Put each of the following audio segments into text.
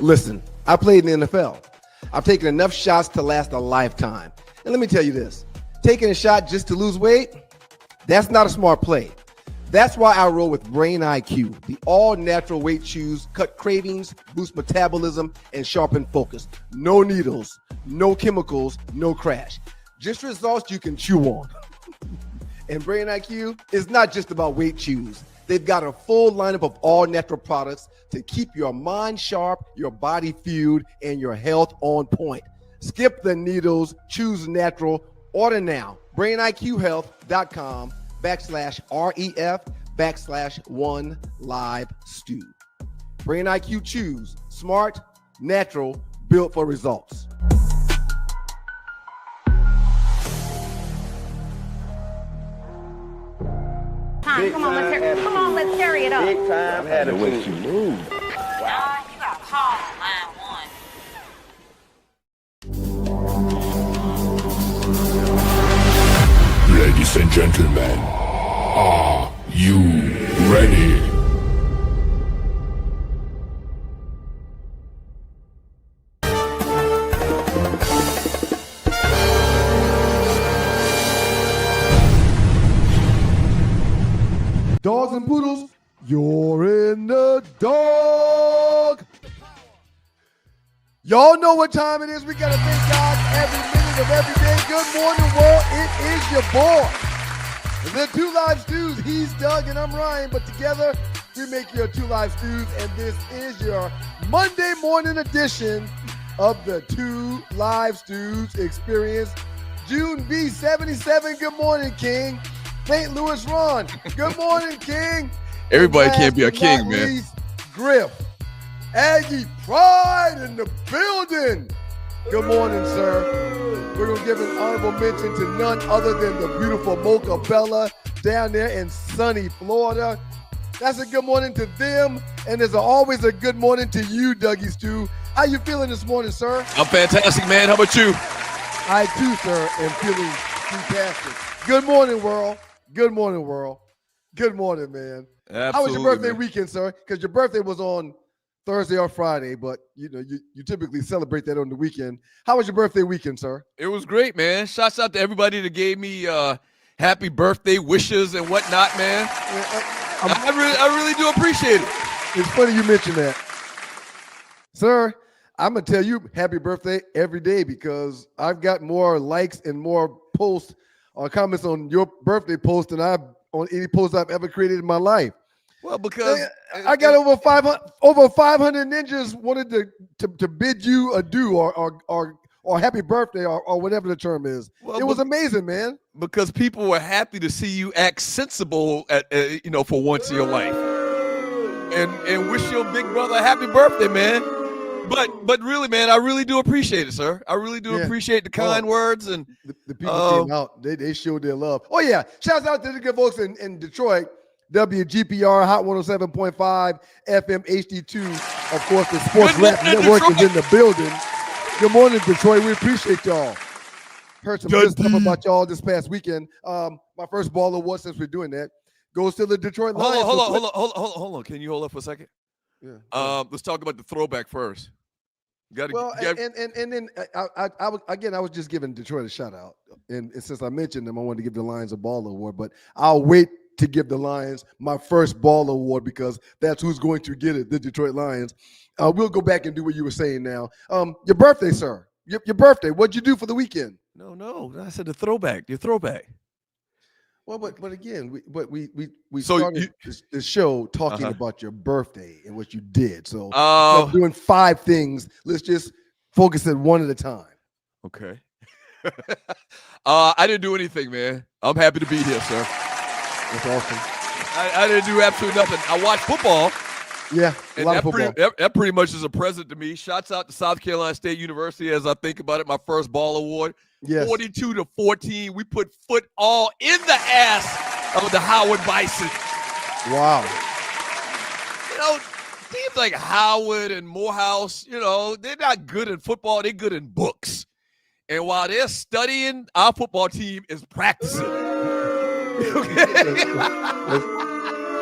Listen, I played in the NFL. I've taken enough shots to last a lifetime. And let me tell you this, taking a shot just to lose weight, that's not a smart play. That's why I roll with Brain IQ. The all-natural weight chews cut cravings, boost metabolism, and sharpen focus. No needles, no chemicals, no crash. Just results you can chew on. And Brain IQ is not just about weight chews. They've got a full lineup of all-natural products to keep your mind sharp, your body fueled, and your health on point. Skip the needles, choose natural. Order now. BrainIQHealth.com/REF/1LiveStew. Brain IQ Chews. Smart, natural, built for results. Come on, let's carry it up. Big time attitude. You move. Wow. You got a call on line one. Ladies and gentlemen, are you ready? Dogs and poodles, you're in the dog. Y'all know what time it is. We got to thank God every minute of every day. Good morning, world. It is your boy. The Two Live Stews. He's Doug and I'm Ryan, but together we make your Two Live Stews, and this is your Monday morning edition of the Two Live Stews experience. June B77. Good morning, King. St. Louis Ron. Good morning, King. Everybody can't be a king, man. Least, Griff. Aggie Pride in the building. Good morning, sir. We're going to give an honorable mention to none other than the beautiful Mocha Bella down there in sunny Florida. That's a good morning to them, and there's always a good morning to you, Dougie Stew. How you feeling this morning, sir? I'm fantastic, man. How about you? I too, sir, am feeling fantastic. Good morning, world. Good morning, world. Good morning, man. Absolutely, How was your birthday man. weekend, sir? Because your birthday was on Thursday or Friday, but you typically celebrate that on the weekend. How was your birthday weekend, sir? It was great, man. Shouts out to everybody that gave me happy birthday wishes and whatnot, man. I really do appreciate it. It's funny you mentioned that. Sir, I'm going to tell you happy birthday every day because I've got more likes and more posts or comments on your birthday post than I've on any post I've ever created in my life. Well, because I got over 500 ninjas wanted to bid you adieu or happy birthday or whatever the term is. Well, it was amazing, man. Because people were happy to see you act sensible for once in your life. And wish your big brother a happy birthday, man. But really, man, I really do appreciate it, sir. I really do appreciate the kind words. And the people came out. They showed their love. Oh, yeah. Shouts out to the good folks in Detroit. WGPR, Hot 107.5, FM HD2. Of course, the Sports Rap Network is in the building. Good morning, Detroit. We appreciate y'all. Heard some good stuff about y'all this past weekend. My first ball award, since we're doing that, goes to the Detroit Lions. Hold on. Can you hold up for a second? Yeah. Let's talk about the throwback first. And then I was just giving Detroit a shout out, and since I mentioned them, I wanted to give the Lions a ball award. But I'll wait to give the Lions my first ball award because that's who's going to get it, the Detroit Lions. We'll go back and do what you were saying now. Your birthday, sir. Your birthday. What'd you do for the weekend? No. I said the throwback. Your throwback. Well, but again, we started this show talking about your birthday and what you did. So instead of doing 5 things, let's just focus it one at a time. Okay. I didn't do anything, man. I'm happy to be here, sir. That's awesome. I didn't do absolutely nothing. I watched football. Yeah, a lot of football. That pretty much is a present to me. Shouts out to South Carolina State University as I think about it, my first ball award. Yes. 42-14. We put foot all in the ass of the Howard Bison. Wow. Teams like Howard and Morehouse, they're not good in football. They're good in books. And while they're studying, our football team is practicing.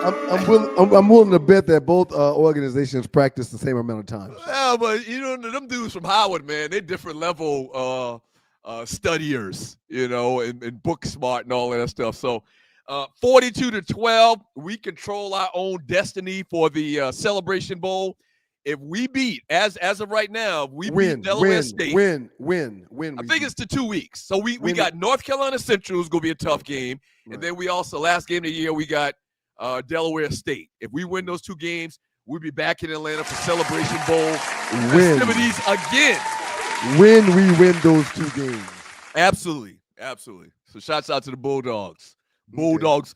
I'm willing to bet that both organizations practice the same amount of times. Yeah, but them dudes from Howard, man, they're different level studiers, and book smart and all that stuff. So 42-12, we control our own destiny for the Celebration Bowl. If we beat, as of right now, we beat Delaware State. Win. I think it's to 2 weeks. So we got North Carolina Central, who's going to be a tough game. Right. And then we also, last game of the year, we got Delaware State. If we win those 2 games, we'll be back in Atlanta for Celebration Bowl festivities again. When we win those 2 games. Absolutely. So shouts out to the Bulldogs. Bulldogs.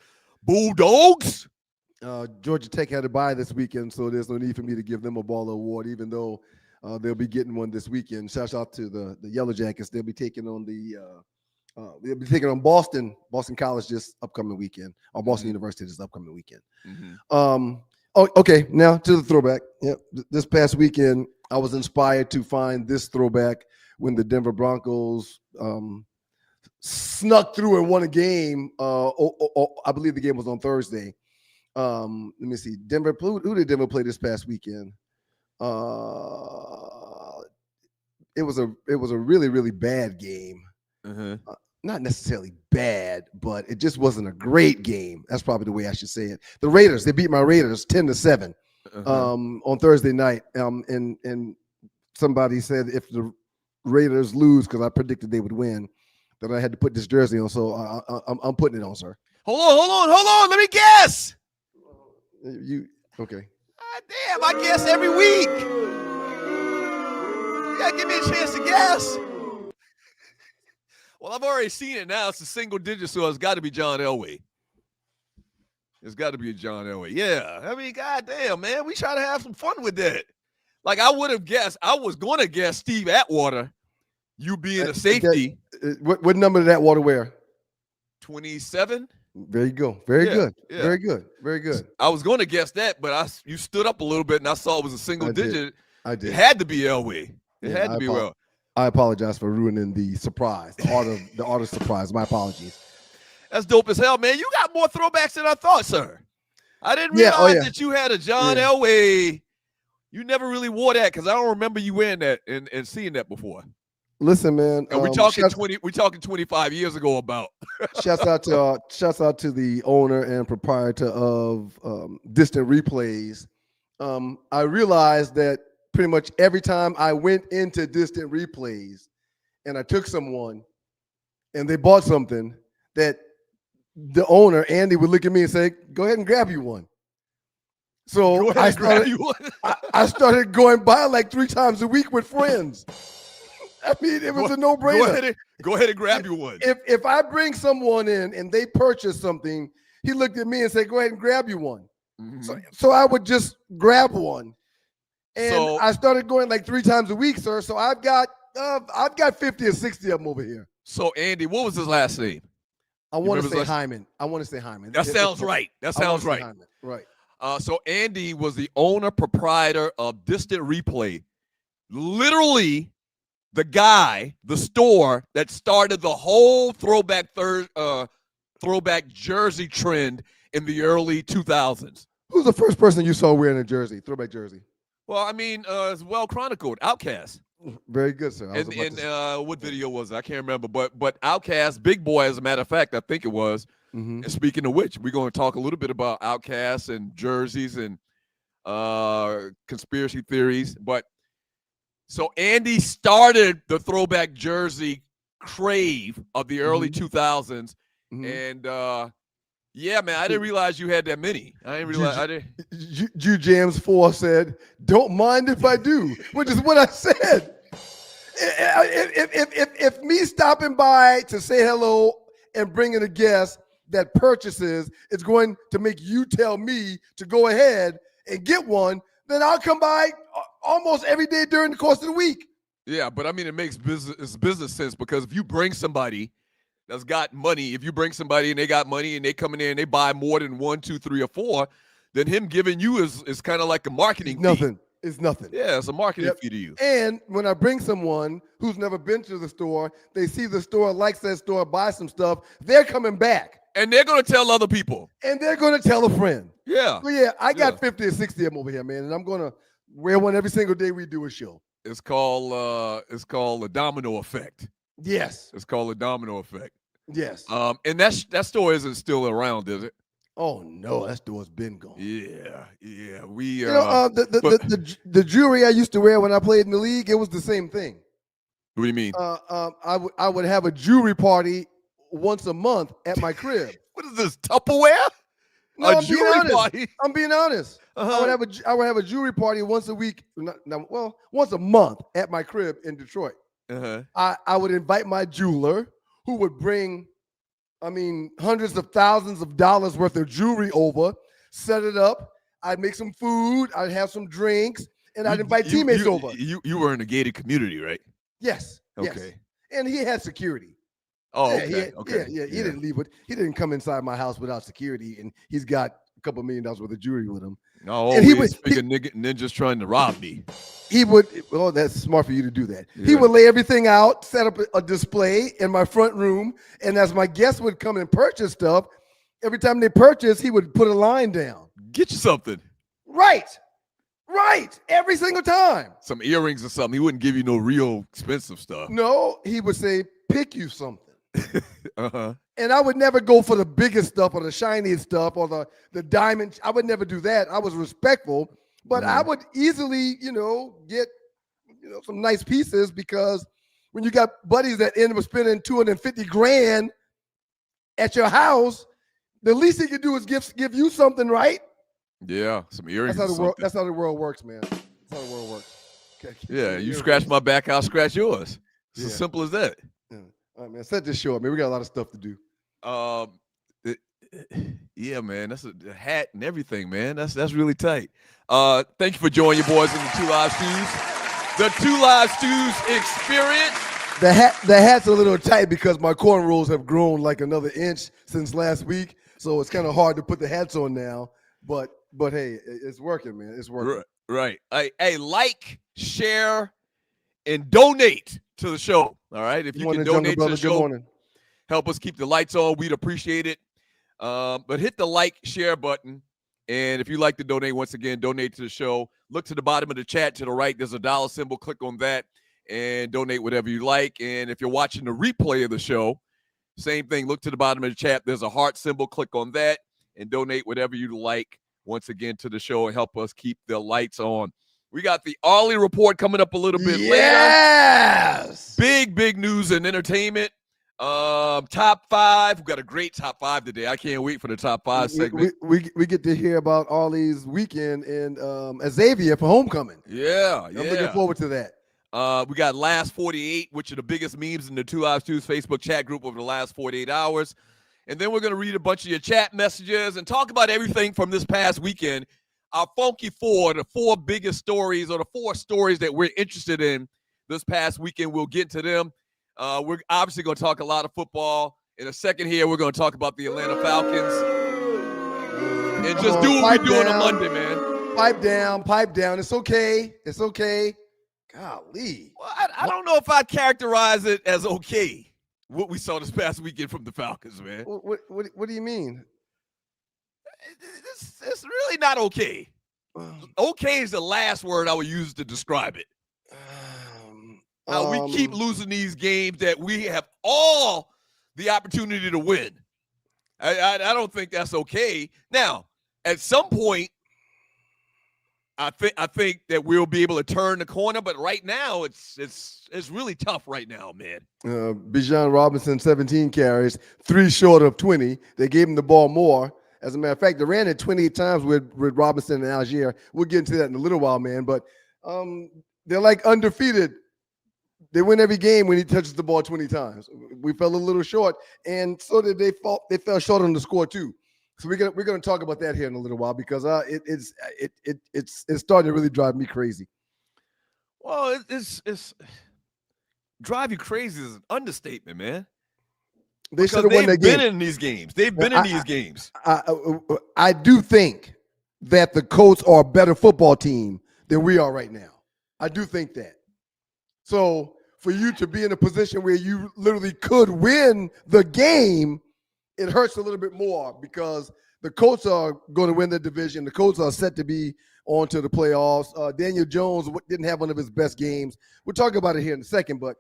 Georgia Tech had a bye this weekend, so there's no need for me to give them a baller award, even though they'll be getting one this weekend. Shout out to the Yellow Jackets. They'll be taking on Boston College this upcoming weekend, or Boston University this upcoming weekend. Okay, now to the throwback. Yep, this past weekend I was inspired to find this throwback when the Denver Broncos snuck through and won a game. I believe the game was on Thursday. Let me see. Denver. Who did Denver play this past weekend? It was a really, really bad game. Not necessarily bad, but it just wasn't a great game. That's probably the way I should say it. The Raiders. They beat my Raiders 10-7 on Thursday night. And somebody said if the Raiders lose, because I predicted they would win, that I had to put this jersey on. So I'm putting it on, sir. Hold on. Let me guess. You okay? Damn, I guess every week. You gotta give me a chance to guess. Well, I've already seen it now. It's a single digit, so it's got to be John Elway. It's got to be a John Elway. Yeah, I mean, goddamn, man, we try to have some fun with that. Like I would have guessed. I was going to guess Steve Atwater. You being a safety. What number did Atwater wear? 27. There you go. Very good. Very good. I was going to guess that, but you stood up a little bit, and I saw it was a single digit. I did. It had to be Elway. It had to be well. I apologize for ruining the surprise, the art of surprise. My apologies. That's dope as hell, man. You got more throwbacks than I thought, sir. I didn't realize that you had a John Elway. You never really wore that because I don't remember you wearing that and seeing that before. Listen, man. And we're talking 25 years ago about. Shouts out to the owner and proprietor of Distant Replays. I realized that pretty much every time I went into Distant Replays and I took someone and they bought something, that the owner, Andy, would look at me and say, "Go ahead and grab you one." So I started going by like 3 times a week with friends. I mean, it was a no-brainer. Go ahead and grab you one. If I bring someone in and they purchase something, he looked at me and said, "Go ahead and grab you one." Mm-hmm. So I would just grab one, and I started going like 3 times a week, sir. So I've got 50 or 60 of them over here. So Andy, what was his last name? I want to say Hyman. That sounds right. Hyman. Right. So Andy was the owner proprietor of Distant Replay, literally. The guy, the store that started the whole throwback jersey trend in the early 2000s. Who's the first person you saw wearing a jersey, throwback jersey? Well, I mean, it's well chronicled. Outcast. Very good, sir. What video was it? I can't remember. But Outcast, Big Boy, as a matter of fact, I think it was. Mm-hmm. And speaking of which, we're going to talk a little bit about Outcasts and jerseys and conspiracy theories. But so Andy started the throwback jersey crave of the early 2000s. Mm-hmm. And, yeah, man, I didn't realize you had that many. I didn't realize. Jew Jams 4 said, "Don't mind if I do," which is what I said. If me stopping by to say hello and bringing a guest that purchases, it's going to make you tell me to go ahead and get one, then I'll come by almost every day during the course of the week. Yeah, but I mean, it makes business sense, because if you bring somebody that's got money, if you bring somebody and they got money and they come in there and they buy more than 1, 2, 3, or 4, then him giving you is kind of like a marketing fee. It's nothing. Yeah, it's a marketing fee to you. And when I bring someone who's never been to the store, they see the store, likes that store, buy some stuff, they're coming back. And they're going to tell other people. And they're going to tell a friend. Yeah. Well, yeah, I got 50 or 60 of them over here, man, and I'm gonna wear one every single day we do a show. It's called the domino effect. Yes. It's called the domino effect. Yes. And that store isn't still around, is it? Oh no, that store's been gone. Yeah. We You know, the jewelry I used to wear when I played in the league, it was the same thing. What do you mean? I would have a jewelry party once a month at my crib. What is this, Tupperware? No, A jewelry party? I'm being honest. I would have a jewelry party once a week. Once a month at my crib in Detroit. I would invite my jeweler, who would bring, hundreds of thousands of dollars worth of jewelry over, set it up. I'd make some food. I'd have some drinks, and I'd invite teammates over. You were in a gated community, right? Yes. Okay. Yes. And he had security. Oh, yeah, okay. He didn't leave it. He didn't come inside my house without security, and he's got a couple $1 million worth of jewelry with him. No, and he was ninjas trying to rob me. He would. Well, that's smart for you to do that. Yeah. He would lay everything out, set up a display in my front room, and as my guests would come and purchase stuff, every time they purchase, he would put a line down. Get you something. Right. Every single time. Some earrings or something. He wouldn't give you no real expensive stuff. No, he would say, pick you something. And I would never go for the biggest stuff or the shiniest stuff or the diamond. I would never do that. I was respectful, but I would easily, get, some nice pieces, because when you got buddies that end up spending $250,000 at your house, the least he could do is give you something, right? Yeah, some earrings. That's how the world works, man. That's how the world works. Okay. Yeah, you scratch my back, I'll scratch yours. It's as simple as that. Yeah. All right, man. Set this show up, man. We got a lot of stuff to do. Yeah, man. That's a hat and everything, man. That's really tight. Thank you for joining your boys in the Two Live Stews. The Two Live Stews experience. The hat's a little tight because my cornrows have grown like another inch since last week, so it's kind of hard to put the hats on now. But hey, it's working, man. It's working. Right. Hey, like, share, and donate to the show. All right. If you can donate to the show, help us keep the lights on. We'd appreciate it. But hit the like, share button. And if you like to donate, once again, donate to the show. Look to the bottom of the chat to the right. There's a dollar symbol. Click on that and donate whatever you like. And if you're watching the replay of the show, same thing. Look to the bottom of the chat. There's a heart symbol. Click on that and donate whatever you like, once again, to the show and help us keep the lights on. We got the Arley report coming up a little bit later. Yes. Big news in entertainment. Top 5. We've got a great top 5 today. I can't wait for the top 5 segment. We get to hear about Arley's weekend in Xavier for homecoming. Yeah. I'm looking forward to that. We got Last 48, which are the biggest memes in the Two Live Stews Facebook chat group over the last 48 hours. And then we're going to read a bunch of your chat messages and talk about everything from this past weekend. Our Funky Four, the 4 biggest stories, or the 4 stories that we're interested in this past weekend. We'll get to them. We're obviously going to talk a lot of football. In a second here, we're going to talk about the Atlanta Falcons. And just do what we do on a Monday, man. Pipe down. It's okay. Golly. Well, I don't know if I'd characterize it as okay, what we saw this past weekend from the Falcons, man. What do you mean? It's really not okay. Okay is the last word I would use to describe it. We keep losing these games that we have all the opportunity to win. I don't think that's okay. Now, at some point, I think that we'll be able to turn the corner, but right now it's really tough right now, man. Bijan Robinson, 17 carries, 3 short of 20. They gave him the ball more. As a matter of fact, they ran it 28 times with Robinson and Algier. We'll get into that in a little while, man. But they're like undefeated. They win every game when he touches the ball 20 times. We fell a little short, and so did they fell short on the score too. So we're gonna talk about that here in a little while, because it's starting to really drive me crazy. Well, it's drive you crazy is an understatement, man. They should have won that game. They've been in these games. They've been in these games. I do think that the Colts are a better football team than we are right now. I do think that. So for you to be in a position where you literally could win the game, it hurts a little bit more, because The Colts are going to win the division. The Colts are set to be on to the playoffs. Daniel Jones didn't have one of his best games. We'll talk about it here in a second, but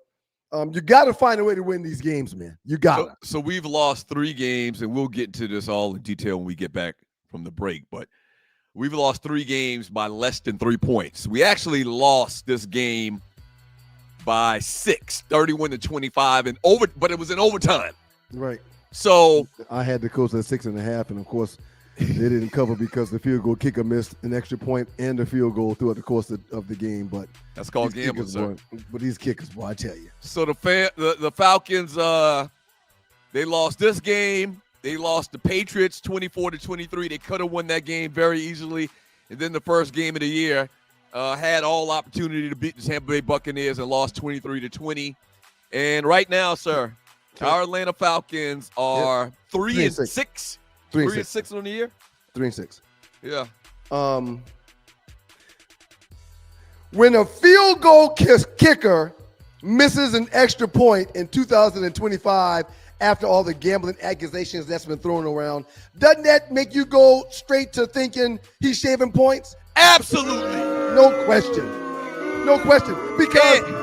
you got to find a way to win these games, man. You got to. So we've lost 3 games, and we'll get into this all in detail when we get back from the break, but we've lost 3 games by less than 3 points. We actually lost this game by 6, 31-25, but it was in overtime. Right. So I had the Colts at 6.5, and of course they didn't cover because the field goal kicker missed an extra point and the field goal throughout the course of the game. But that's called gambling, sir. But these kickers, boy, I tell you. So the Falcons, they lost this game. They lost the Patriots 24-23. They could have won that game very easily. And then the first game of the year had all opportunity to beat the Tampa Bay Buccaneers and lost 23-20. And right now, sir, our Atlanta Falcons are 3-6. 3-6 on the year. 3-6. Yeah. When a field goal kicker misses an extra point in 2025 after all the gambling accusations that's been thrown around, doesn't that make you go straight to thinking he's shaving points? Absolutely. No question. No question. Because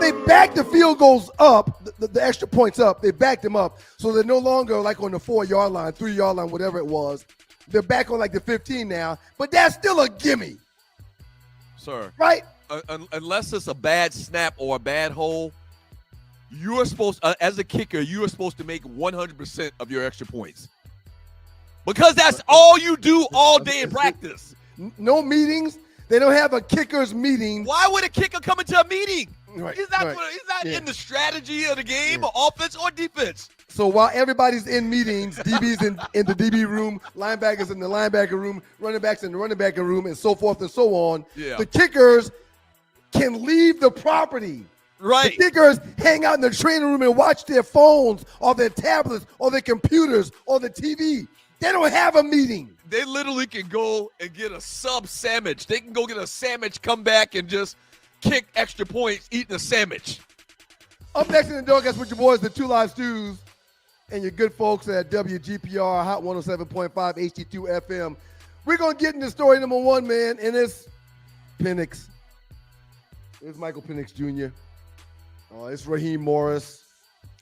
they backed the field goals up, the extra points up. They backed them up. So they're no longer like on the 4-yard line, 3-yard line, whatever it was. They're back on like the 15 now. But that's still a gimme. Sir. Right? Unless it's a bad snap or a bad hole, you are supposed, as a kicker, you are supposed to make 100% of your extra points. Because that's all you do all day in practice. No meetings. They don't have a kicker's meeting. Why would a kicker come into a meeting? Right, He's not in the strategy of the game, or offense or defense. So while everybody's in meetings, DB's in the DB room, linebackers in the linebacker room, running backs in the running back room, and so forth and so on, the kickers can leave the property. Right. The kickers hang out in the training room and watch their phones or their tablets or their computers or the TV. They don't have a meeting. They literally can go and get a sub sandwich. They can go get a sandwich, come back, and just kick extra points eating a sandwich. Up next in the Dogcast with your boys, the Two Live Stews, and your good folks at WGPR, Hot 107.5 HD2 FM. We're going to get into story number 1, man, and it's Penix. It's Michael Penix Jr. It's Raheem Morris.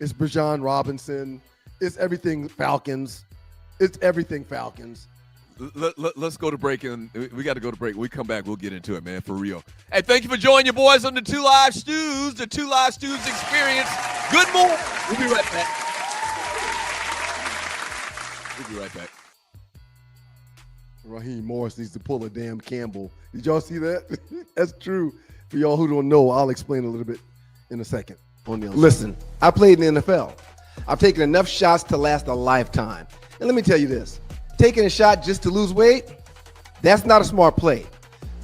It's Bijan Robinson. It's everything Falcons. It's everything Falcons. Let's go to break, and we got to go to break. When we come back, we'll get into it, man, for real. Hey, thank you for joining your boys on the Two Live Stews, the Two Live Stews experience. Good morning. We'll be right back. We'll be right back. Raheem Morris needs to pull a damn Campbell. Did y'all see that? That's true. For y'all who don't know, I'll explain a little bit in a second. Listen, I played in the NFL. I've taken enough shots to last a lifetime. And let me tell you this. Taking a shot just to lose weight, that's not a smart play.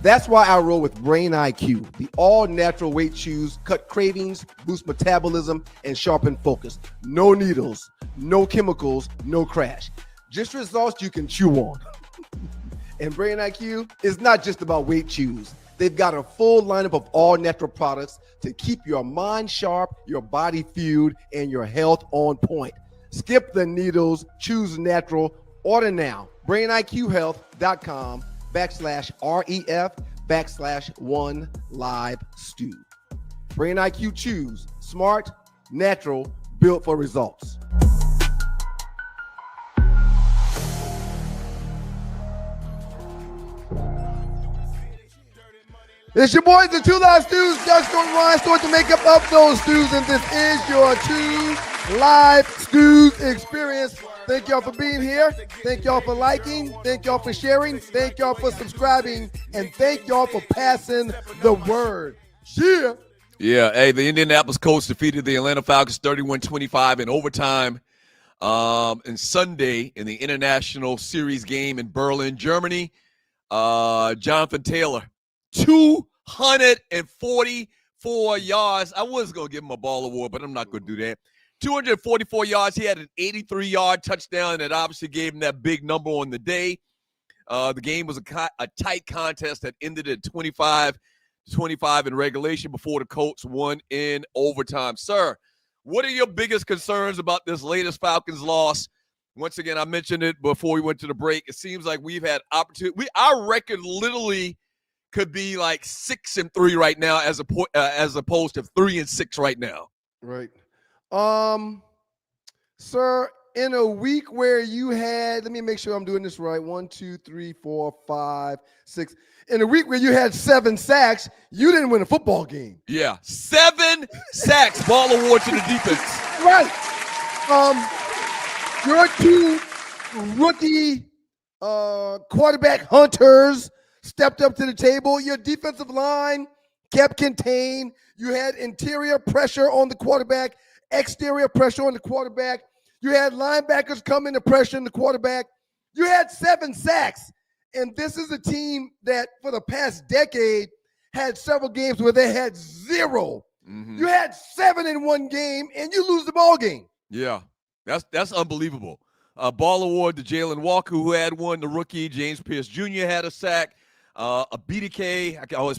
That's why I roll with Brain IQ. The all-natural weight chews cut cravings, boost metabolism, and sharpen focus. No needles, no chemicals, no crash. Just results you can chew on. And Brain IQ is not just about weight chews. They've got a full lineup of all-natural products to keep your mind sharp, your body fueled, and your health on point. Skip the needles, choose natural. Order now, brainiq.com/REF/1LiveStew. Brain IQ Chews, smart, natural, built for results. It's your boys, the Two Live Stews. Just going to Ryan Stewart to make up those stews, and this is your Two Live Stews experience. Thank y'all for being here. Thank y'all for liking. Thank y'all for sharing. Thank y'all for subscribing. And thank y'all for passing the word. Yeah, hey, the Indianapolis Colts defeated the Atlanta Falcons 31-25 in overtime and Sunday in the International Series game in Berlin, Germany. Jonathan Taylor, 244 yards. I was going to give him a ball award, but I'm not going to do that. 244 yards. He had an 83-yard touchdown, and it obviously gave him that big number on the day. The game was a tight contest that ended at 25-25 in regulation before the Colts won in overtime. Sir, what are your biggest concerns about this latest Falcons loss Once again, I mentioned it before we went to the break. It seems like we've had opportunity. Our record literally could be like 6-3 right now, as opposed to 3-6 right now. Right. Sir, in a week where you had, let me make sure I'm doing this right. 1, 2, 3, 4, 5, 6. In a week where you had 7 sacks, you didn't win a football game. Yeah, 7 sacks. Ball award to the defense. Right. Your 2 rookie quarterback hunters stepped up to the table. Your defensive line kept contained. You had interior pressure on the quarterback, exterior pressure on the quarterback. You had linebackers come into pressure on the quarterback. You had 7 sacks. And this is a team that for the past decade had several games where they had 0. Mm-hmm. You had 7 in one game, and you lose the ball game. Yeah, that's unbelievable. Ball award to Jalen Walker, who had one. The rookie, James Pierce Jr., had a sack. A BDK, I always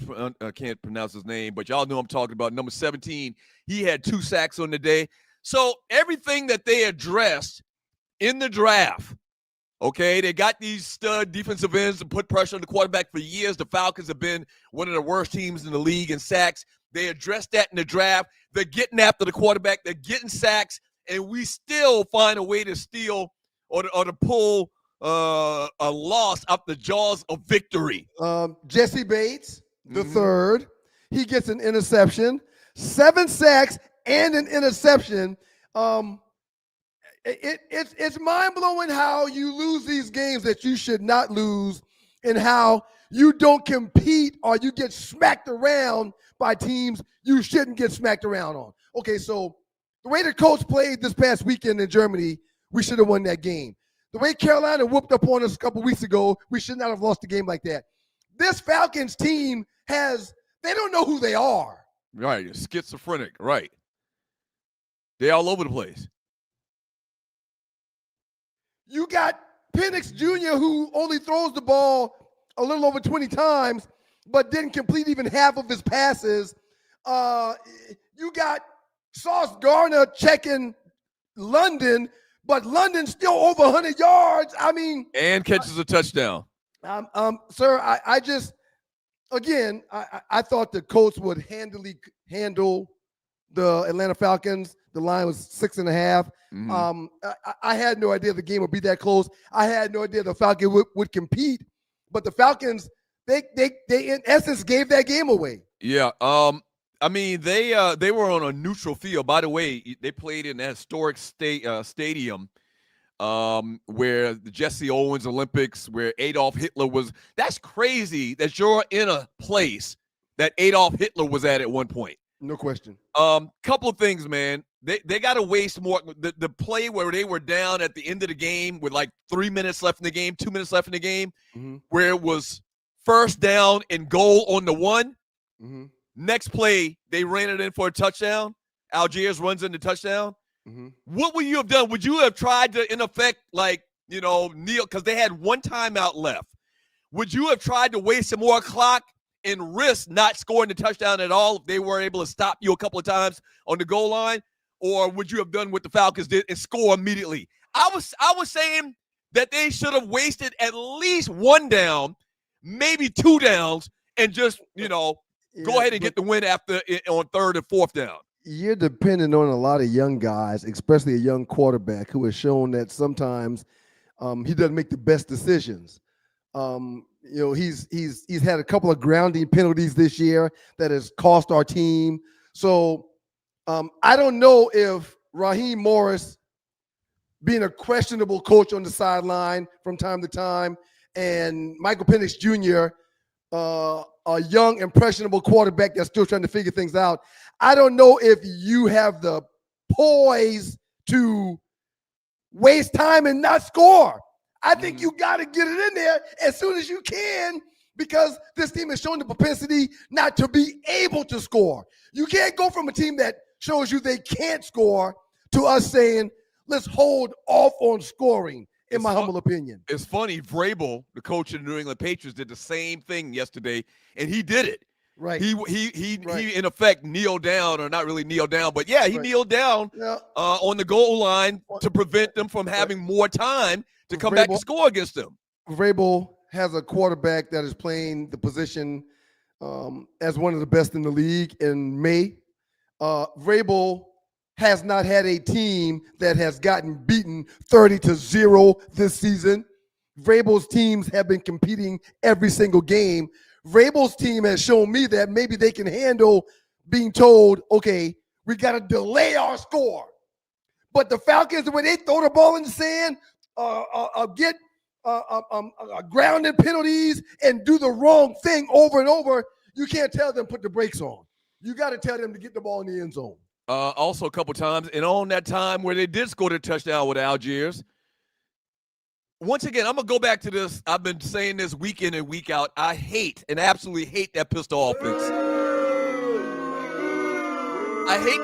can't pronounce his name, but y'all know I'm talking about. Number 17, he had 2 sacks on the day. So everything that they addressed in the draft, okay, they got these stud defensive ends to put pressure on the quarterback for years. The Falcons have been one of the worst teams in the league in sacks. They addressed that in the draft. They're getting after the quarterback. They're getting sacks, and we still find a way to steal or to pull a loss out the jaws of victory. Jesse Bates, the third, he gets an interception, 7 sacks and an interception. It's mind-blowing how you lose these games that you should not lose, and how you don't compete or you get smacked around by teams you shouldn't get smacked around on. Okay, so the way the Colts played this past weekend in Germany, we should have won that game. The way Carolina whooped up on us a couple weeks ago, we should not have lost a game like that. This Falcons team they don't know who they are. Right, schizophrenic, right. They're all over the place. You got Penix Jr., who only throws the ball a little over 20 times, but didn't complete even half of his passes. You got Sauce Gardner checking London, but London's still over 100 yards. I mean, and catches a touchdown. Sir, I thought the Colts would handle the Atlanta Falcons. The line was 6.5. Mm-hmm. I had no idea the game would be that close. I had no idea the Falcons would compete, but the Falcons, they in essence gave that game away. Yeah. I mean, they were on a neutral field. By the way, they played in that historic stadium where the Jesse Owens Olympics, where Adolf Hitler was. That's crazy that you're in a place that Adolf Hitler was at one point. No question. Couple of things, man. They got to waste more. The play where they were down at the end of the game with like 3 minutes left in the game, 2 minutes left in the game, where it was first down and goal on the 1. Mm-hmm. Next play, they ran it in for a touchdown. Algiers runs in the touchdown. Mm-hmm. What would you have done? Would you have tried to, in effect, like, kneel, because they had 1 timeout left. Would you have tried to waste some more clock and risk not scoring the touchdown at all if they were able to stop you a couple of times on the goal line? Or would you have done what the Falcons did and score immediately? I was saying that they should have wasted at least 1 down, maybe 2 downs, and just, go ahead and get the win on 3rd and 4th down. You're dependent on a lot of young guys, especially a young quarterback who has shown that sometimes he doesn't make the best decisions. He's had a couple of grounding penalties this year that has cost our team. So I don't know if Raheem Morris, being a questionable coach on the sideline from time to time, and Michael Penix Jr., a young, impressionable quarterback that's still trying to figure things out, I don't know if you have the poise to waste time and not score. I think you got to get it in there as soon as you can, because this team has shown the propensity not to be able to score. You can't go from a team that shows you they can't score to us saying, let's hold off on scoring, in my humble opinion. It's funny, Vrabel, the coach of the New England Patriots, did the same thing yesterday, and he did it. Right. He in effect kneeled down, or not really kneeled down, but yeah, he kneeled down on the goal line to prevent them from having more time to come back to score against them. Vrabel has a quarterback that is playing the position as one of the best in the league in May. Vrabel has not had a team that has gotten beaten 30-0 this season. Vrabel's teams have been competing every single game. Vrabel's team has shown me that maybe they can handle being told, okay, we got to delay our score. But the Falcons, when they throw the ball in the sand, get grounded penalties and do the wrong thing over and over, you can't tell them put the brakes on. You got to tell them to get the ball in the end zone. Also a couple times, and on that time where they did score the touchdown with Algiers, once again, I'm going to go back to this. I've been saying this week in and week out. I hate and absolutely hate that pistol offense. I hate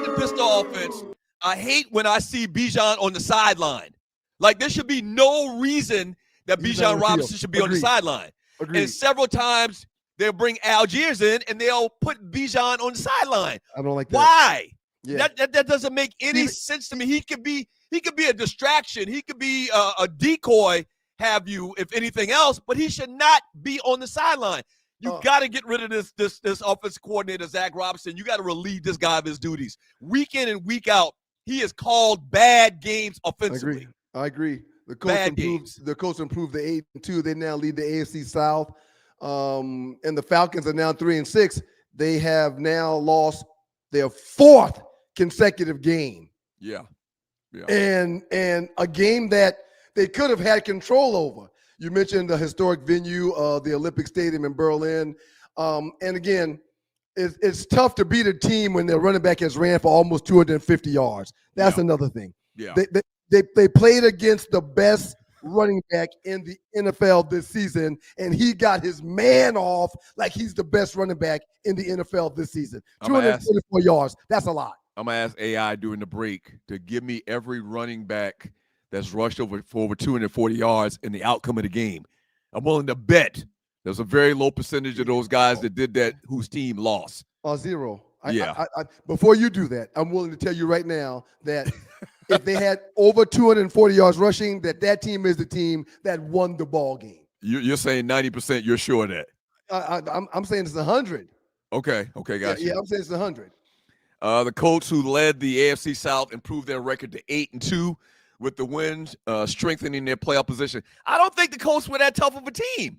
the pistol offense. I hate when I see Bijan on the sideline. Like, there should be no reason that Bijan Robinson should be on the sideline. And several times they'll bring Algiers in and they'll put Bijan on the sideline. I don't like that. Why? Yeah. That doesn't make any sense to me. He could be a distraction. He could be a decoy, have you, if anything else, but he should not be on the sideline. You got to get rid of this offensive coordinator, Zach Robinson. You got to relieve this guy of his duties. Week in and week out, he has called bad games offensively. I agree. The coach improved the 8-2. They now lead the AFC South. And the Falcons are now 3-6. They have now lost their fourth consecutive game. Yeah. And a game that they could have had control over. You mentioned the historic venue of the Olympic Stadium in Berlin. And again, it's tough to beat a team when their running back has ran for almost 250 yards. That's another thing. Yeah. They played against the best running back in the NFL this season, and he got his man off like he's the best running back in the NFL this season. 244 yards. That's a lot. I'm going to ask AI during the break to give me every running back that's rushed for over 240 yards and the outcome of the game. I'm willing to bet there's a very low percentage of those guys that did that whose team lost. Zero. Yeah. Before you do that, I'm willing to tell you right now that if they had over 240 yards rushing, that team is the team that won the ball game. You're saying 90%. You're sure of that? I'm saying it's 100. Okay, gotcha. Yeah, I'm saying it's 100. The Colts, who led the AFC South, improved their record to 8-2 with the wins, strengthening their playoff position. I don't think the Colts were that tough of a team.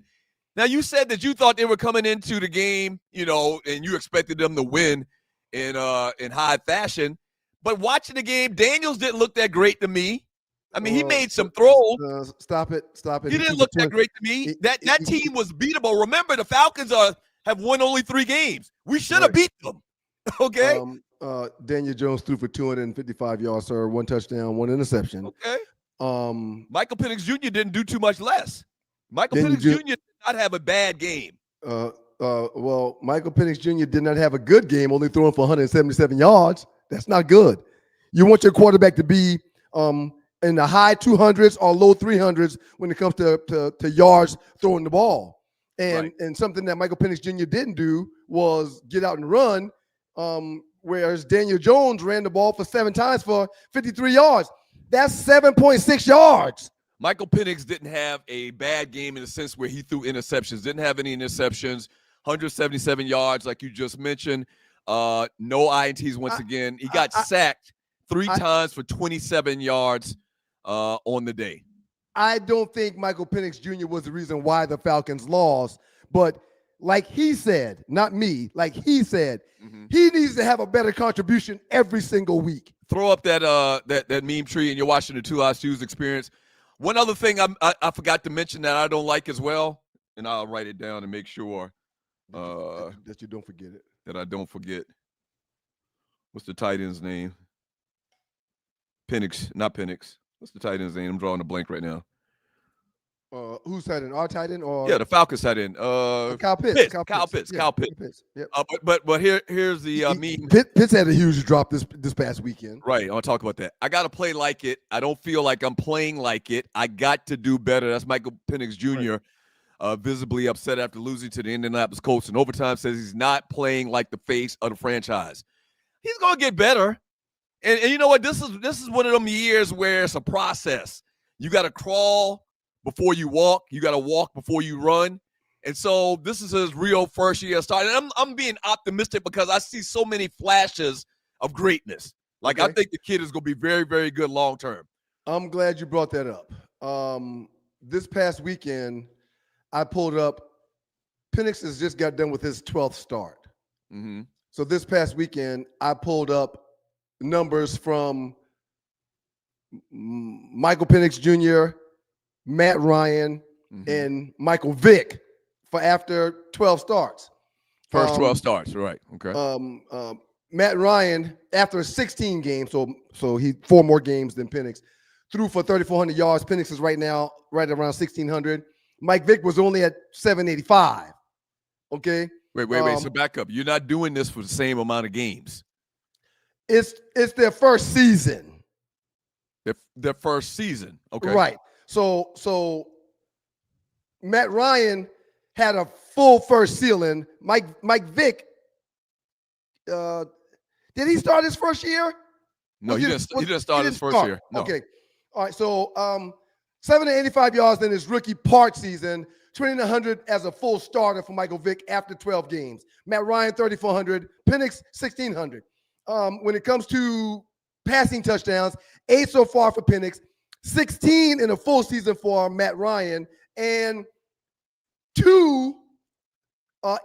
Now, you said that you thought they were coming into the game, and you expected them to win in high fashion. But watching the game, Daniels didn't look that great to me. I mean, he made some throws. Stop it. He didn't look that great to me. That team was beatable. Remember, the Falcons have won only 3 games. We should have beat them. Okay? Daniel Jones threw for 255 yards, sir. 1 touchdown, 1 interception. Okay. Michael Penix Jr. didn't do too much less. Michael Penix Jr. did not have a bad game. Well, Michael Penix Jr. did not have a good game, only throwing for 177 yards. That's not good. You want your quarterback to be in the high 200s or low 300s when it comes to yards throwing the ball. And something that Michael Penix Jr. didn't do was get out and run, whereas Daniel Jones ran the ball for 7 times for 53 yards. That's 7.6 yards. Michael Penix didn't have a bad game in the sense where he threw interceptions. Didn't have any interceptions. 177 yards, like you just mentioned. No INTs once again. He got sacked 3 times for 27 yards on the day. I don't think Michael Penix Jr. was the reason why the Falcons lost, but like he said, not me, like he said, he needs to have a better contribution every single week. Throw up that meme tree and you're watching the 2 Hours Shoes experience. One other thing I forgot to mention that I don't like as well, and I'll write it down and make sure that you don't forget it. That I don't forget. What's the tight end's name? Penix, not Penix. What's the tight end's name? I'm drawing a blank right now. Who's tight end? Our tight end or the Falcons tight end. Kyle Pitts. Kyle Pitts. Yep. But here's the meme. Pitts had a huge drop this past weekend. Right. I want to talk about that. I got to play like it. I don't feel like I'm playing like it. I got to do better. That's Michael Penix Jr. visibly upset after losing to the Indianapolis Colts in overtime, says he's not playing like the face of the franchise. He's going to get better. And you know what? This is one of them years where it's a process. You got to crawl before you walk. You got to walk before you run. And so this is his real first year start. And I'm being optimistic because I see so many flashes of greatness. Like, okay. I think the kid is going to be very, very good long term. I'm glad you brought that up. This past weekend, I pulled up. Penix has just got done with his 12th start. Mm-hmm. So this past weekend, I pulled up numbers from Michael Penix Jr., Matt Ryan, and Michael Vick for after 12 starts. First 12 starts, right? Okay. Matt Ryan, after 16 games, so he 4 more games than Penix, threw for 3,400 yards. Penix is right now right around 1,600. Mike Vick was only at 785. Okay. Wait. So back up. You're not doing this for the same amount of games. It's their first season. Their first season. Okay. Right. So Matt Ryan had a full first ceiling. Mike Vick, did he start his first year? No, he didn't start his first year. No. Okay. All right. So 785 yards in his rookie part season, 2,900 as a full starter for Michael Vick after 12 games. Matt Ryan, 3,400. Penix, 1,600. When it comes to passing touchdowns, 8 so far for Penix, 16 in a full season for Matt Ryan, and 2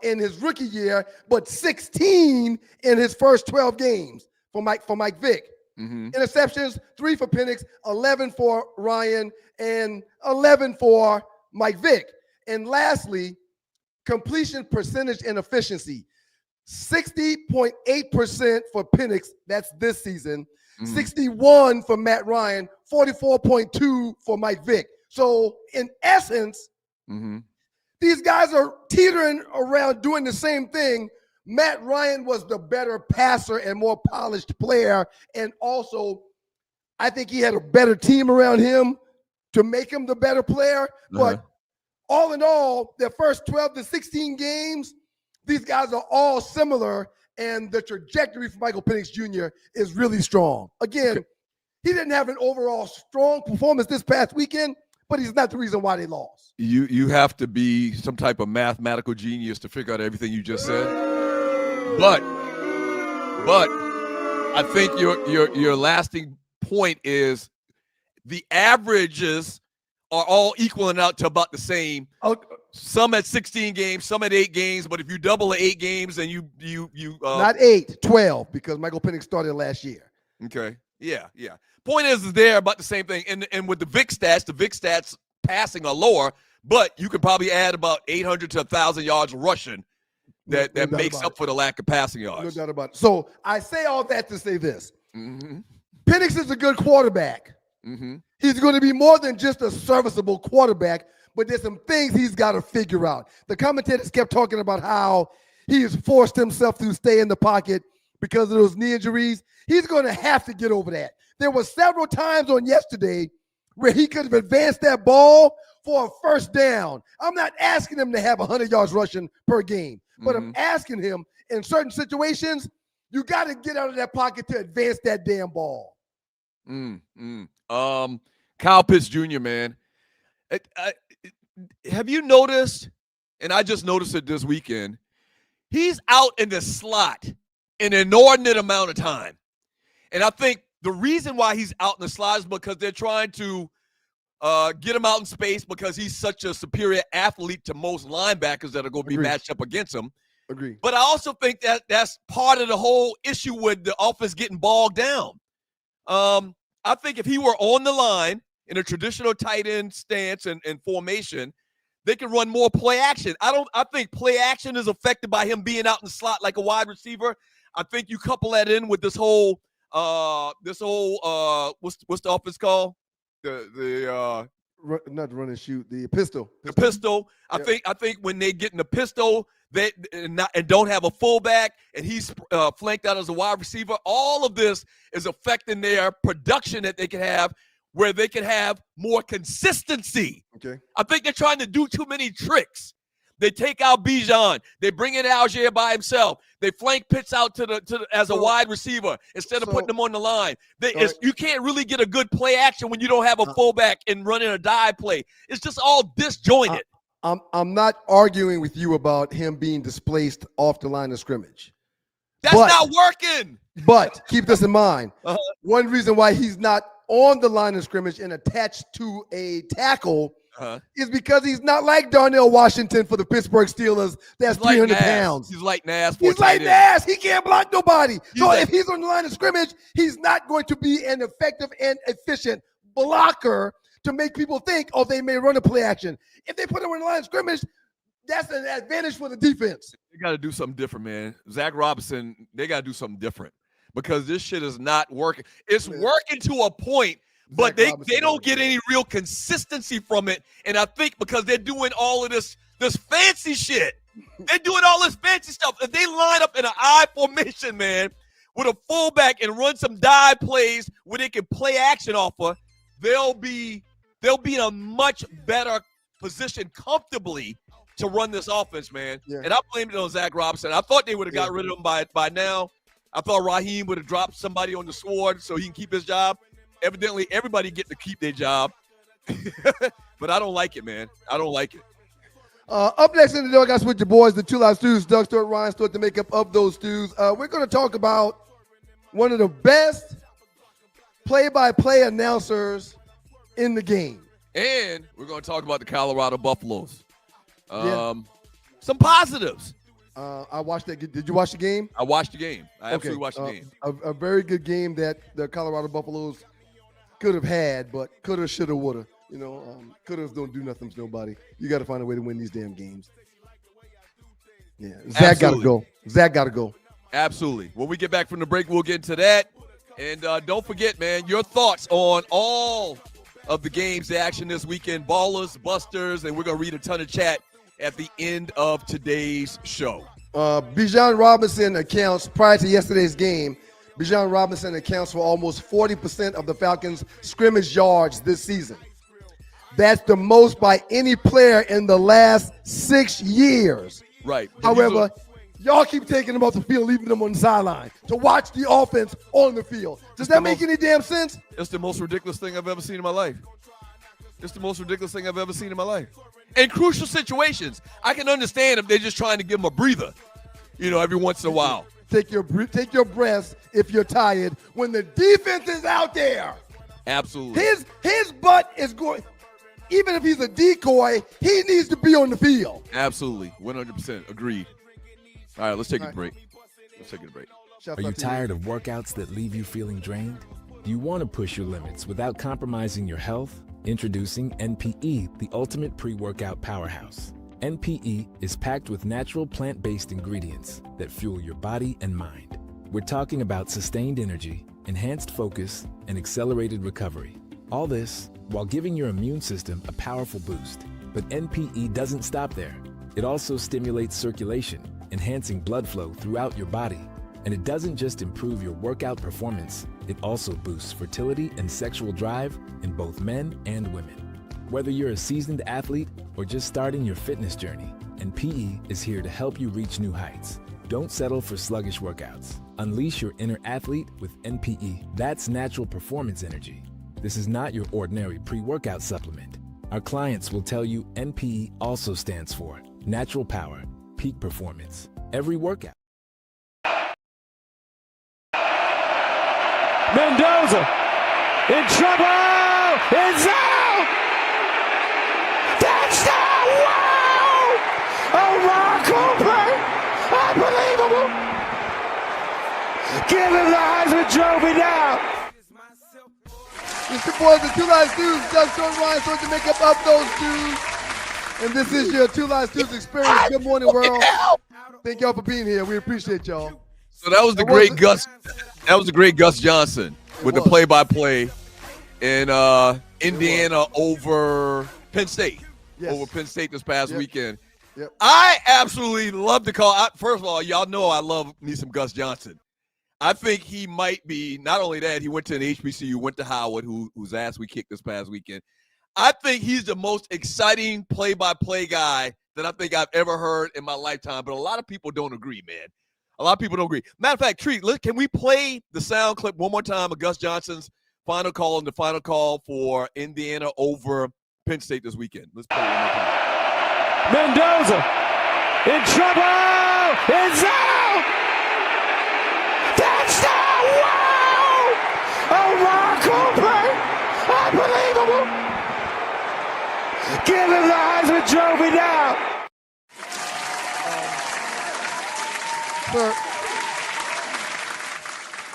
in his rookie year, but 16 in his first 12 games for Mike Vick. Mm-hmm. Interceptions, 3 for Penix, 11 for Ryan, and 11 for Mike Vick. And lastly, completion percentage and efficiency, 60.8% for Penix, that's this season, 61 for Matt Ryan, 44.2 for Mike Vick. So in essence, these guys are teetering around doing the same thing. Matt Ryan was the better passer and more polished player. And also, I think he had a better team around him to make him the better player. But all in all, their first 12 to 16 games, these guys are all similar. And the trajectory for Michael Penix Jr. is really strong. Again, he didn't have an overall strong performance this past weekend, but he's not the reason why they lost. You have to be some type of mathematical genius to figure out everything you just said. But I think your lasting point is the averages are all equaling out to about the same. Some at 16 games, some at 8 games. But if you double the 8 games, then you not 8, 12, because Michael Penix started last year. Okay. Yeah. Point is they're about the same thing. And with the Vic stats passing are lower, but you could probably add about 800 to 1,000 yards rushing that makes up for the lack of passing yards. No doubt about it. So I say all that to say this. Penix is a good quarterback. He's going to be more than just a serviceable quarterback, but there's some things he's got to figure out. The commentators kept talking about how he has forced himself to stay in the pocket because of those knee injuries. He's going to have to get over that. There were several times on yesterday where he could have advanced that ball for a first down. I'm not asking him to have 100 yards rushing per game, but I'm asking him in certain situations, you got to get out of that pocket to advance that damn ball. Kyle Pitts Jr., man. Have you noticed, and I just noticed it this weekend, he's out in the slot an inordinate amount of time. And I think the reason why he's out in the slot is because they're trying to get him out in space because he's such a superior athlete to most linebackers that are going to be matched up against him. Agree. But I also think that that's part of the whole issue with the offense getting bogged down. I think if he were on the line in a traditional tight end stance and formation, they can run more play action. I think play action is affected by him being out in the slot like a wide receiver. I think you couple that in with this whole what's the offense called? Not the run and shoot, the pistol. The pistol. Yep. I think when they get in the pistol, and don't have a fullback, and he's flanked out as a wide receiver, all of this is affecting their production that they can have where they can have more consistency. Okay. I think they're trying to do too many tricks. They take out Bijan. They bring in Algier by himself. They flank pitch out as a wide receiver instead of putting them on the line. You can't really get a good play action when you don't have a fullback and running a dive play. It's just all disjointed. I'm not arguing with you about him being displaced off the line of scrimmage. That's not working. But keep this in mind. One reason why he's not on the line of scrimmage and attached to a tackle is because he's not like Darnell Washington for the Pittsburgh Steelers. That's 300 pounds. He's like Nas. He's like Nas. He can't block nobody. If he's on the line of scrimmage, he's not going to be an effective and efficient blocker to make people think, they may run a play action. If they put him on the line of scrimmage, that's an advantage for the defense. They got to do something different, man. Zach Robinson, they got to do something different because this shit is not working. It's working to a point, but they don't get any real consistency from it. And I think because they're doing all of this fancy shit, they're doing all this fancy stuff. If they line up in an I formation, man, with a fullback and run some dive plays where they can play action off of, they'll be in a much better position comfortably to run this offense, man. Yeah. And I blamed it on Zach Robinson. I thought they would have got rid of him by now. I thought Raheem would have dropped somebody on the sword so he can keep his job. Evidently, everybody get to keep their job. But I don't like it, man. I don't like it. Up next in the Doghouse with your boys, the Two Live Stews, Doug Stewart, Ryan Stewart, the makeup of those stews. We're going to talk about one of the best play-by-play announcers in the game. And we're going to talk about the Colorado Buffaloes. Some positives. I watched that. Did you watch the game? I watched the game. I absolutely watched the game. A very good game that the Colorado Buffaloes could have had, but coulda, shoulda, woulda. Coulda don't do nothing to nobody. You got to find a way to win these damn games. Yeah, Zach got to go. Zach got to go. Absolutely. When we get back from the break, we'll get into that. And don't forget, man, your thoughts on all of the games, the action this weekend, ballers, busters, and we're going to read a ton of chat at the end of today's show. Bijan Robinson accounts, prior to yesterday's game, Bijan Robinson accounts for almost 40% of the Falcons' scrimmage yards this season. That's the most by any player in the last 6 years. Right. However, y'all keep taking them off the field, leaving them on the sideline to watch the offense on the field. Does that make any damn sense? It's the most ridiculous thing I've ever seen in my life. It's the most ridiculous thing I've ever seen in my life. In crucial situations, I can understand if they're just trying to give them a breather, every once in a while. Take your breaths if you're tired when the defense is out there. Absolutely. His butt is going. Even if he's a decoy, he needs to be on the field. Absolutely. 100% agreed. All right, let's take a break. Are you tired of workouts that leave you feeling drained? Do you want to push your limits without compromising your health? Introducing NPE, the ultimate pre-workout powerhouse. NPE is packed with natural plant-based ingredients that fuel your body and mind. We're talking about sustained energy, enhanced focus, and accelerated recovery. All this while giving your immune system a powerful boost. But NPE doesn't stop there. It also stimulates circulation, enhancing blood flow throughout your body. And it doesn't just improve your workout performance, it also boosts fertility and sexual drive in both men and women. Whether you're a seasoned athlete or just starting your fitness journey, NPE is here to help you reach new heights. Don't settle for sluggish workouts. Unleash your inner athlete with NPE. That's natural performance energy. This is not your ordinary pre-workout supplement. Our clients will tell you NPE also stands for natural power, peak performance, every workout. Mendoza in trouble! It's out! Touchdown! Wow! A rock play! Unbelievable! Give him the Heisman Trophy now! It's the boys, the Two Live Stews, Doug Stewart, Ryan Stewart, to make up of those stews. And this is your Two Live Stews experience. Good morning, world. Thank y'all for being here. We appreciate y'all. So that was the great Gus. That was the great Gus Johnson with the play-by-play in Indiana over Penn State. Yes. Over Penn State this past weekend. Yep. I absolutely love the call. First of all, y'all know I love me some Gus Johnson. I think he might be, not only that, he went to an HBCU, went to Howard, whose ass we kicked this past weekend. I think he's the most exciting play-by-play guy that I think I've ever heard in my lifetime. But a lot of people don't agree, man. A lot of people don't agree. Matter of fact, Treat, can we play the sound clip one more time of Gus Johnson's final call and the final call for Indiana over Penn State this weekend? Let's play it one more time. Mendoza in trouble. It's out. Touchdown. Wow. A Marco play. Unbelievable. Give him the Heisman Trophy now. Sir,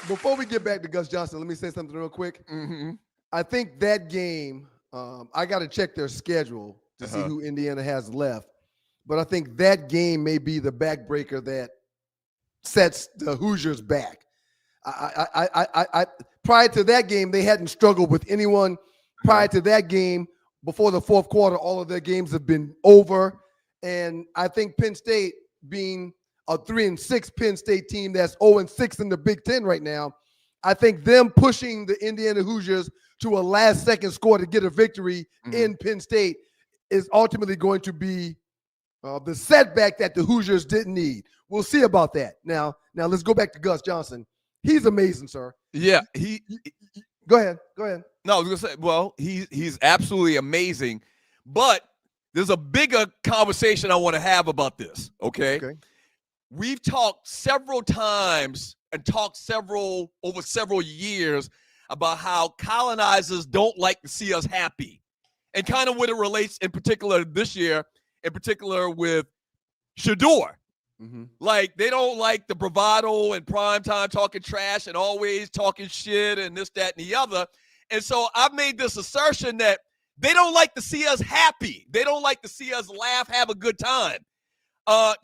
before we get back to Gus Johnson, let me say something real quick. Mm-hmm. I think that game, I got to check their schedule to see who Indiana has left. But I think that game may be the backbreaker that sets the Hoosiers back. I prior to that game, they hadn't struggled with anyone. Prior to that game, before the fourth quarter, all of their games have been over. And I think Penn State, being a 3-6 Penn State team that's 0-6 in the Big Ten right now, I think them pushing the Indiana Hoosiers to a last-second score to get a victory in Penn State is ultimately going to be the setback that the Hoosiers didn't need. We'll see about that. Now let's go back to Gus Johnson. He's amazing, sir. Yeah, Go ahead. No, I was gonna say, well, he's absolutely amazing, but there's a bigger conversation I want to have about this. Okay. We've talked several times and over several years about how colonizers don't like to see us happy, and kind of when it relates in particular this year, in particular with Shador. Like, they don't like the bravado and primetime talking trash and always talking shit and this, that, and the other. And so I've made this assertion that they don't like to see us happy. They don't like to see us laugh, have a good time.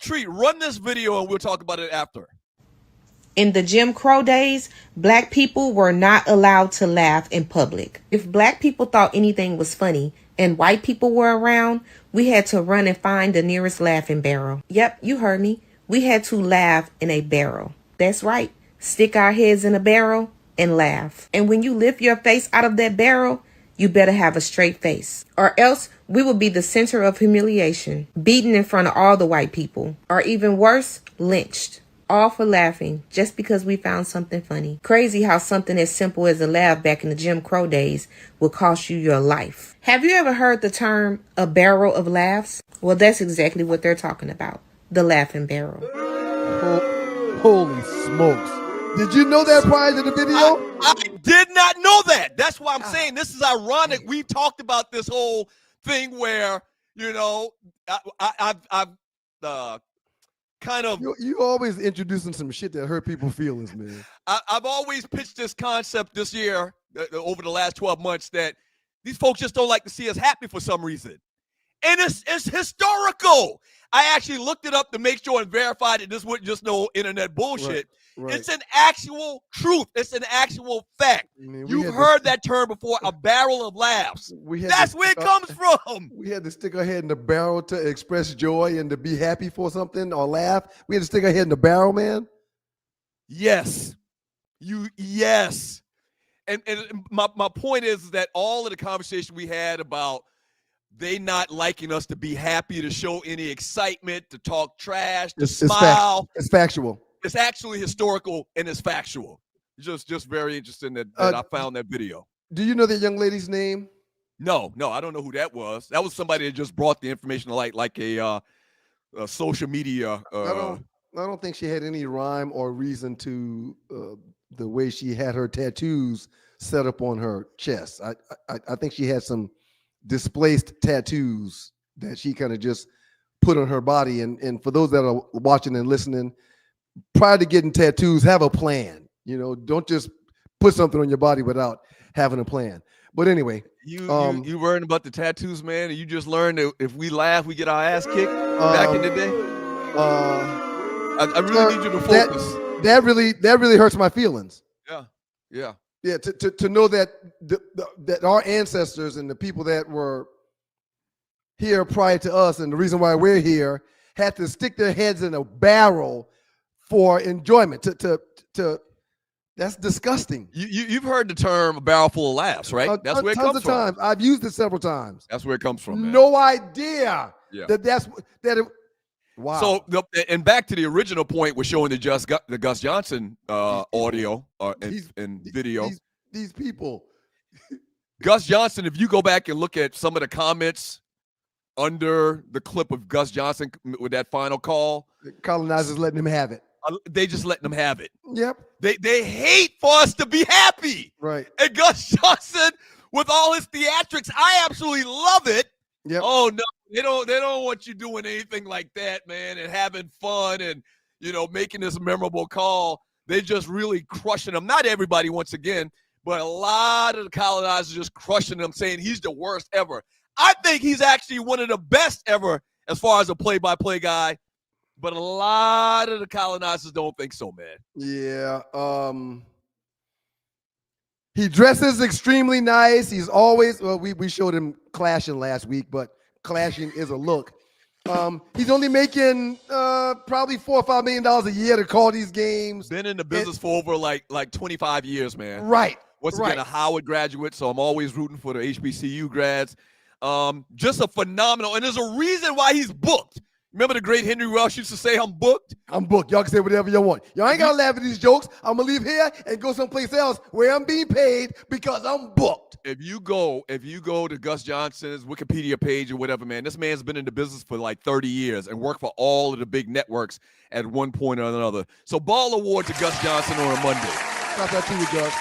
Treat, run this video and we'll talk about it after. In the Jim Crow days, black people were not allowed to laugh in public. If black people thought anything was funny and white people were around, we had to run and find the nearest laughing barrel. Yep, you heard me. We had to laugh in a barrel. That's right. Stick our heads in a barrel and laugh. And when you lift your face out of that barrel, you better have a straight face, or else we will be the center of humiliation, beaten in front of all the white people, or even worse, lynched. All for laughing just because we found something funny. Crazy how something as simple as a laugh back in the Jim Crow days will cost you your life. Have you ever heard the term a barrel of laughs? Well, that's exactly what they're talking about. The laughing barrel. Holy smokes. Did you know that prior to the video? I did not know that. That's why I'm saying this is ironic. We've talked about this whole thing where, you know, I've kind of... You always introducing some shit that hurt people's feelings, man. I've always pitched this concept this year, over the last 12 months, that these folks just don't like to see us happy for some reason. And it's historical. I actually looked it up to make sure and verify that this wasn't just no internet bullshit. Right. It's an actual truth. It's an actual fact. You've heard that term before, a barrel of laughs. That's where it comes from. We had to stick our head in the barrel to express joy and to be happy for something or laugh. We had to stick our head in the barrel, man. Yes. Yes. And my point is that all of the conversation we had about they not liking us to be happy, to show any excitement, to talk trash, to smile. It's factual. It's actually historical and it's factual. Just very interesting that I found that video. Do you know that young lady's name? No, I don't know who that was. That was somebody that just brought the information to light, like a social media. I don't think she had any rhyme or reason to the way she had her tattoos set up on her chest. I think she had some displaced tattoos that she kind of just put on her body. And for those that are watching and listening, prior to getting tattoos, have a plan. You know, don't just put something on your body without having a plan. But anyway, you learned about the tattoos, man, and you just learned that if we laugh, we get our ass kicked back in the day. I really need you to focus. That really hurts my feelings. Yeah. To know that that our ancestors and the people that were here prior to us, and the reason why we're here, had to stick their heads in a barrel for enjoyment, to That's disgusting. You've heard the term "a barrel full of laughs," right? That's where it comes from. Tons of times. I've used it several times. That's where it comes from. Man. No idea that. Wow. So, and back to the original point, we're showing the Gus Johnson audio and video. These people. Gus Johnson, if you go back and look at some of the comments under the clip of Gus Johnson with that final call, the colonizers letting him have it. They just letting them have it. Yep. They hate for us to be happy. Right. And Gus Johnson, with all his theatrics, I absolutely love it. Yep. Oh no, they don't want you doing anything like that, man, and having fun and making this memorable call. They just really crushing them. Not everybody, once again, but a lot of the colonizers just crushing them, saying he's the worst ever. I think he's actually one of the best ever as far as a play-by-play guy. But a lot of the colonizers don't think so, man. Yeah. He dresses extremely nice. He's always, we showed him clashing last week, but clashing is a look. He's only making probably $4 or $5 million a year to call these games. Been in the business for over like 25 years, man. Right. Once again, a Howard graduate, so I'm always rooting for the HBCU grads. Just a phenomenal, and there's a reason why he's booked. Remember the great Henry Welsh used to say, I'm booked? I'm booked. Y'all can say whatever you want. Y'all ain't got to laugh at these jokes. I'm going to leave here and go someplace else where I'm being paid because I'm booked. If you go to Gus Johnson's Wikipedia page or whatever, man, this man's been in the business for like 30 years and worked for all of the big networks at one point or another. So ball award to Gus Johnson on a Monday. Got that to you, Gus.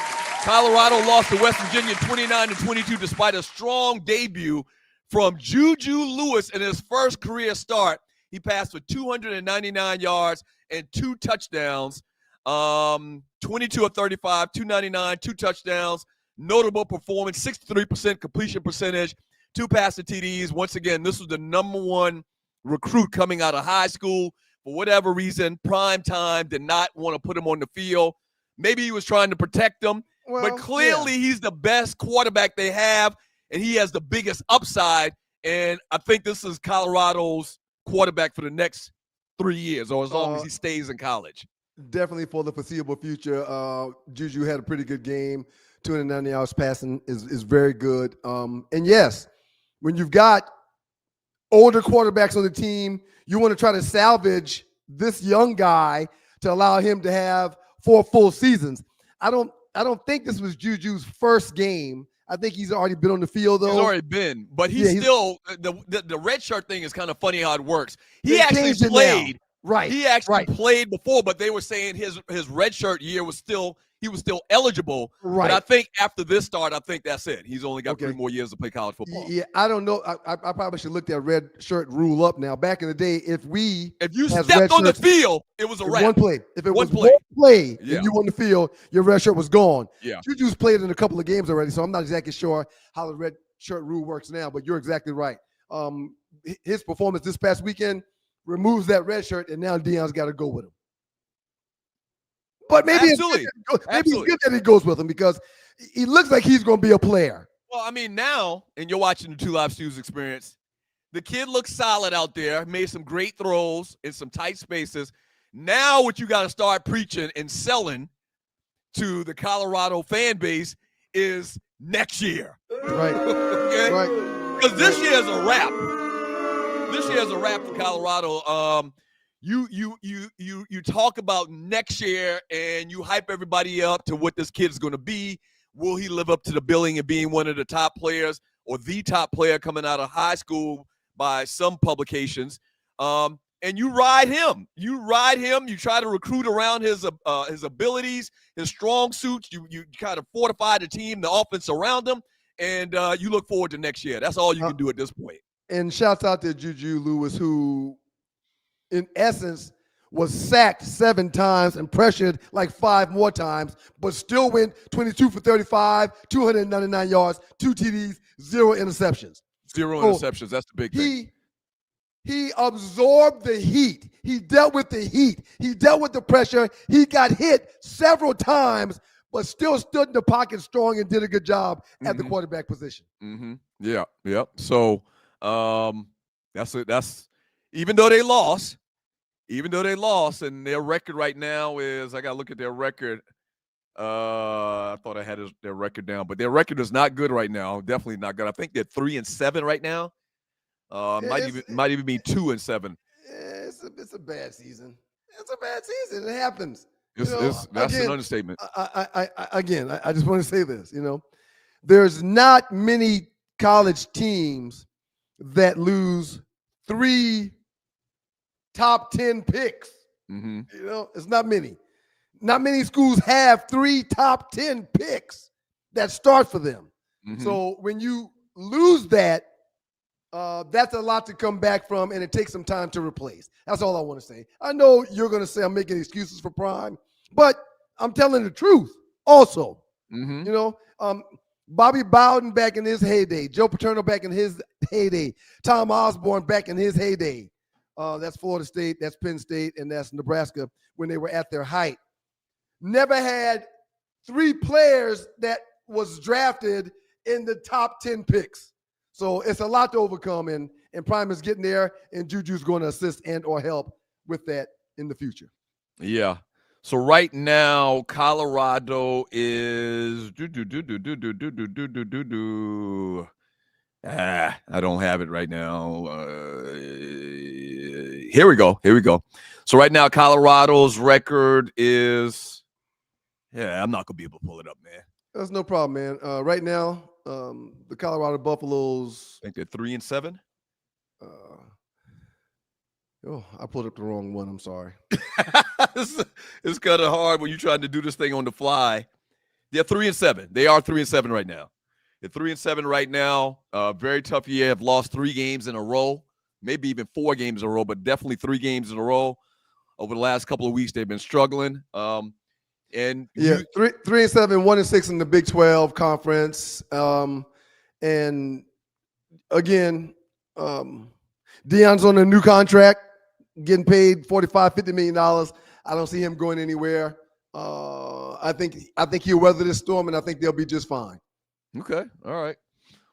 Colorado lost to West Virginia 29-22 despite a strong debut from Juju Lewis in his first career start. He passed for 299 yards and 2 touchdowns, 22 of 35, 299, 2 touchdowns. Notable performance, 63% completion percentage, 2 passing TDs. Once again, this was the #1 recruit coming out of high school. For whatever reason, prime time did not want to put him on the field. Maybe he was trying to protect them, but clearly he's the best quarterback they have, and he has the biggest upside. And I think this is Colorado's quarterback for the next 3 years, or as long as he stays in college. Definitely for the foreseeable future. Juju had a pretty good game. 290 yards passing is very good. And yes, when you've got older quarterbacks on the team, you want to try to salvage this young guy to allow him to have 4 full seasons. I don't think this was Juju's first game. I think he's already been on the field, though. He's already been, but he's still the red shirt thing is kind of funny how it works. He actually played, right? He actually played before, but they were saying his red shirt year was still eligible. Right. But I think after this start, I think that's it. He's only got 3 more years to play college football. Yeah, I don't know. I probably should look that red shirt rule up now. Back in the day, if you stepped on the field, it was a wrap. One play. If it was one play and you won the field, your red shirt was gone. Yeah. Juju's played in a couple of games already, so I'm not exactly sure how the red shirt rule works now, but you're exactly right. His performance this past weekend removes that red shirt, and now Deion's got to go with him. But maybe it's good that he goes with him because he looks like he's going to be a player. Well, I mean, now, and you're watching the 2 Live Stews experience, the kid looks solid out there, made some great throws in some tight spaces. Now what you got to start preaching and selling to the Colorado fan base is next year. Right. Okay? Right. Because this year is a wrap. This year is a wrap for Colorado. You talk about next year and you hype everybody up to what this kid is going to be. Will he live up to the billing and being one of the top players or the top player coming out of high school by some publications? And you ride him. You try to recruit around his abilities, his strong suits. You kind of fortify the team, the offense around him, and you look forward to next year. That's all you can do at this point. And shouts out to Juju Lewis, who in essence was sacked 7 times and pressured like 5 more times, but still went 22 for 35, 299 yards, 2 TDs, 0 interceptions. 0 interceptions. That's the big thing. He absorbed the heat. He dealt with the heat. He dealt with the pressure. He got hit several times, but still stood in the pocket strong and did a good job at the quarterback position. Yeah. So that's even though they lost, and their record right now is, I got to look at their record. I thought I had their record down, but their record is not good right now. Definitely not good. I think they're 3-7 right now. Might even be 2-7. It's a bad season. It's a bad season. It happens. That's an understatement. I just want to say this. There's not many college teams that lose 3 top 10 picks. Mm-hmm. It's not many. Not many schools have 3 top 10 picks that start for them. Mm-hmm. So when you lose that, that's a lot to come back from, and it takes some time to replace. That's all I want to say. I know you're going to say I'm making excuses for Prime, but I'm telling the truth also. Mm-hmm. Bobby Bowden back in his heyday, Joe Paterno back in his heyday, Tom Osborne back in his heyday. That's Florida State, that's Penn State, and that's Nebraska when they were at their height. Never had 3 players that was drafted in the top 10 picks. So it's a lot to overcome, and Prime is getting there, and Juju's going to assist and or help with that in the future. Yeah. So right now, Colorado is I don't have it right now. Here we go. So right now, Colorado's record is, I'm not gonna be able to pull it up, man. That's no problem, man. Right now, the Colorado Buffaloes, I think they're 3-7. I pulled up the wrong one. I'm sorry. It's kind of hard when you're trying to do this thing on the fly. They're 3-7. They are 3-7 right now. They're 3-7 right now. Very tough year. Have lost 3 games in a row, maybe even 4 games in a row, but definitely 3 games in a row. Over the last couple of weeks, they've been struggling. 3-7, 1-6 in the Big 12 conference. And again, Deion's on a new contract, getting paid $45-50 million. I don't see him going anywhere. I think he'll weather this storm, and I think they'll be just fine. Okay, all right.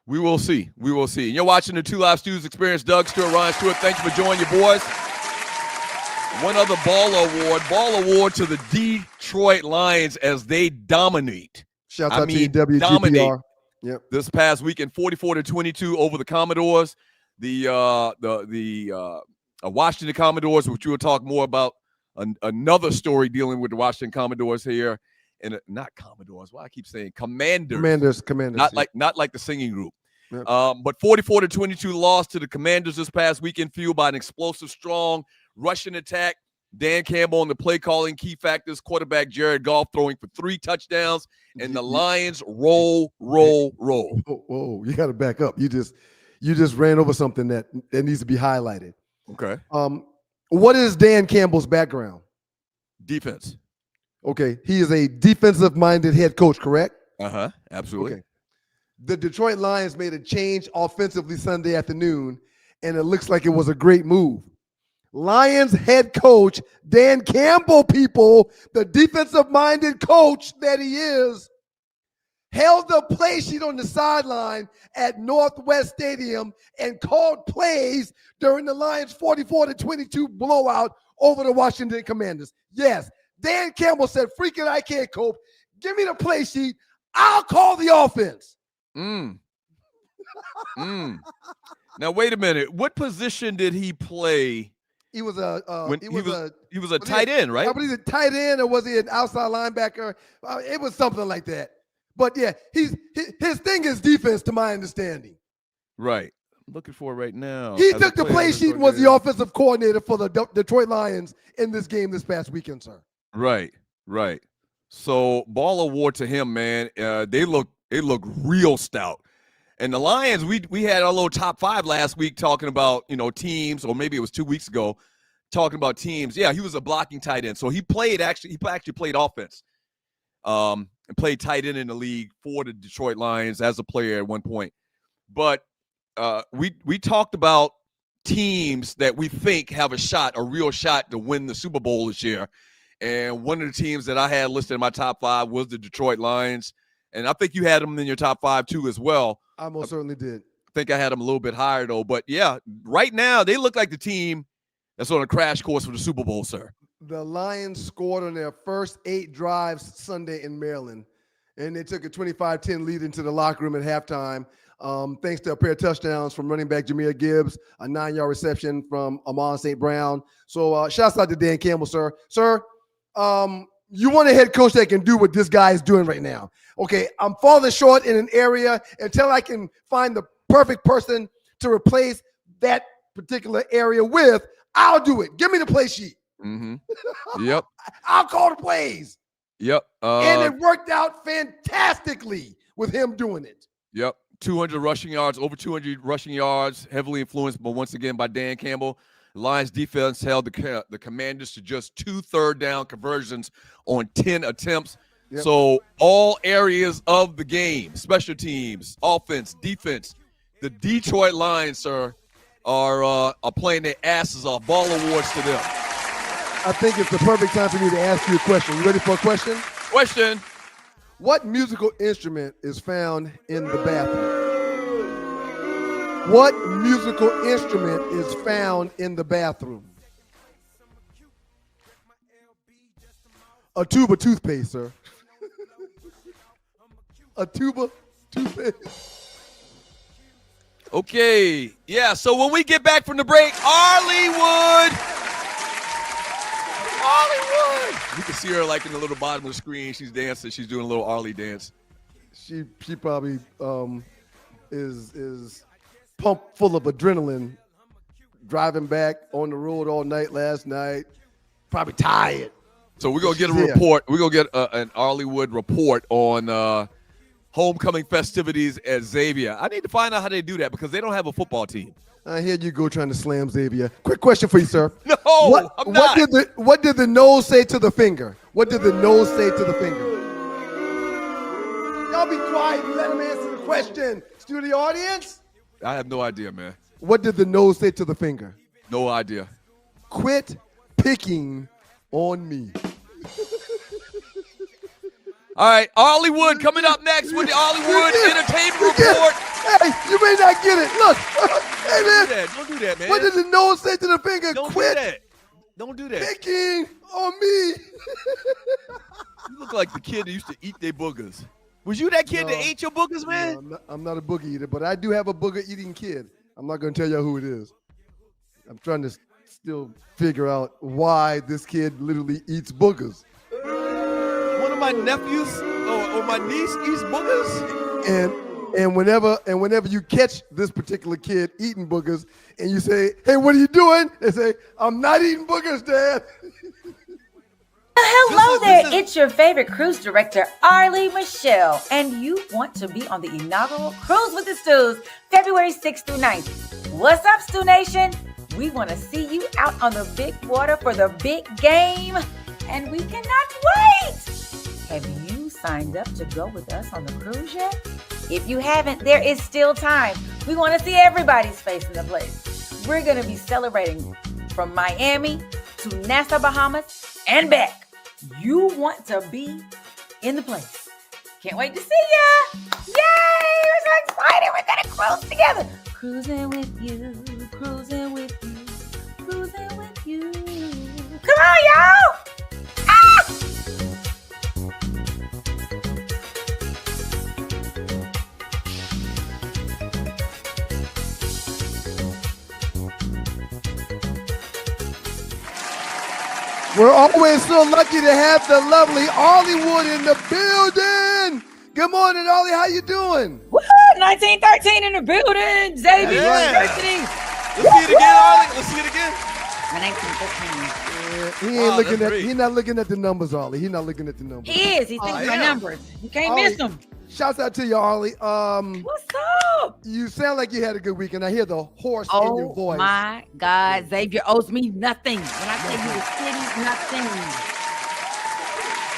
We will see. You're watching the 2 Live Stews Experience. Doug Stewart, Ryan Stewart. Thanks for joining your boys. One other ball award to the Detroit Lions as they dominate. Shout out to WGPR. Yep. This past weekend, 44-22 over the Commodores. The Washington Commodores, which we will talk more about. Another story dealing with the Washington Commodores here, and not Commodores. Why I keep saying Commanders. Commanders. Not like the singing group. Yep. But 44-22 loss to the Commanders this past weekend, fueled by an explosive, strong Russian attack. Dan Campbell on the play calling, key factors. Quarterback Jared Goff throwing for 3 touchdowns, and the Lions roll. Whoa, you got to back up. You just ran over something that needs to be highlighted. Okay. What is Dan Campbell's background? Defense. Okay. He is a defensive-minded head coach, correct? Absolutely. Okay. The Detroit Lions made a change offensively Sunday afternoon, and it looks like it was a great move. Lions head coach Dan Campbell, people, the defensive-minded coach that he is, held the play sheet on the sideline at Northwest Stadium and called plays during the Lions' 44-22 blowout over the Washington Commanders. Yes, Dan Campbell said, freaking I can't cope. Give me the play sheet. I'll call the offense. Now, wait a minute. What position did he play? He was a tight end, right? I believe a tight end, or was he an outside linebacker? It was something like that. But yeah, his thing is defense, to my understanding. Right. I'm looking for it right now. He took the play sheet and was the offensive coordinator for the Detroit Lions in this game this past weekend, sir. Right. So ball award to him, man. They look real stout. And the Lions, we had our little top 5 last week talking about, teams, or maybe it was 2 weeks ago, talking about teams. Yeah, he was a blocking tight end. So he actually played offense. And played tight end in the league for the Detroit Lions as a player at one point. But we talked about teams that we think have a real shot to win the Super Bowl this year. And one of the teams that I had listed in my top 5 was the Detroit Lions. And I think you had them in your top 5 too as well. I most certainly did. I think I had them a little bit higher though. But yeah, right now they look like the team that's on a crash course for the Super Bowl, sir. The Lions scored on their first 8 drives Sunday in Maryland, and they took a 25-10 lead into the locker room at halftime, thanks to a pair of touchdowns from running back Jahmyr Gibbs, a 9-yard reception from Amon St. Brown. So shouts out to Dan Campbell, sir. Sir, you want a head coach that can do what this guy is doing right now. Okay, I'm falling short in an area until I can find the perfect person to replace that particular area with. I'll do it. Give me the play sheet. Mm-hmm. Yep. I'll call the plays. Yep. And it worked out fantastically with him doing it. Yep. 200 rushing yards, over 200 rushing yards, heavily influenced, but once again by Dan Campbell. Lions defense held the Commanders to just 2 third-down conversions on 10 attempts. Yep. So all areas of the game, special teams, offense, defense, the Detroit Lions, sir, are playing their asses off. Ball awards to them. I think it's the perfect time for me to ask you a question. You ready for a question? Question. What musical instrument is found in the bathroom? What musical instrument is found in the bathroom? A tube of toothpaste, sir. A tube of toothpaste. Okay. Yeah, so when we get back from the break, Arleywood. You can see her like in the little bottom of the screen. She's dancing. She's doing a little Arley dance. She probably is pumped full of adrenaline, driving back on the road all night last night. Probably tired. So we're gonna get a report. We're gonna get an Arleywood report on homecoming festivities at Xavier. I need to find out how they do that because they don't have a football team. Here you go trying to slam Xavier. Quick question for you, sir. No, I'm not. What did the nose say to the finger? What did the nose say to the finger? Y'all be quiet and let him answer the question. Studio audience? I have no idea, man. What did the nose say to the finger? No idea. Quit picking on me. All right, Arleywood coming up next with the Arleywood Entertainment Report. Hey, you may not get it. Look. Hey, man. Don't do that, man. What did the nose say to the finger? Don't Quit do that. Don't do that. picking on me. You look like the kid that used to eat their boogers. Was you that kid that ate your boogers, man? No, I'm not a boogie eater, but I do have a booger-eating kid. I'm not going to tell you who it is. I'm trying to still figure out why this kid literally eats boogers. One of my nephews or my niece eats boogers. And whenever you catch this particular kid eating boogers, and you say, "Hey, what are you doing?" They say, "I'm not eating boogers, Dad." Hello there, it's your favorite cruise director, Arley Michelle, and you want to be on the inaugural Cruise with the Stews, February 6th through 9th. What's up, Stew Nation? We want to see you out on the big water for the big game, and we cannot wait! Have you signed up to go with us on the cruise yet? If you haven't, there is still time. We want to see everybody's face in the place. We're going to be celebrating from Miami to Nassau, Bahamas, and back. You want to be in the place. Can't wait to see ya. Yay! We're so excited. We're going to cruise together. Cruising with you, cruising with you, cruising with you. Come on, y'all. Ah! We're always so lucky to have the lovely Arleywood in the building. Good morning, Arley. How you doing? Woo! 1913 in the building. Xavier University. Let's see it again, Arley. Let's see it again. 1913. He ain't looking at. He's not looking at the numbers, Arley. He's not looking at the numbers. He is. He's thinking my numbers. You can't Arley, miss them. Shouts out to you, Arley. What's up? You sound like you had a good weekend. I hear the horse in your voice. Oh my God, Xavier owes me nothing. When I say you were sitting, nothing.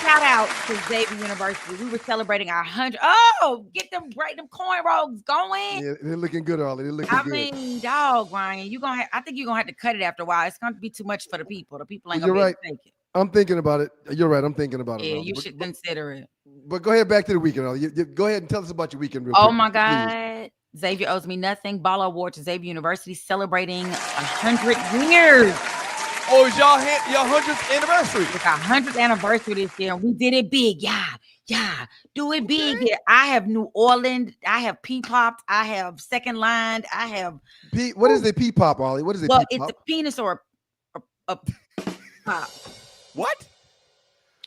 Shout out to Xavier University. We were celebrating our 100. Oh, get them coin rolls going. Yeah, they're looking good, Arley. They're looking good. I mean, dog, Ryan, I think you're gonna have to cut it after a while. It's gonna be too much for the people. The people ain't gonna be able to take it. I'm thinking about it. You're right. I'm thinking about it. Yeah, Arley. you should consider it. But go ahead back to the weekend, Arley. Go ahead and tell us about your weekend real Oh quick, my please. God. Xavier owes me nothing. Baller Award to Xavier University celebrating 100 years. Oh, it's y'all 100th anniversary. It's our 100th anniversary this year, and we did it big. Yeah, do it big. Yeah. I have New Orleans. I have P-Popped. I have Second Line. I have. What is the P-Pop, Ollie? What is it? Well, P-Pop? it's a penis or a pop. What?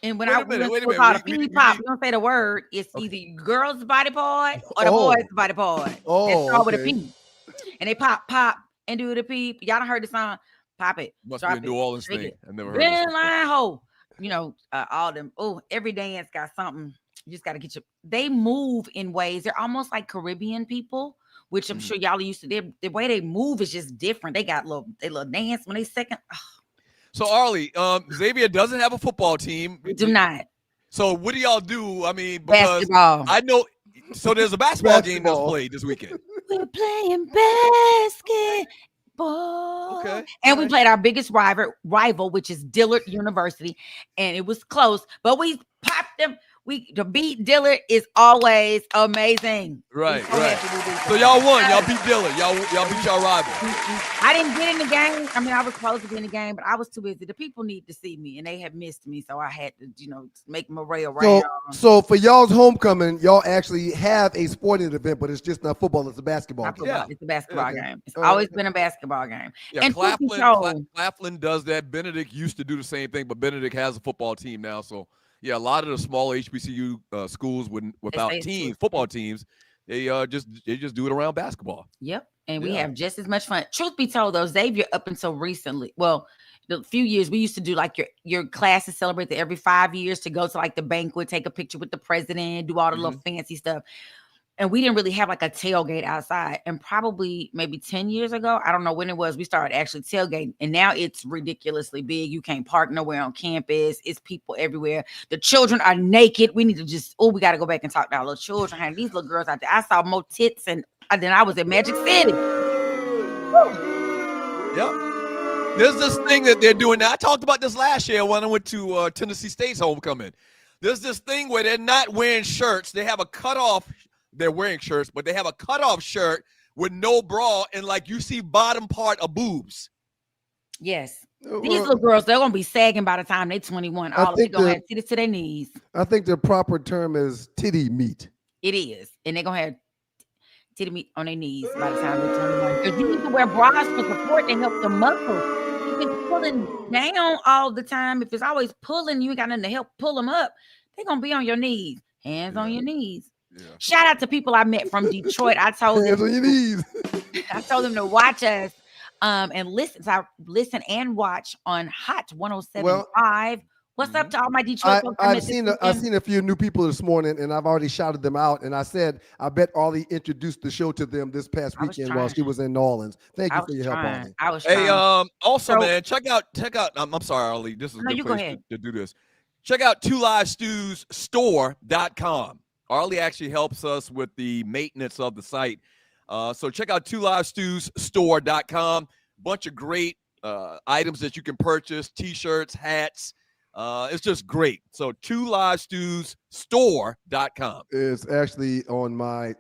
And when Wait I a minute. call it a P-Pop, you don't say the word. It's either your girl's body part or the boy's body part. It's all with a P. And they pop, and do the P. Y'all done heard the song? Pop it. Must be a New Orleans thing. I've never heard it. of Line ho. You know, all them. Oh, every dance got something. You just got to get your. They move in ways. They're almost like Caribbean people, which I'm sure y'all are used to. The way they move is just different. They got little dance when they second. Oh. So Arlie, Xavier doesn't have a football team. We do not. So what do y'all do? I mean, because basketball. I know. So there's a basketball game that's played this weekend. We're playing basketball. Okay. And we played our biggest rival, which is Dillard University, and it was close, but we popped them. To beat Dillard is always amazing. Right. So y'all won. Y'all beat Dillard. Y'all beat y'all rival. I didn't get in the game. I mean, I was close to be in the game, but I was too busy. The people need to see me, and they have missed me, so I had to, make my rail right. So for y'all's homecoming, y'all actually have a sporting event, but it's just not football. It's a basketball game. Yeah. It's a basketball game. It's always been a basketball game. Yeah, and Claflin does that. Benedict used to do the same thing, but Benedict has a football team now, so. Yeah, a lot of the small HBCU schools without football teams, they just do it around basketball. Yep, and we have just as much fun. Truth be told, though, Xavier up until recently, the few years we used to do like your classes celebrate every 5 years to go to like the banquet, take a picture with the president, do all the little fancy stuff. And we didn't really have like a tailgate outside. And probably maybe 10 years ago, I don't know when it was, we started actually tailgating. And now it's ridiculously big. You can't park nowhere on campus. It's people everywhere. The children are naked. We need to we got to go back and talk to our little children. And these little girls out there, I saw more tits than I was in Magic City. Yep. There's this thing that they're doing now. I talked about this last year when I went to Tennessee State's homecoming. There's this thing where they're not wearing shirts. They have a cutoff. They're wearing shirts, but they have a cutoff shirt with no bra, and like you see bottom part of boobs. Yes. These little girls, they're going to be sagging by the time they're 21. All they're going to have titties to their knees. I think the proper term is titty meat. It is. And they're going to have titty meat on their knees by the time they're 21. Because you need to wear bras for support and help the muscles. If it's pulling down all the time, if it's always pulling, you ain't got nothing to help pull them up, they're going to be on your knees. Hands on your knees. Yeah. Shout out to people I met from Detroit. I told them I told them to watch us and listen. So I listen and watch on Hot 107.5. What's up to all my Detroit folks? I've seen a few new people this morning, and I've already shouted them out. And I said, I bet Arlie introduced the show to them this past weekend while she was in New Orleans. Thank you for your help, Arlie. I was trying. Hey, also, man, check out. I'm sorry, Arlie. This is a good place to do this. Check out 2livestewsstore.com. Arlie actually helps us with the maintenance of the site. So check out 2livestewsstore.com. Bunch of great items that you can purchase, T-shirts, hats. It's just great. So 2livestewsstore.com. It's actually on my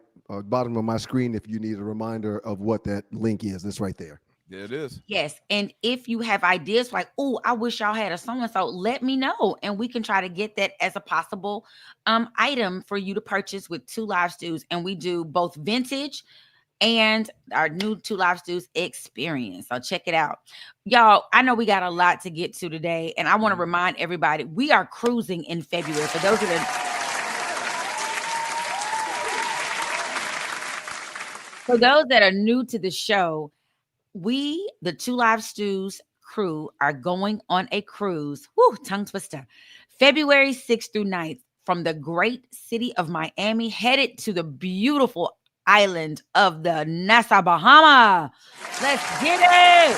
bottom of my screen if you need a reminder of what that link is. It's right there. There it is. Yes. And if you have ideas like, oh, I wish y'all had a so-and-so, let me know. And we can try to get that as a possible item for you to purchase with 2 Live Stews. And we do both vintage and our new 2 Live Stews experience. So check it out. Y'all, I know we got a lot to get to today. And I want to remind everybody, we are cruising in February. For those that are new to the show, we, the 2 Live Stews crew, are going on a cruise. Woo, tongue twister. February 6th through 9th from the great city of Miami, headed to the beautiful island of the Nassau, Bahama. Let's get it.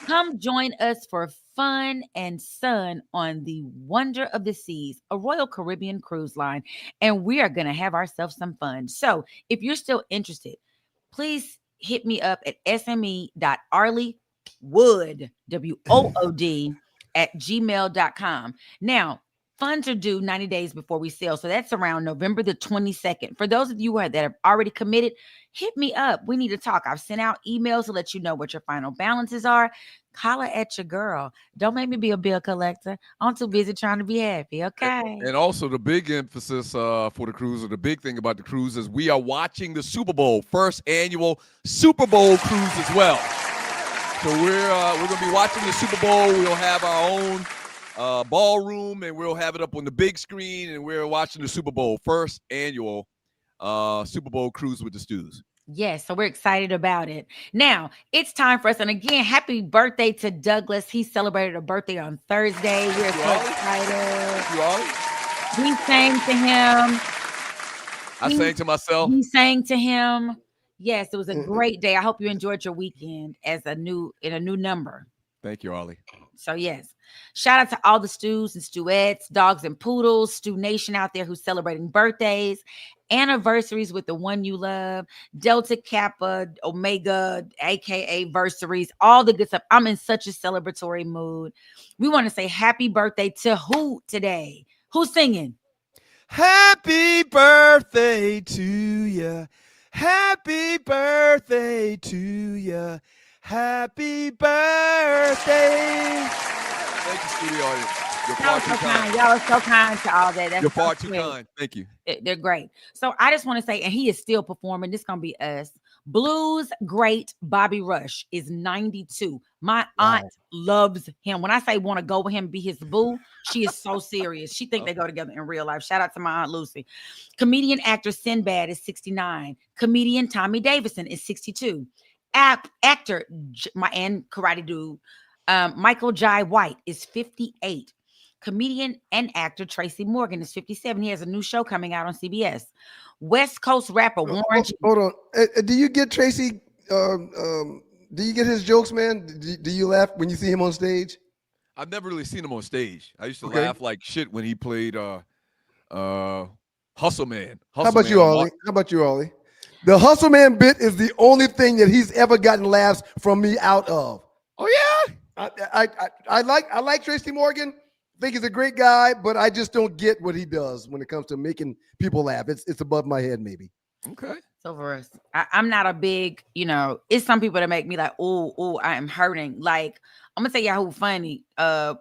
Come join us for fun and sun on the Wonder of the Seas, a Royal Caribbean cruise line, and we are going to have ourselves some fun. So if you're still interested, please hit me up at sme.arleywood, WOOD, @gmail.com. Now, Funds are due 90 days before we sell. So that's around November the 22nd. For those of you that have already committed, hit me up. We need to talk. I've sent out emails to let you know what your final balances are. Holler at your girl. Don't make me be a bill collector. I'm too busy trying to be happy, okay? And also the big emphasis for the cruise, or the big thing about the cruise, is we are watching the Super Bowl, first annual Super Bowl cruise as well. So we're going to be watching the Super Bowl. We'll have our own ballroom, and we'll have it up on the big screen, and we're watching the Super Bowl, first annual Super Bowl cruise with the Stews. Yes, so we're excited about it. Now, it's time for us. And again, happy birthday to Douglas. He celebrated a birthday on Thursday. We're so excited. We sang to him. I sang to myself. We sang to him. Yes, it was a great day. I hope you enjoyed your weekend in a new number. Thank you, Arlie. So yes, shout out to all the stews and stewettes, dogs and poodles, Stew Nation out there who's celebrating birthdays, anniversaries with the one you love, Delta Kappa, Omega, aka versaries, all the good stuff. I'm in such a celebratory mood. We want to say happy birthday to who today? Who's singing? Happy birthday to you. Happy birthday to you. Happy birthday. Thank you, studio audience. You're far too kind. Y'all are so kind to all that. That's You're far so too kind. Thank you. They're great. So I just want to say, and he is still performing. This is going to be us. Blues great Bobby Rush is 92. My aunt loves him. When I say want to go with him, be his boo, she is so serious. She think they go together in real life. Shout out to my Aunt Lucy. Comedian actor Sinbad is 69. Comedian Tommy Davidson is 62. Actor, my and karate dude, Michael Jai White is 58. Comedian and actor Tracy Morgan is 57. He has a new show coming out on CBS. West Coast rapper Warren G. Hold on. Do you get Tracy? Do you get his jokes, man? Do you laugh when you see him on stage? I've never really seen him on stage. I used to laugh like shit when he played Hustle Man. How about you, Arlie? The Hustle Man bit is the only thing that he's ever gotten laughs from me out of. Oh yeah, I like Tracy Morgan. I think he's a great guy, but I just don't get what he does when it comes to making people laugh. It's above my head, maybe. Okay. So for us, I'm not a big, it's some people that make me like, oh, I am hurting. Like, I'm gonna tell y'all who funny. God,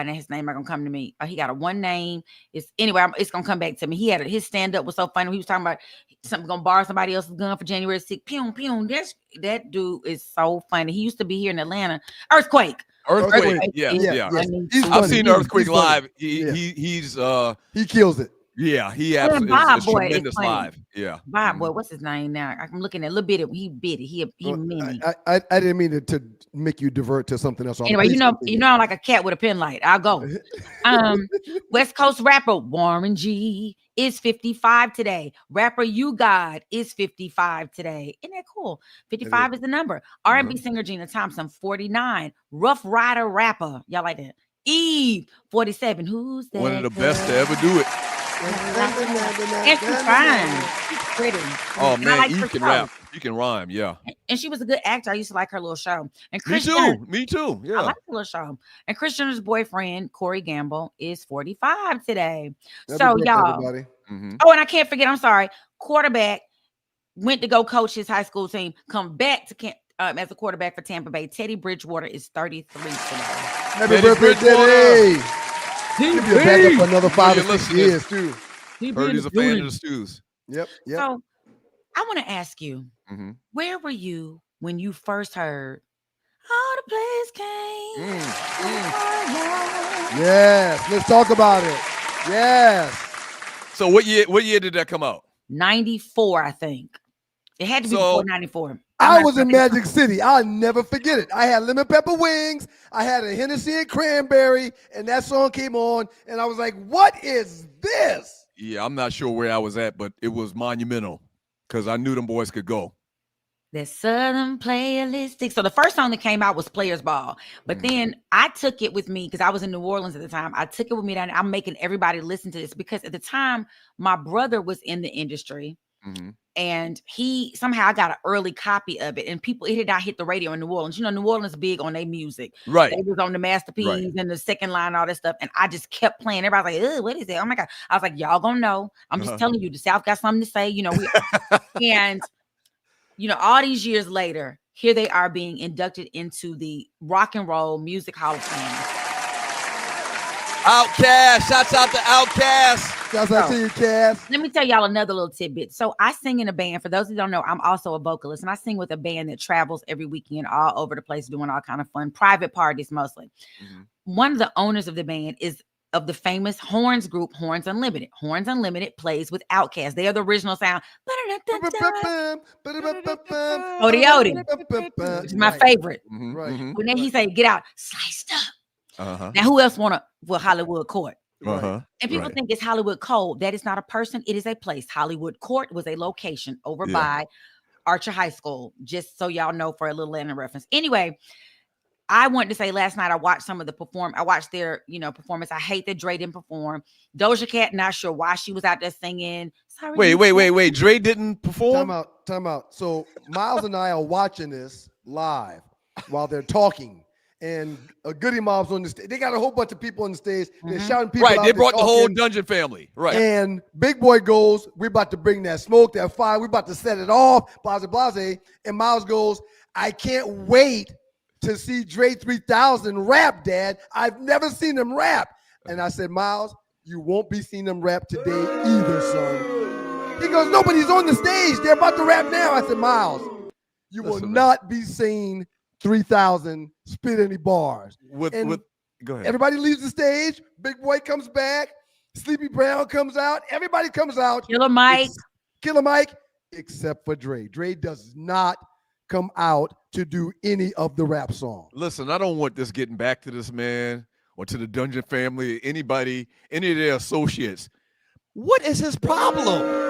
his name not gonna come to me. He got a one name. It's gonna come back to me. His stand up was so funny. He was talking about something gonna borrow somebody else's gun for January 6th. Pew pew. That dude is so funny. He used to be here in Atlanta. Earthquake. Yeah. I've seen Earthquake live. He kills it. Yeah, he absolutely is tremendous live. Yeah. Bob Boy, what's his name now? I'm looking at a little bit of he mini. I didn't mean to make you divert to something else. Anyway, I'm like a cat with a pen light. I'll go. West Coast rapper Warren G is 55 today. Rapper You God is 55 today. Isn't that cool? 55 is the number. R&B singer Gina Thompson, 49. Rough Rider rapper. Y'all like that? Eve, 47. Who's that? One of the best to ever do it. And she's fine. She's pretty. Oh man, Eve can rap. You can rhyme, yeah. And she was a good actor. I used to like her little show. And Me too. Yeah. I like her little show. And Chris Jenner's boyfriend, Corey Gamble, is 45 today. So y'all. Oh, and I can't forget, I'm sorry. Quarterback went to go coach his high school team, come back to as a quarterback for Tampa Bay. Teddy Bridgewater is 33 today. Happy birthday, Teddy. He'll be a backup for another 5 or 6 years, too. Heard he's a fan of the Stews. Yep. So I want to ask you, where were you when you first heard all the players came? Yes, let's talk about it. Yes. So what year did that come out? 94, I think. It had to be before 94. I was in Magic City. I'll never forget it. I had lemon pepper wings. I had a Hennessy and cranberry, and that song came on, and I was like, what is this? Yeah, I'm not sure where I was at, but it was monumental because I knew them boys could go. The Southern Playalistic. So the first song that came out was Players Ball. But then I took it with me because I was in New Orleans at the time. I took it with me down. I'm making everybody listen to this because at the time, my brother was in the industry. And somehow I got an early copy of it, and it had not hit the radio in New Orleans. You know, New Orleans is big on their music. Right. They was on the Masterpiece and the Second Line, all that stuff. And I just kept playing. Everybody's like, what is that? Oh my God. I was like, y'all gonna know. I'm just telling you, the South got something to say. You know, and you know, all these years later, here they are being inducted into the Rock and Roll Music Hall of Fame. Outcast. Shouts out to Outcast. Shouts out to you, Cass. Let me tell y'all another little tidbit. So I sing in a band. For those who don't know, I'm also a vocalist, and I sing with a band that travels every weekend all over the place, doing all kind of fun private parties mostly. One of the owners of the band is of the famous horns group Horns Unlimited. Horns Unlimited plays with Outkast. They are the original sound. Odie, which is my favorite. When then he say, "Get out, sliced up." Now, who else Hollywood Court? And people think it's Hollywood Cold. That is not a person. It is a place. Hollywood Court was a location over by Archer High School, just so y'all know, for a little Atlanta reference. Anyway, I wanted to say last night I watched some of the I watched their, performance. I hate that Dre didn't perform. Doja Cat, not sure why she was out there singing. Sorry. Wait. Dre didn't perform? Time out. So Miles and I are watching this live while they're talking. And a Goody Mob's on the stage. They got a whole bunch of people on the stage. They're shouting people out. Right, they brought the whole Dungeon family. Right. And Big Boy goes, we're about to bring that smoke, that fire. We're about to set it off, blase. And Miles goes, I can't wait to see Dre 3000 rap, Dad. I've never seen him rap. And I said, Miles, you won't be seeing him rap today either, son. He goes, nobody's on the stage. They're about to rap now. I said, Miles, you will not be seeing 3000 spit any bars. Go ahead. Everybody leaves the stage. Big Boy comes back. Sleepy Brown comes out. Everybody comes out. Killer Mike, except for Dre. Dre does not come out to do any of the rap songs. Listen, I don't want this getting back to this man or to the Dungeon family, anybody, any of their associates. What is his problem?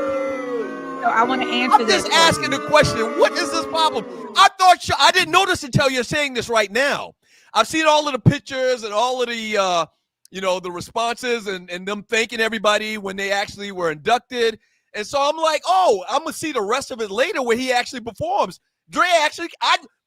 So I want to answer I'm just asking the question. What is this problem? I didn't notice until you're saying this right now. I've seen all of the pictures and all of the, the responses and them thanking everybody when they actually were inducted. And so I'm like, I'm going to see the rest of it later where he actually performs. Dre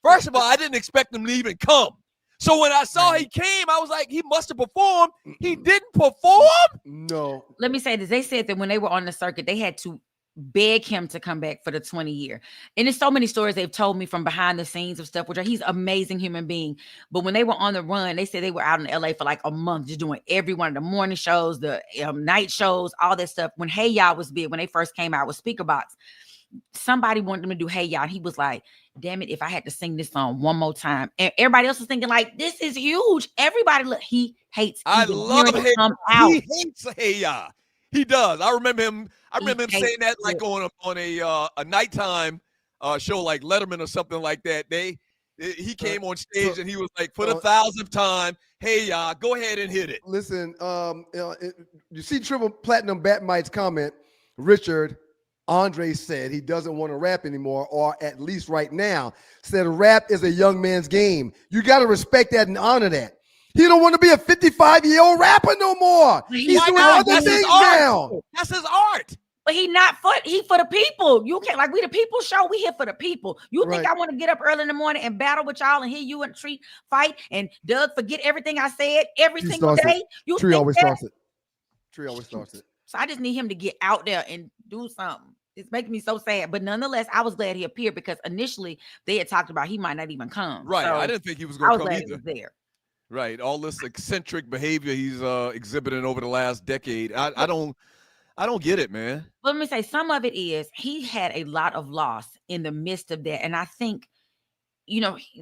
first of all, I didn't expect him to even come. So when I saw he came, I was like, he must have performed. He didn't perform? No. Let me say this. They said that when they were on the circuit, they had to beg him to come back for the 20 year. And there's so many stories they've told me from behind the scenes of stuff, which he's an amazing human being. But when they were on the run, they said they were out in LA for like a month, just doing every one of the morning shows, the night shows, all that stuff. When Hey Ya was big, when they first came out with Speaker Box, somebody wanted them to do Hey Ya. And he was like, damn it, if I had to sing this song one more time. And everybody else was thinking like, this is huge. Everybody, look, he hates. I love Hey Ya. He hates Hey Ya. He does. I remember him saying that like on a nighttime show like Letterman or something like that. He came on stage and he was like, for the 1,000th time, Hey Ya, go ahead and hit it. Listen, you see Triple Platinum Batmite's comment. Richard Andre said he doesn't want to rap anymore, or at least right now, said rap is a young man's game. You got to respect that and honor that. He don't want to be a 55-year-old rapper no more. He's doing other things now. That's his art. But he for the people. You can't, like, we the people show. We here for the people. You think I want to get up early in the morning and battle with y'all and hear you and Tree fight and Doug forget everything I said every single day? Tree always starts it. Tree always starts it. So I just need him to get out there and do something. It's making me so sad. But nonetheless, I was glad he appeared because initially they had talked about he might not even come. Right. So I didn't think he was going to come either. He was there. Right. All this eccentric behavior he's exhibiting over the last decade. I don't get it, man. Let me say, some of it is he had a lot of loss in the midst of that. And I think,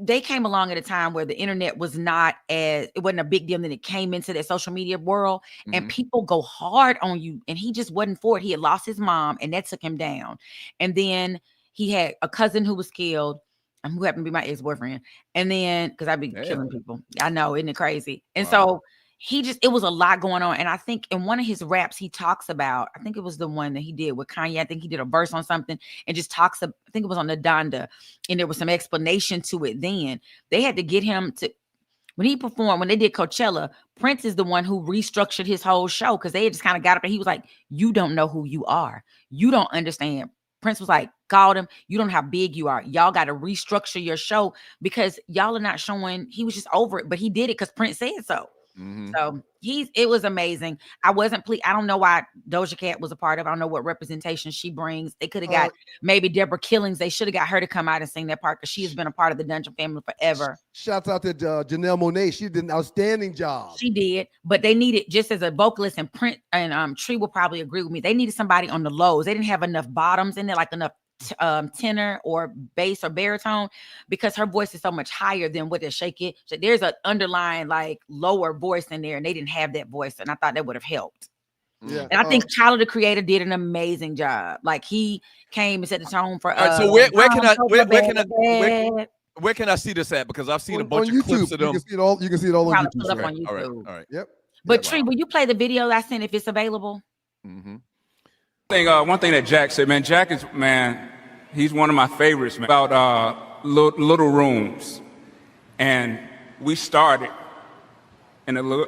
they came along at a time where the internet it wasn't a big deal. Then it came into that social media world and people go hard on you. And he just wasn't for it. He had lost his mom and that took him down. And then he had a cousin who was killed, who happened to be my ex-boyfriend. And then, because I'd be killing people. I know, isn't it crazy? And so it was a lot going on. And I think in one of his raps, he talks about, I think it was the one that he did with Kanye. I think he did a verse on something and just I think it was on the Donda. And there was some explanation to it then. They had to get him to, when he performed, when they did Coachella, Prince is the one who restructured his whole show because they had just kind of got up and he was like, you don't know who you are. You don't understand Prince was like, called him, you don't know how big you are. Y'all got to restructure your show because y'all are not showing. He was just over it, but he did it because Prince said so. Mm-hmm. So it was amazing. I wasn't pleased. I don't know why Doja Cat was a part of it. I don't know what representation she brings. They could have got maybe Deborah Killings. They should have got her to come out and sing that part because she has been a part of the Dungeon family forever. Shouts out to Janelle Monáe. She did an outstanding job. She did, but they needed, just as a vocalist, and Prince and Tree will probably agree with me, they needed somebody on the lows. They didn't have enough bottoms in there, like enough tenor or bass or baritone, because her voice is so much higher than what they shake it. So there's an underlying like lower voice in there, and they didn't have that voice, and I thought that would have helped. Yeah, and I think Tyler the Creator did an amazing job. Like he came and set the tone for. All right, so where can I see this at? Because I've seen a bunch of YouTube. clips of them. You can see it all on YouTube. Pull up on YouTube. All right. Yep. But Tree, will you play the video I sent if it's available? Mm-hmm. One thing that Jack said, man, Jack is, man, he's one of my favorites, man, about little rooms. And we started in a little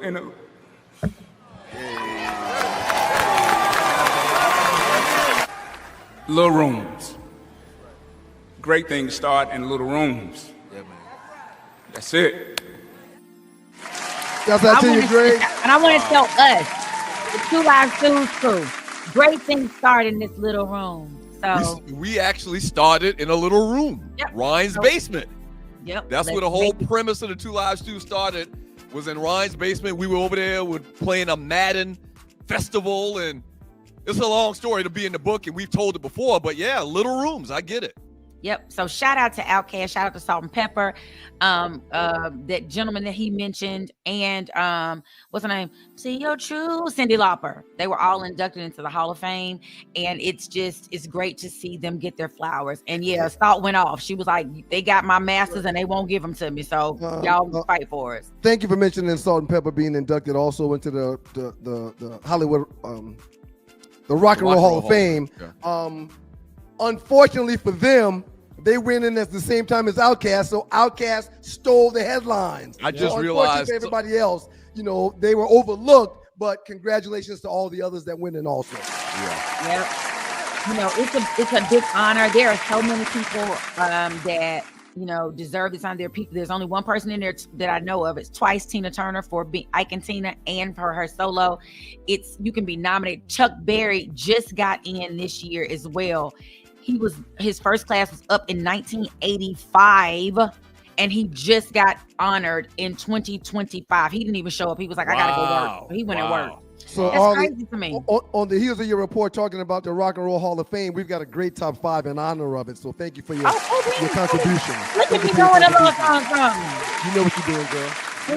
rooms. Great things start in little rooms. Yeah, man. That's it. That's to you, Greg. And I want to tell us, the 2 Live Stews crew, great things start in this little room. So we actually started in a little room, Ryan's basement. Yep. That's where the whole premise of the 2 Live Stews started, was in Ryan's basement. We were over there playing a Madden festival, and it's a long story to be in the book, and we've told it before, but yeah, little rooms. I get it. Yep. So shout out to Outcast, shout out to Salt and Pepper, that gentleman that he mentioned, and what's her name? See Your True, Cyndi Lauper. They were all inducted into the Hall of Fame, and it's great to see them get their flowers. And yeah, Salt went off. She was like, they got my masters and they won't give them to me, so y'all fight for us. Thank you for mentioning Salt and Pepper being inducted also into the Hollywood the Rock and Roll Hall of Fame. Yeah. Unfortunately for them, they went in at the same time as Outcast, so Outcast stole the headlines. I just realized for everybody else, they were overlooked, but congratulations to all the others that went in also. Yeah. It's a big honor. There are so many people that deserve this honor. There's only one person in there that I know of. It's twice Tina Turner for being Ike and Tina, and for her solo. You can be nominated. Chuck Berry just got in this year as well. His first class was up in 1985, and he just got honored in 2025. He didn't even show up. He was like, I gotta go work. He went and worked. So that's crazy to me. On the heels of your report talking about the Rock and Roll Hall of Fame, we've got a great top 5 in honor of it. So thank you for your contribution. Look at me going a little something. You know what you're doing, girl.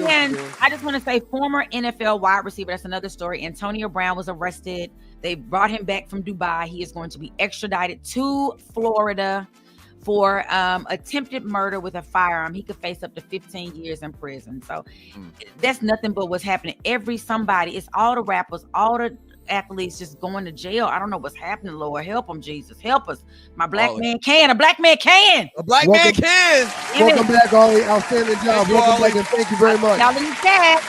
And I just want to say, former NFL wide receiver, that's another story. Antonio Brown was arrested. They brought him back from Dubai. He is going to be extradited to Florida for attempted murder with a firearm. He could face up to 15 years in prison. So that's nothing but what's happening. It's all the rappers, all the athletes just going to jail. I don't know what's happening, Lord. Help them, Jesus. Help us. My black man can. A black man can. A black man can. Welcome back, Arlie. Outstanding job. Welcome back, and thank you very much. Y'all in the chat.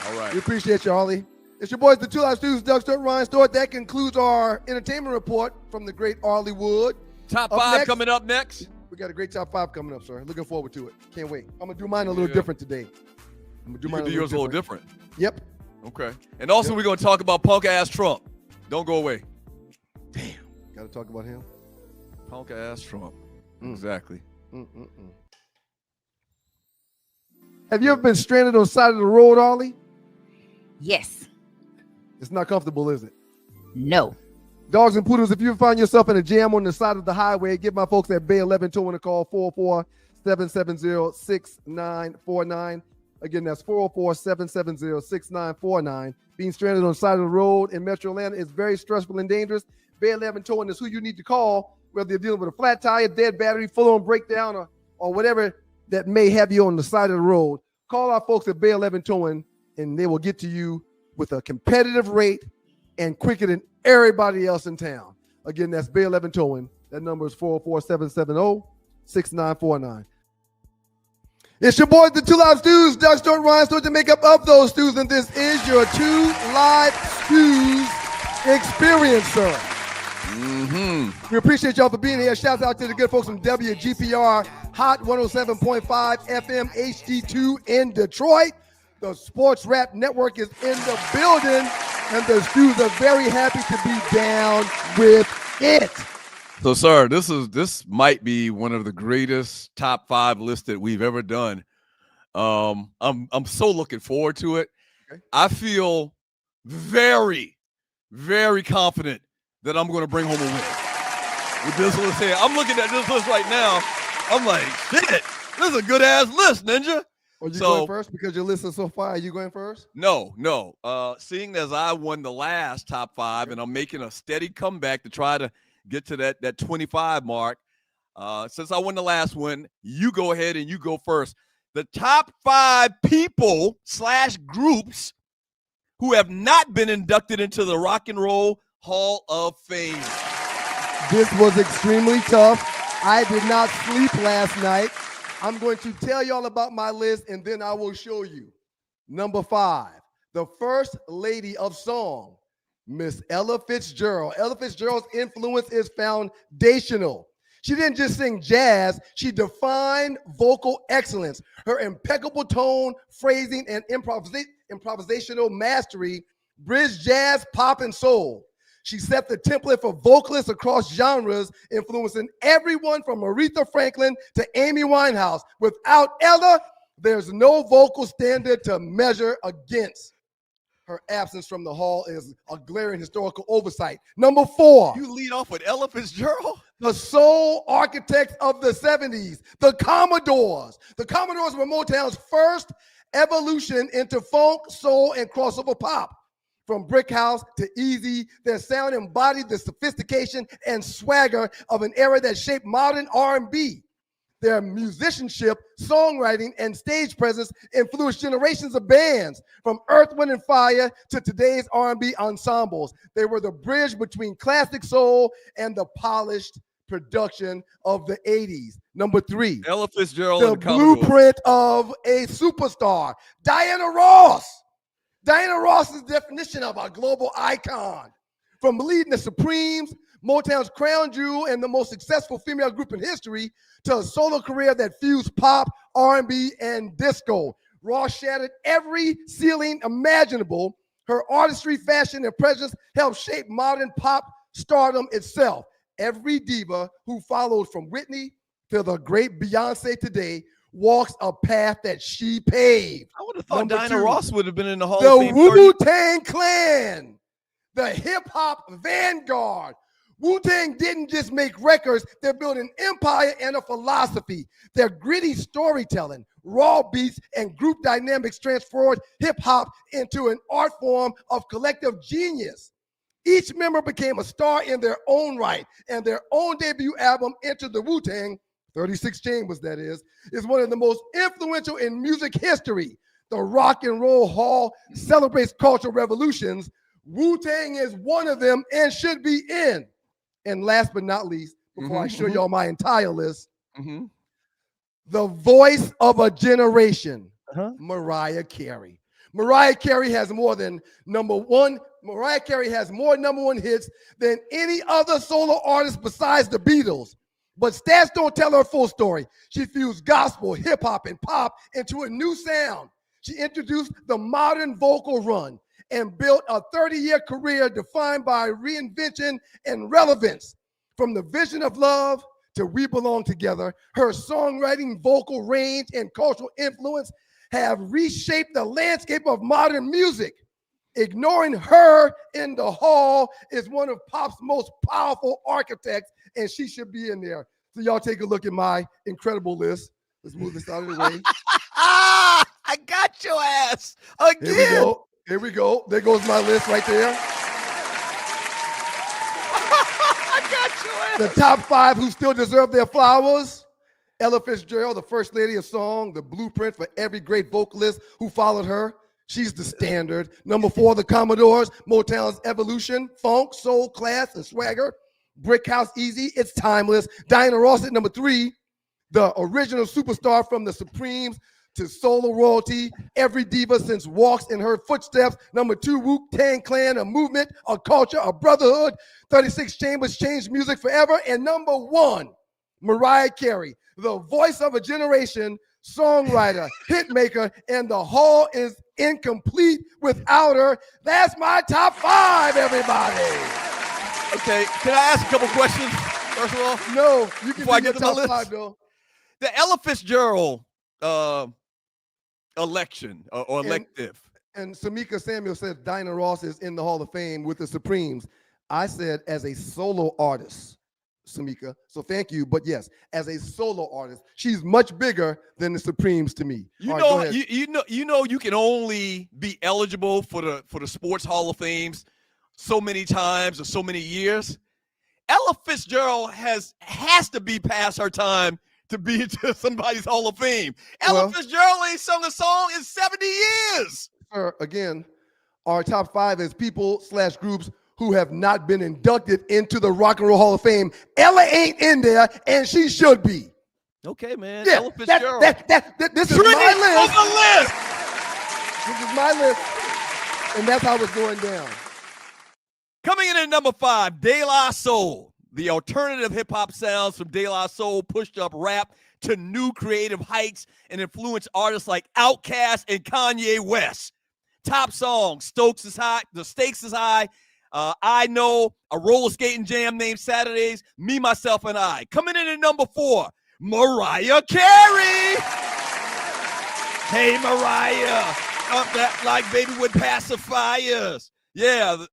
All right. We appreciate you, Arlie. It's your boys, the 2 Live Stews, Doug Stewart, Ryan Stewart. That concludes our entertainment report from the great Arleywood. Top 5 coming up next. We got a great top 5 coming up, sir. Looking forward to it. Can't wait. I'm going to do mine a little different today. I'm going to do mine yours a little different. Yep. Okay. And also, we're going to talk about punk-ass Trump. Don't go away. Damn. Got to talk about him. Punk-ass Trump. Exactly. Have you ever been stranded on the side of the road, Arlie? Yes. It's not comfortable, is it? No. Dogs and poodles, if you find yourself in a jam on the side of the highway, give my folks at Bay 11 Towing a call, 404-770-6949. Again, that's 404-770-6949. Being stranded on the side of the road in Metro Atlanta is very stressful and dangerous. Bay 11 Towing is who you need to call, whether you're dealing with a flat tire, dead battery, full-on breakdown, or whatever that may have you on the side of the road. Call our folks at Bay 11 Towing, and they will get to you with a competitive rate and quicker than everybody else in town. Again, that's Bay 11 Towing. That number is 404-770-6949. It's your boys, the 2 Live Stews, Doug Stewart, Ryan Stewart, the makeup of those stews, and this is your 2 Live Stews experience, sir. We appreciate y'all for being here. Shouts out to the good folks from WGPR Hot 107.5 FM HD2 in Detroit. The Sports Rap Network is in the building, and the Stews are very happy to be down with it. So, sir, this might be one of the greatest top 5 lists that we've ever done. I'm so looking forward to it. Okay. I feel very, very confident that I'm going to bring home a win with this list here. I'm looking at this list right now. I'm like, shit, this is a good ass list, Ninja. Are you going first because your list is so far? Are you going first? No. Seeing as I won the last top 5 and I'm making a steady comeback to try to get to that 25 mark. Since I won the last one, you go ahead and you go first. The top 5 people / groups who have not been inducted into the Rock and Roll Hall of Fame. This was extremely tough. I did not sleep last night. I'm going to tell y'all about my list, and then I will show you. Number 5, the first lady of song, Miss Ella Fitzgerald. Ella Fitzgerald's influence is foundational. She didn't just sing jazz, she defined vocal excellence. Her impeccable tone, phrasing, and improvisational mastery bridged jazz, pop, and soul. She set the template for vocalists across genres, influencing everyone from Aretha Franklin to Amy Winehouse. Without Ella, there's no vocal standard to measure against. Her absence from the hall is a glaring historical oversight. Number 4. You lead off with Ella Fitzgerald? The soul architects of the 70s, the Commodores. The Commodores were Motown's first evolution into funk, soul, and crossover pop. From Brick House to Easy, their sound embodied the sophistication and swagger of an era that shaped modern R&B. Their musicianship, songwriting, and stage presence influenced generations of bands, from Earth, Wind & Fire to today's R&B ensembles. They were the bridge between classic soul and the polished production of the 80s. Number 3, Ella Fitzgerald, the blueprint of a superstar, Diana Ross. Diana Ross's definition of a global icon. From leading the Supremes, Motown's crown jewel, and the most successful female group in history, to a solo career that fused pop, R&B, and disco. Ross shattered every ceiling imaginable. Her artistry, fashion, and presence helped shape modern pop stardom itself. Every diva who followed from Whitney to the great Beyonce today walks a path that she paved. I would have thought Diana 2, Ross would have been in the Hall of Fame. The Wu-Tang Clan, the hip-hop vanguard. Wu-Tang didn't just make records, they built an empire and a philosophy. Their gritty storytelling, raw beats, and group dynamics transformed hip-hop into an art form of collective genius. Each member became a star in their own right, and their own debut album, Enter the Wu-Tang, 36 Chambers that is one of the most influential in music history. The Rock and Roll Hall celebrates cultural revolutions. Wu-Tang is one of them and should be in. And last but not least, before I show y'all my entire list, the voice of a generation, Mariah Carey. Mariah Carey has more number one hits than any other solo artist besides the Beatles. But stats don't tell her full story. She fused gospel, hip hop, and pop into a new sound. She introduced the modern vocal run and built a 30-year career defined by reinvention and relevance. From the vision of love to We Belong Together, her songwriting, vocal range, and cultural influence have reshaped the landscape of modern music. Ignoring her in the hall is one of pop's most powerful architects, and she should be in there. So y'all take a look at my incredible list. Let's move this out of the way. I got your ass again. Here we go. There goes my list right there. I got your ass. The top 5 who still deserve their flowers. Ella Fitzgerald, the first lady of song, the blueprint for every great vocalist who followed her. She's the standard. Number 4, the Commodores, Motown's evolution, funk, soul, class, and swagger. Brick House, Easy, it's timeless. Diana Ross at number 3, the original superstar from the Supremes to solo royalty. Every diva since walks in her footsteps. Number 2, Wu-Tang Clan, a movement, a culture, a brotherhood. 36 Chambers changed music forever. And number 1, Mariah Carey, the voice of a generation, songwriter, hitmaker, and the hall is incomplete without her. That's my top 5, everybody. Okay, can I ask a couple questions, first of all? No, you can Before I do get your to my top list? 5, though. The Ella Fitzgerald election or elective. And Samika Samuel said Dinah Ross is in the Hall of Fame with the Supremes. I said as a solo artist, Samika. So thank you. But yes, as a solo artist, she's much bigger than the Supremes to me. You All know, right, you know, you can only be eligible for the Sports Hall of Fames so many times or so many years. Ella Fitzgerald has to be past her time to be to somebody's Hall of Fame. Ella Fitzgerald ain't sung a song in 70 years. Sir, again, our top 5 is people/groups who have not been inducted into the Rock and Roll Hall of Fame. Ella ain't in there, and she should be. Okay, man. Yeah, Ella Fitzgerald. this is Trinity my list. on the list. This is my list, and that's how it's going down. Coming in at number 5, De La Soul. The alternative hip-hop sounds from De La Soul pushed up rap to new creative heights and influenced artists like Outcast and Kanye West. Top songs, Stokes is High, The Stakes is High, I Know, a roller skating jam named Saturdays, Me, Myself, and I. Coming in at number 4, Mariah Carey. Hey, Mariah, up that like baby with pacifiers. Yeah,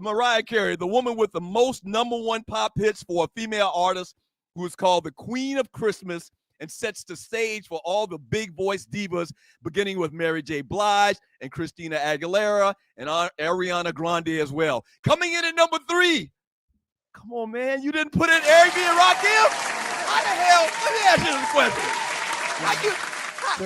Mariah Carey, the woman with the most #1 pop hits for a female artist, who is called the Queen of Christmas and sets the stage for all the big voice divas, beginning with Mary J. Blige and Christina Aguilera and Ariana Grande as well. Coming in at number 3. Come on, man. You didn't put in Eric B. and Rakim? How the hell? Let me ask you this question.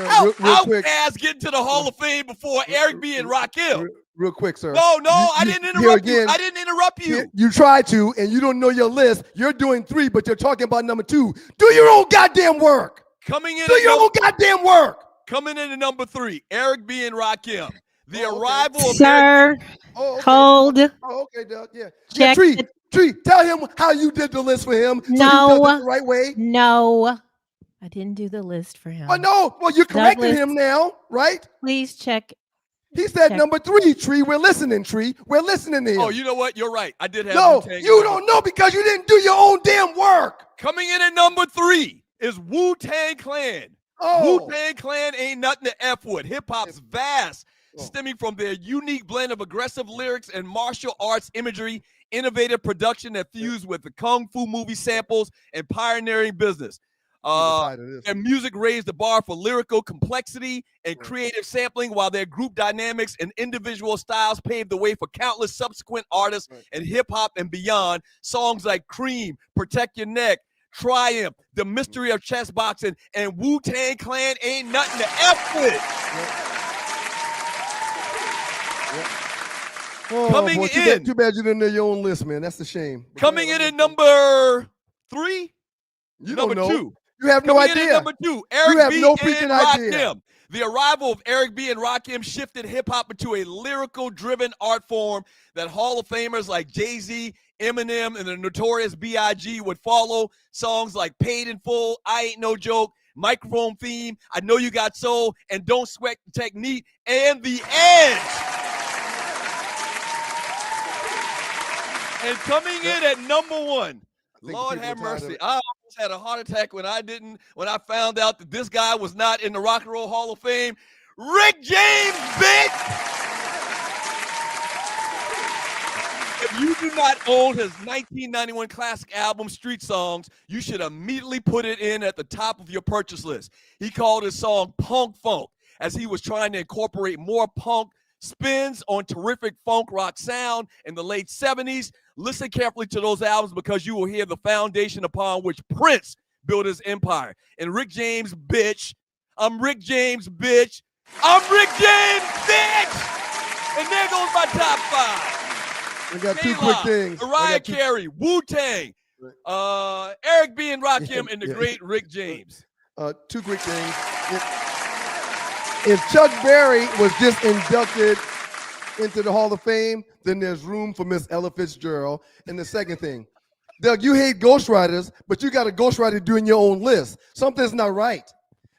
How Outcast get into the Hall of Fame before Eric B. and Rakim? Real quick, sir. No, I didn't interrupt you. I didn't interrupt you. You tried to, and you don't know your list. You're doing 3, but you're talking about number 2. Do your own goddamn work. Coming in. Do your own goddamn work. Coming in at number 3, Eric B. and Rakim. The arrival of Sir, hold. Oh, okay, Doug. Yeah. Check Tree, tell him how you did the list for him. No. So he does it the right way. No, I didn't do the list for him. Oh, no. Well, you're correcting him now, right? Please check. He said number 3, Tree. We're listening, Tree. We're listening to him. Oh, you know what? You're right. I did have No, Wu-Tang you don't know because you didn't do your own damn work. Coming in at number 3 is Wu-Tang Clan. Oh. Wu-Tang Clan ain't nothing to F with. Hip-hop's vast, stemming from their unique blend of aggressive lyrics and martial arts imagery, innovative production that fused with the Kung Fu movie samples, and pioneering business. And music raised the bar for lyrical complexity and creative sampling, while their group dynamics and individual styles paved the way for countless subsequent artists in hip-hop and beyond. Songs like Cream, Protect Your Neck, Triumph, The Mystery of Chess Boxing, and Wu-Tang Clan ain't nothing to F with. Coming boy, in. Too bad you didn't know your own list, man. That's a shame. Coming in at number 3? You number don't know. 2. You have no Coming idea. in at number 2, Eric You have B. no and freaking Rakim. idea. The arrival of Eric B. and Rakim shifted hip-hop into a lyrical-driven art form that Hall of Famers like Jay-Z, Eminem, and the Notorious B.I.G. would follow. Songs like Paid in Full, I Ain't No Joke, Microphone Theme, I Know You Got Soul, and Don't Sweat the Technique, and The Edge. And coming in at number 1, Lord have mercy, I almost had a heart attack when I found out that this guy was not in the Rock and Roll Hall of Fame. Rick James, bitch! If you do not own his 1991 classic album, Street Songs, you should immediately put it in at the top of your purchase list. He called his song Punk Funk, as he was trying to incorporate more punk spins on terrific funk rock sound in the late 70s. Listen carefully to those albums, because you will hear the foundation upon which Prince built his empire. And Rick James, bitch. I'm Rick James, bitch. I'm Rick James, bitch! And there goes my top 5. We got 2 quick things. Mariah Carey, Wu-Tang, Eric B. and Rakim, and the great Rick James. 2 quick things. If Chuck Berry was just inducted into the Hall of Fame, then there's room for Miss Ella Fitzgerald. And the second thing, Doug, you hate ghostwriters, but you got a ghostwriter doing your own list. Something's not right.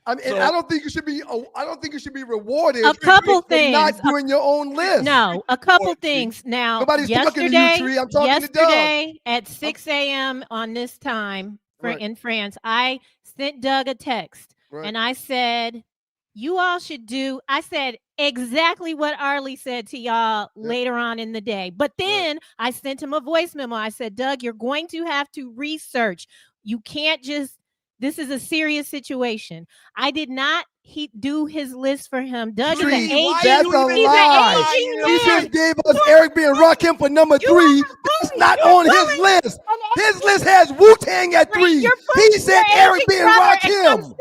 I mean, I don't think you should be. I don't think you should be rewarded. A couple for things. not doing your own list. No, a couple things. Now, Nobody's talking to you, Tree. I'm talking to Doug. Yesterday at 6 a.m. on this time in France, I sent Doug a text and I said, you all should do, I said exactly what Arlie said to y'all later on in the day. But then I sent him a voice memo. I said, Doug, you're going to have to research. You can't just, this is a serious situation. I did not do his list for him. Doug is an aging. That's a lie. He just gave us Eric B. and Rakim for number 3. That's not on his list. His list has Wu-Tang at 3. He said Eric B. and Rakim.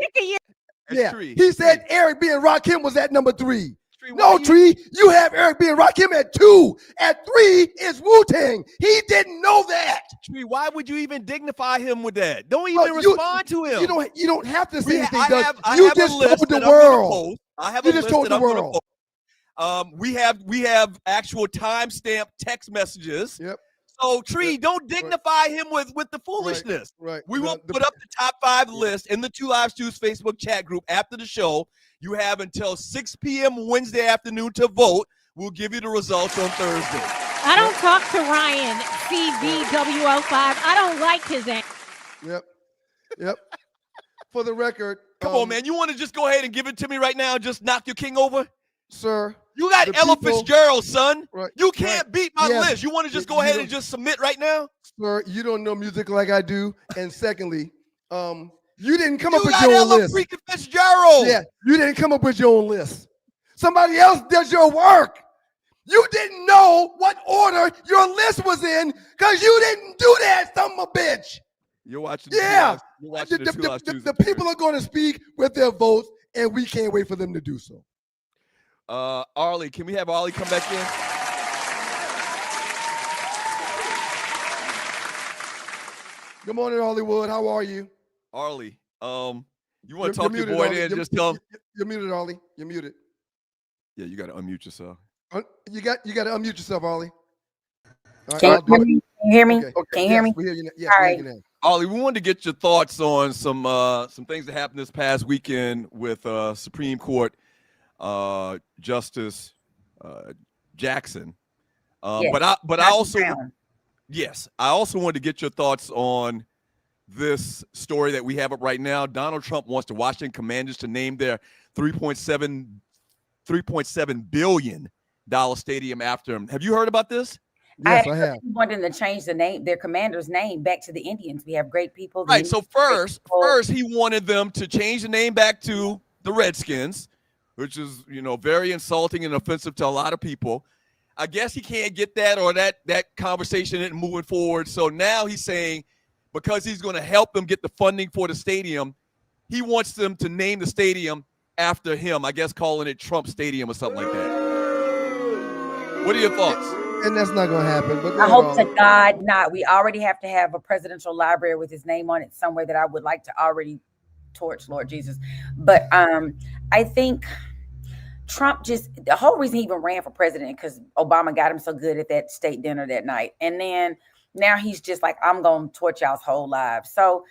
Yeah, he said Eric B. and Rakim was at number 3. No, Tree, you have Eric B. and Rakim at 2. At 3 is Wu-Tang. He didn't know that. Tree, why would you even dignify him with that? Don't even respond to him. You don't have to say anything, Doug. You just told the world. I have a list told the world. We have actual timestamp text messages. Yep. So, Tree, don't dignify him with the foolishness. Right. We will put up the top 5 list in the 2 Live Stews Facebook chat group after the show. You have until 6 p.m. Wednesday afternoon to vote. We'll give you the results on Thursday. I don't talk to Ryan, CVW05. I don't like his ass. Yep. For the record. Come on, man. You want to just go ahead and give it to me right now and just knock your king over? Sir. You got Ella Fitzgerald, son. Right, you can't beat my list. You want to just go ahead and just submit right now? Sir, you don't know music like I do. And secondly, you didn't come up with your own list. Freaking Fitzgerald. Yeah, you didn't come up with your own list. Somebody else does your work. You didn't know what order your list was in because you didn't do that, son of a bitch. You're watching. The people are going to speak with their votes, and we can't wait for them to do so. Arlie, can we have Arlie come back in? Good morning, Arleywood. How are you? Arlie, you want to talk to your boy there and just tell him? You're muted, Arlie. You're muted. Yeah, you got to unmute yourself. You got to unmute yourself, Arlie. Right, can you hear me? Okay. Can you hear me? We hear you now. All right. Ollie, we wanted to get your thoughts on some things that happened this past weekend with Supreme Court Justice Jackson. But I also wanted to get your thoughts on this story that we have up right now. Donald Trump wants the Washington Commanders to name their $3.7 billion stadium after him. Have you heard about this? Yes, I have. He wanted them to change the name, their commander's name, back to the Indians. We have great people. Right. So first he wanted them to change the name back to the Redskins, which is, very insulting and offensive to a lot of people. I guess he can't get that or that conversation isn't moving forward. So now he's saying because he's going to help them get the funding for the stadium, he wants them to name the stadium after him, I guess calling it Trump Stadium or something like that. What are your thoughts? And that's not going to happen. But I hope to God not. We already have to have a presidential library with his name on it somewhere that I would like to already torch, Lord Jesus. But I think Trump the whole reason he even ran for president because Obama got him so good at that state dinner that night. And then now he's just like, I'm going to torch y'all's whole lives. So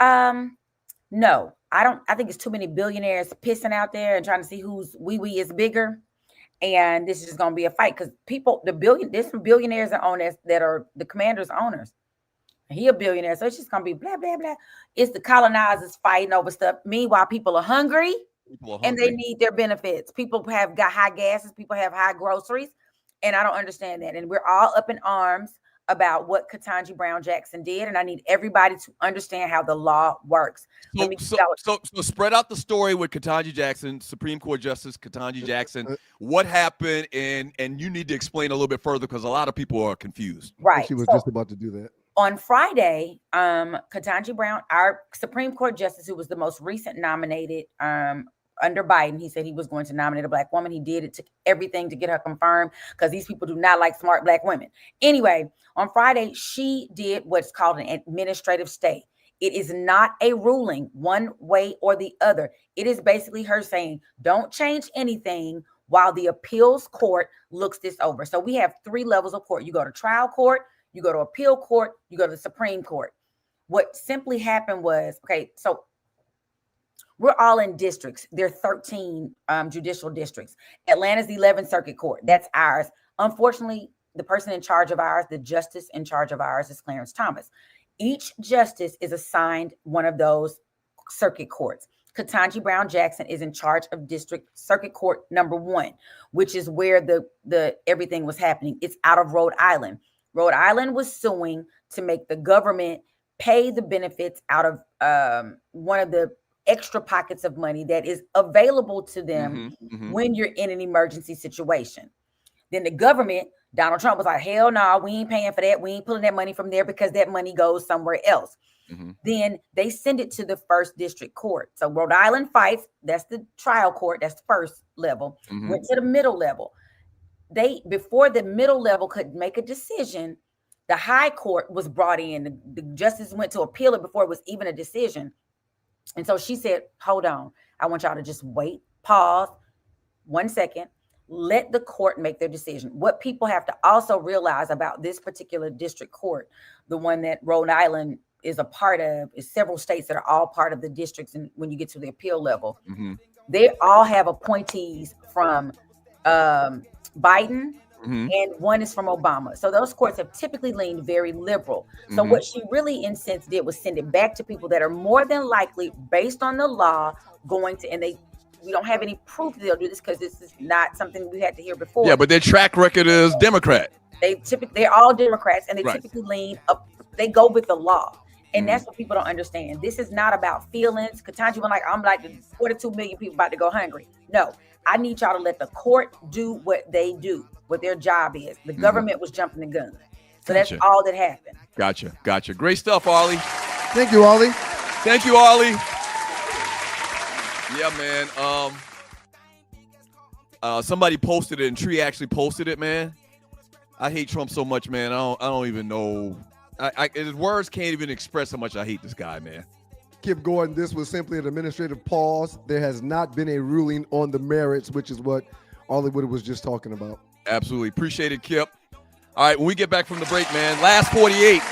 no, I think it's too many billionaires pissing out there and trying to see whose wee is bigger. And this is just going to be a fight because there's some billionaires that own this that are the commander's owners. He a billionaire, so it's just going to be blah, blah, blah. It's the colonizers fighting over stuff. Meanwhile, people are hungry and they need their benefits. People have got high gases. People have high groceries. And I don't understand that. And we're all up in arms about what Ketanji Brown Jackson did. And I need everybody to understand how the law works. So spread out the story with Ketanji Jackson, Supreme Court Justice Ketanji Jackson. What happened? And you need to explain a little bit further because a lot of people are confused. Right. She was just about to do that. On Friday, Ketanji Brown, our Supreme Court Justice, who was the most recent nominated under Biden, he said he was going to nominate a Black woman. He did. It took everything to get her confirmed because these people do not like smart Black women. Anyway, on Friday, she did what's called an administrative stay. It is not a ruling one way or the other. It is basically her saying, don't change anything while the appeals court looks this over. So we have 3 levels of court. You go to trial court, you go to appeal court, you go to the Supreme Court. What simply happened was, okay, so we're all in districts. There are 13 judicial districts. Atlanta's the 11th Circuit Court. That's ours. Unfortunately, the person in charge of ours, the justice in charge of ours is Clarence Thomas. Each justice is assigned one of those circuit courts. Ketanji Brown Jackson is in charge of District Circuit Court number 1, which is where the everything was happening. It's out of Rhode Island. Rhode Island was suing to make the government pay the benefits out of one of the extra pockets of money that is available to them when you're in an emergency situation. Then the government, Donald Trump was like, hell no, we ain't paying for that. We ain't pulling that money from there because that money goes somewhere else. Then they send it to the first district court. So Rhode Island fights. That's the trial court. That's the first level. Went to the middle level. Before the middle level could make a decision, the high court was brought in. The justice went to appeal it before it was even a decision. And so she said, hold on. I want y'all to just wait, pause 1 second. Let the court make their decision. What people have to also realize about this particular district court, the one that Rhode Island is a part of, is several states that are all part of the districts. And when you get to the appeal level, they all have appointees from Biden and one is from Obama. So those courts have typically leaned very liberal. So what she really, in sense, did was send it back to people that are more than likely, based on the law, going to, and we don't have any proof they'll do this because this is not something we had to hear before. Yeah, but their track record is Democrat. They're all Democrats, and they typically lean up. They go with the law. And that's what people don't understand. This is not about feelings. Ketanji went like, I'm like the 42 million people about to go hungry. No, I need y'all to let the court do what they do, what their job is. The government was jumping the gun. So that's all that happened. Gotcha. Great stuff, Arlie. Thank you, Arlie. Thank you, Arlie. Yeah, man. Somebody posted it, and Tree actually posted it, man. I hate Trump so much, man. I don't even know. His words can't even express how much I hate this guy, man. Kip Gordon, this was simply an administrative pause. There has not been a ruling on the merits, which is what Arleywood was just talking about. Absolutely. Appreciate it, Kip. All right, when we get back from the break, man, last 48.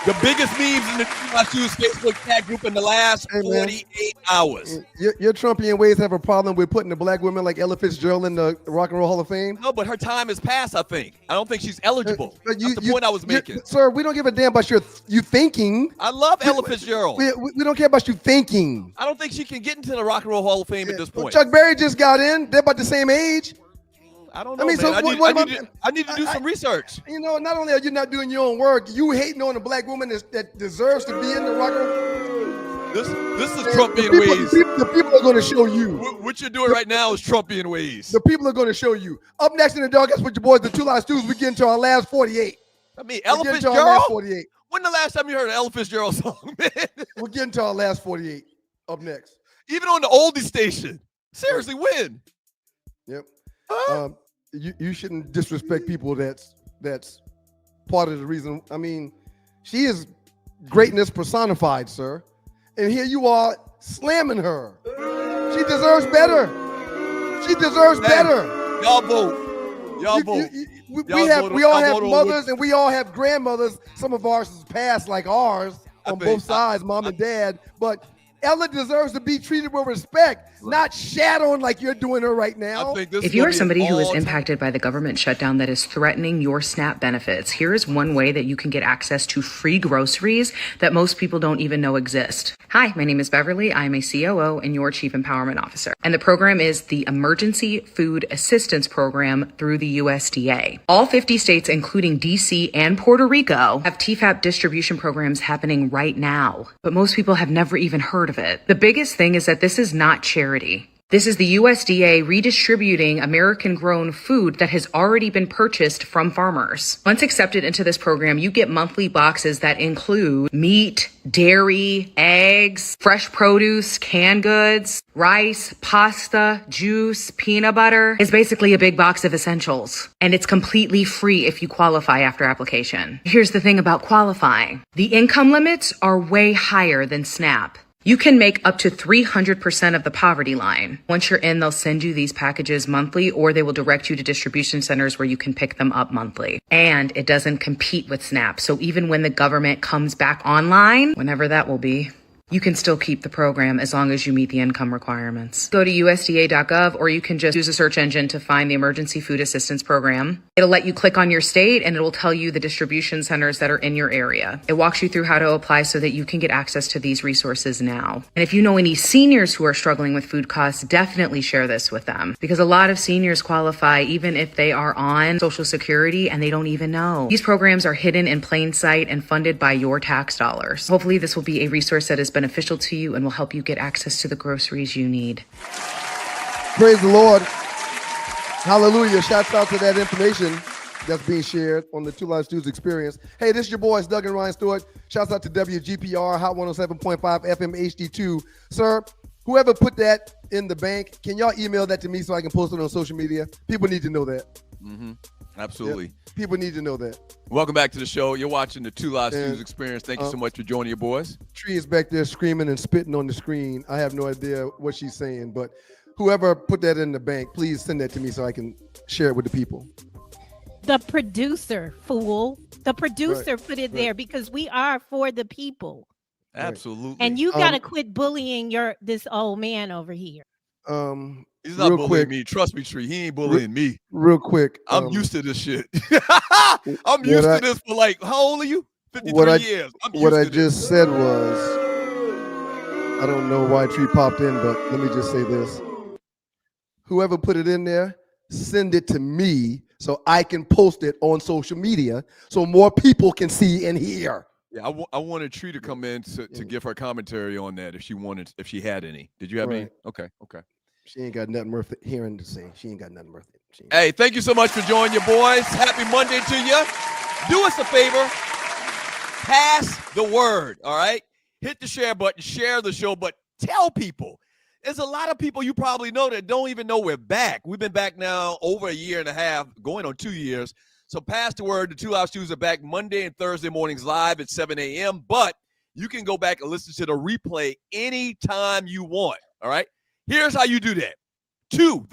The biggest memes in the My Shoes Facebook tag group in the last 48 hours. Your Trumpian ways have a problem with putting the black women like Ella Fitzgerald in the Rock and Roll Hall of Fame? No, but her time has passed, I think. I don't think she's eligible. That's the point I was making. Sir, we don't give a damn about you thinking. I love Ella Fitzgerald. We don't care about you thinking. I don't think she can get into the Rock and Roll Hall of Fame at this point. Chuck Berry just got in. They're about the same age. I don't know, I need to do some research. You know, not only are you not doing your own work, you hating on a black woman that deserves to be in the Rock and Roll. This is Trumpian ways. The people are going to show you. What you're doing right now is Trumpian ways. The people are going to show you. Up next in the Doghouse with your boys, the Two Live Stews, we get into our last 48. I mean, Ella Fitzgerald? 48. When the last time you heard an Ella Fitzgerald song, man? We're getting to our last 48 up next. Even on the oldie station. Seriously, when? Yep. You shouldn't disrespect people that's part of the reason. I mean, she is greatness personified, sir. And here you are slamming her. She deserves better. She deserves better. Y'all vote. Y'all vote. We all have mothers and we all have grandmothers. Some of ours is past like ours on both sides, mom and dad. But Ella deserves to be treated with respect, not shat on like you're doing her right now. If you are somebody who is impacted by the government shutdown that is threatening your SNAP benefits, here is one way that you can get access to free groceries that most people don't even know exist. Hi, my name is Beverly. I am a COO and your Chief Empowerment Officer. And the program is the Emergency Food Assistance Program through the USDA. All 50 states, including DC and Puerto Rico, have TFAP distribution programs happening right now. But most people have never even heard of it. The biggest thing is that this is not charity. This is the USDA redistributing American-grown food that has already been purchased from farmers. Once accepted into this program, you get monthly boxes that include meat, dairy, eggs, fresh produce, canned goods, rice, pasta, juice, peanut butter. It's basically a big box of essentials. And it's completely free if you qualify after application. Here's the thing about qualifying. The income limits are way higher than SNAP. You can make up to 300% of the poverty line. Once you're in, they'll send you these packages monthly, or they will direct you to distribution centers where you can pick them up monthly. And it doesn't compete with SNAP. So even when the government comes back online, whenever that will be, you can still keep the program as long as you meet the income requirements. Go to USDA.gov, or you can just use a search engine to find the Emergency Food Assistance Program. It'll let you click on your state, and it'll tell you the distribution centers that are in your area. It walks you through how to apply so that you can get access to these resources now. And if you know any seniors who are struggling with food costs, definitely share this with them, because a lot of seniors qualify even if they are on Social Security and they don't even know. These programs are hidden in plain sight and funded by your tax dollars. Hopefully this will be a resource that is beneficial to you and will help you get access to the groceries you need. Praise the Lord. Hallelujah. Shouts out to that information that's being shared on the Two Live Stews experience. Hey, this is your boys, Doug and Ryan Stewart. Shouts out to WGPR, Hot 107.5 FM HD2. Sir, whoever put that in the bank, can y'all email that to me so I can post it on social media? People need to know that. Mm-hmm. Absolutely. Yep. People need to know that. Welcome back to the show. You're watching the Two Live Stews experience. Thank you so much for joining your boys. Tree is back there screaming and spitting on the screen. I have no idea what she's saying, but whoever put that in the bank, please send that to me so I can share it with the people. The producer, fool. The producer put it there because we are for the people. Absolutely. And you got to quit bullying this old man over here. He's not bullying me. Trust me, Tree. He ain't bullying me. Real quick. I'm used to this shit. I'm used to this for like, how old are you? 53 years. What I just said was, I don't know why Tree popped in, but let me just say this. Whoever put it in there, send it to me so I can post it on social media so more people can see and hear. Yeah, I wanted Tree to come in to give her commentary on that if she had any. Did you have any? Okay. She ain't got nothing worth hearing to say. She ain't got nothing worth it. Hey, thank you so much for joining your boys. Happy Monday to you. Do us a favor. Pass the word, all right? Hit the share button, share the show, but tell people. There's a lot of people you probably know that don't even know we're back. We've been back now over a year and a half, going on 2 years. So pass the word. The Two Live Stews are back Monday and Thursday mornings live at 7 a.m., but you can go back and listen to the replay anytime you want, all right? Here's how you do that. 2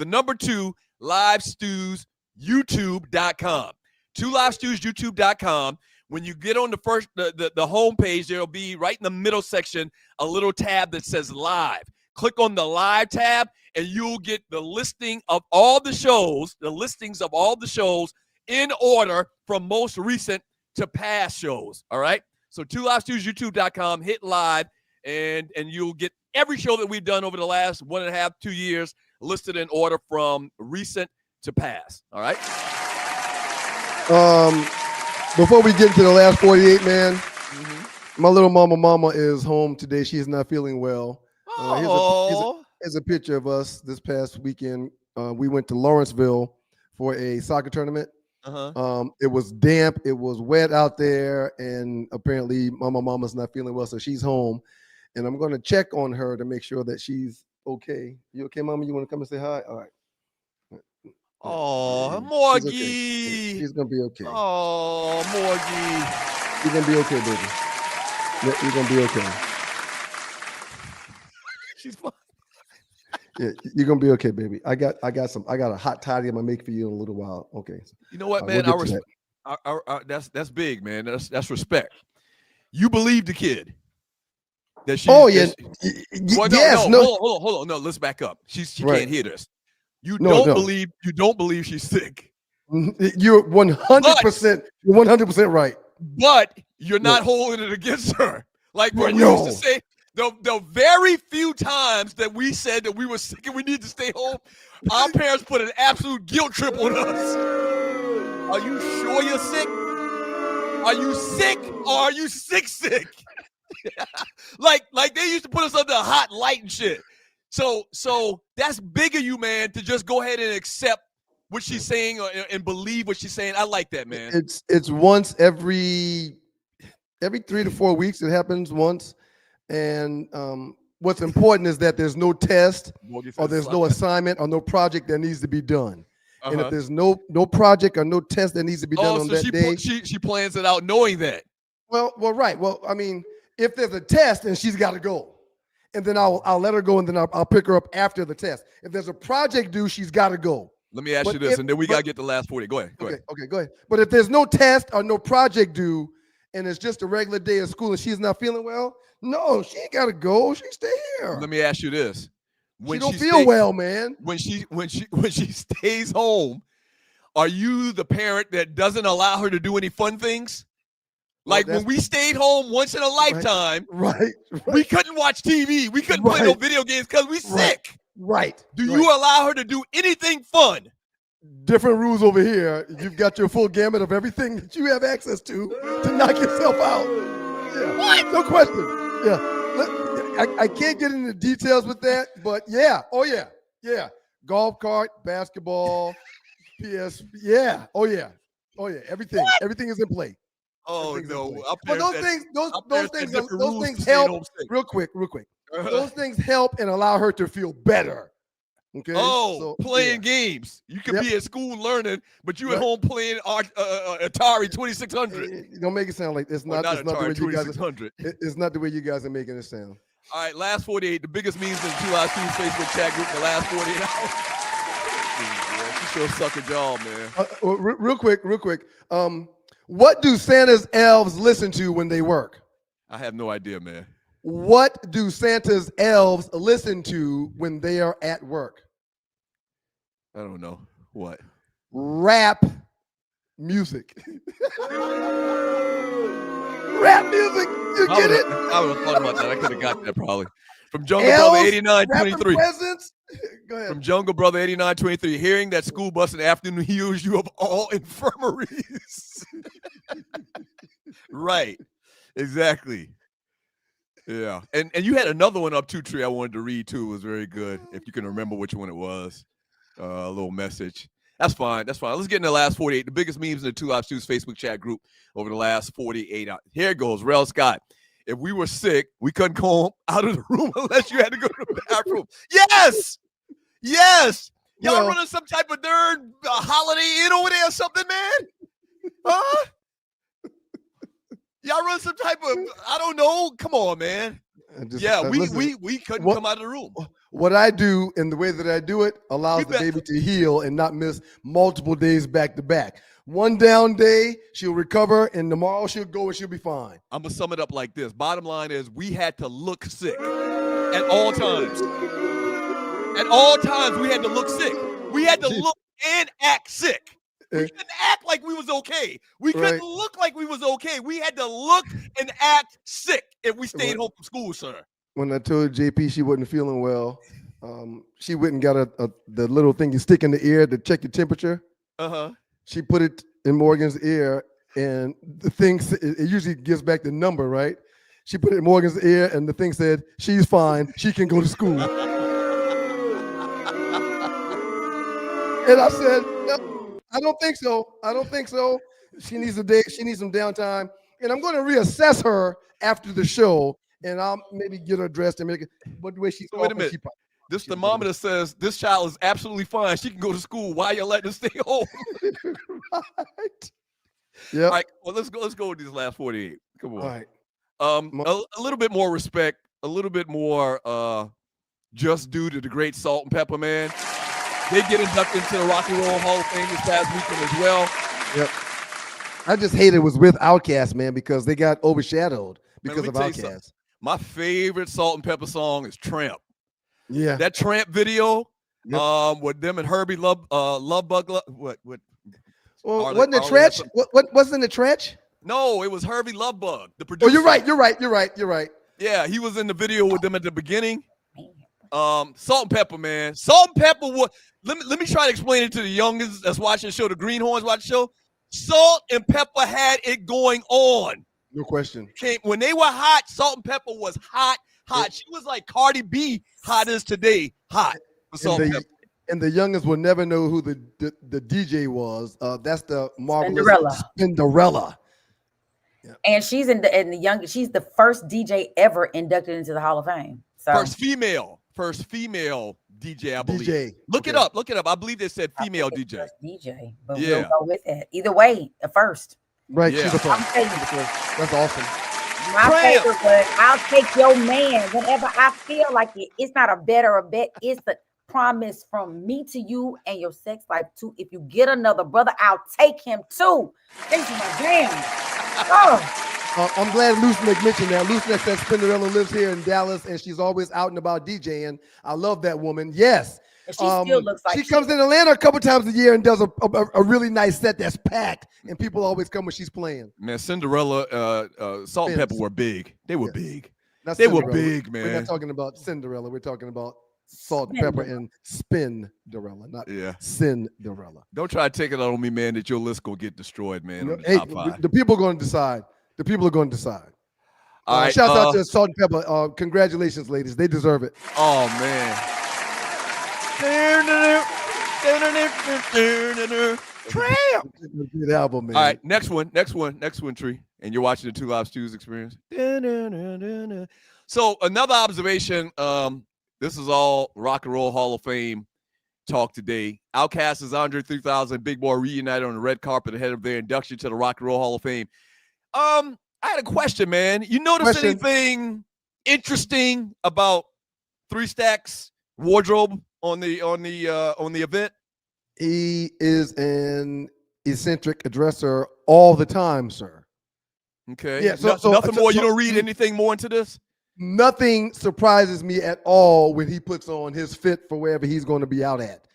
Live Stews, YouTube.com. 2 Live Stews, YouTube.com. When you get on the first, the homepage, there'll be right in the middle section a little tab that says live. Click on the live tab and you'll get the listing of all the shows, the listings of all the shows in order from most recent to past shows. All right. So 2 Live Stews, YouTube.com, hit live, and you'll get every show that we've done over the last 1.5, 2 years listed in order from recent to past. All right. Before we get into the last 48, man, my little mama is home today. She is not feeling well. Here's a picture of us this past weekend. We went to Lawrenceville for a soccer tournament. It was damp. It was wet out there. And apparently mama's not feeling well. So she's home. And I'm going to check on her to make sure that she's okay. You okay, mama? You want to come and say hi? All right. Oh, Morgie. Okay. She's going to be okay. Oh, Morgie. You're going to be okay, baby. Yeah, you're going to be okay. She's fine. Yeah, you're going to be okay, baby. I got a hot toddy I'm going to make for you in a little while. Okay. You know what, man? That's big, man. That's respect. You believe the kid. That she, yes. Hold on. No, let's back up. She can't hear this. You don't believe she's sick. You're 100%. You're 100% right. But you're not holding it against her. Like we used to say, the very few times that we said that we were sick and we need to stay home, our parents put an absolute guilt trip on us. Are you sure you're sick? Are you sick or are you sick? like they used to put us under a hot light and shit. So that's big of you, man, to just go ahead and accept what she's saying and believe what she's saying. I like that, man. It's once every 3 to 4 weeks. It happens once, and what's important is that there's no test or there's no assignment or no project that needs to be done. And if there's no project or no test that needs to be done on that day, she plans it out knowing that. Well, right. Well, I mean, if there's a test, then she's got to go, and then I'll let her go, and then I'll pick her up after the test. If there's a project due, she's got to go. Let me ask you this, and then we got to get the last 40. Go ahead. Okay, go ahead. But if there's no test or no project due, and it's just a regular day of school, and she's not feeling well, no, she ain't got to go. She stay here. Let me ask you this: when she don't feel well, man. When she stays home, are you the parent that doesn't allow her to do any fun things? Like when we stayed home once in a lifetime, right. We couldn't watch TV. We couldn't play no video games because we sick. Right. Do you allow her to do anything fun? Different rules over here. You've got your full gamut of everything that you have access to knock yourself out. Yeah. What? No question. Yeah. I can't get into details with that, but yeah. Oh, yeah. Yeah. Golf cart, basketball, PS. Yeah. Oh, yeah. Oh, yeah. Everything. What? Everything is in play. Oh, no. Well, those things help real quick. Those things help and allow her to feel better. Okay. Oh, so, playing games. You can be at school learning, but you at home playing Atari 2600. Don't make it sound like it's not. It's not the way you guys. It's not the way you guys are making it sound. All right, last 48. The biggest memes in the 2 Hours Facebook chat group. The last 48 hours. She sure suck a job, man. Real quick. What do Santa's elves listen to when they work? I have no idea, man. What do Santa's elves listen to when they are at work? I don't know. What? Rap music. Rap music. You get it? I would have thought about that. I could have got that probably. From Jungle Brother 8923. Go ahead. From Jungle Brother 8923. Hearing that school bus in the afternoon heals you of all infirmaries. Right. Exactly. Yeah. And you had another one up too, Tree, I wanted to read too. It was very good. If you can remember which one it was. A little message. That's fine. Let's get in the last 48. The biggest memes in the 2 Hours Facebook chat group over the last 48 hours. Here it goes. Rel Scott. If we were sick, we couldn't go out of the room unless you had to go to the bathroom. Yes. Y'all running some type of darn holiday Inn over there or something, man? Huh? Y'all run some type of, I don't know. Come on, man. We couldn't come out of the room. What I do and the way that I do it allows the baby to heal and not miss multiple days back to back. One down day, she'll recover, and tomorrow she'll go and she'll be fine. I'm going to sum it up like this. Bottom line is we had to look sick at all times. At all times, we had to look sick. We had to look and act sick. We couldn't act like we was okay. We couldn't look like we was okay. We had to look and act sick if we stayed home from school, sir. When I told JP she wasn't feeling well, she went and got the little thing you stick in the ear to check your temperature. She put it in Morgan's ear, and the thing, it usually gives back the number, right? She put it in Morgan's ear, and the thing said, she's fine. She can go to school. And I said, no, I don't think so. She needs a day. She needs some downtime. And I'm going to reassess her after the show, and I'll maybe get her dressed and make it. But the way she's wait a minute. This thermometer says this child is absolutely fine. She can go to school. Why you letting her stay home? Right. Yeah. All right. Well, let's go with these last 48. Come on. All right. A little bit more respect. A little bit more just due to the great Salt and Pepper Man. They get inducted into the Rock and Roll Hall of Fame this past weekend as well. Yep. I just hate it was with Outcast, man, because they got overshadowed because of Outcast. My favorite Salt and Pepper song is Tramp. Yeah. That Tramp video, with them and Herbie Lovebug. What? Well, wasn't it Tretch? What wasn't it Tretch? No, it was Herbie Lovebug, the producer. Oh, you're right. Yeah, he was in the video with them at the beginning. Salt and Pepper, man. Salt and Pepper. Let me try to explain it to the youngins that's watching the show, the Greenhorns watch the show. Salt and Pepper had it going on. No question. When they were hot, Salt and Pepper was hot. hot. She was like Cardi B, hot as today, hot. And the youngest will never know who the DJ was. That's the marvelous Spinderella. Yeah. And she's she's the first DJ ever inducted into the Hall of Fame. So first female DJ, I believe. Look it up. I believe they said female DJ. First DJ, but we'll go with that. Either way, the first. Right, she's the first. That's awesome. My favorite was, I'll take your man whenever I feel like it. It's not a bet or a bet. It's the promise from me to you and your sex life too. If you get another brother, I'll take him too. Thank you, my damn. I'm glad Lucy mentioned that. Lucy said Spinderella lives here in Dallas and she's always out and about DJing. I love that woman. Yes. And she still looks like she comes in Atlanta a couple times a year and does a really nice set that's packed, and people always come when she's playing. Man, Cinderella, Salt and Pepper were big. They were big. They were big, man. We're not talking about Cinderella. We're talking about Salt and Pepper and Spinderella, not Cinderella. Don't try to take it out on me, man, that your list will get destroyed, man. Hey, the people are going to decide. The people are going to decide. All right. Shout out to Salt and Pepper. Congratulations, ladies. They deserve it. Oh, man. Good album, man. All right, next one, Tree. And you're watching the Two Live Stews experience. So another observation. This is all Rock and Roll Hall of Fame talk today. Outcast is Andre 3000, Big Boy reunited on the red carpet ahead of their induction to the Rock and Roll Hall of Fame. I had a question, man. You notice anything interesting about Three Stacks' wardrobe on the event? He is an eccentric dresser all the time, sir. Okay. Yeah. So nothing more. You don't read anything more into this? Nothing surprises me at all when he puts on his fit for wherever he's going to be out at.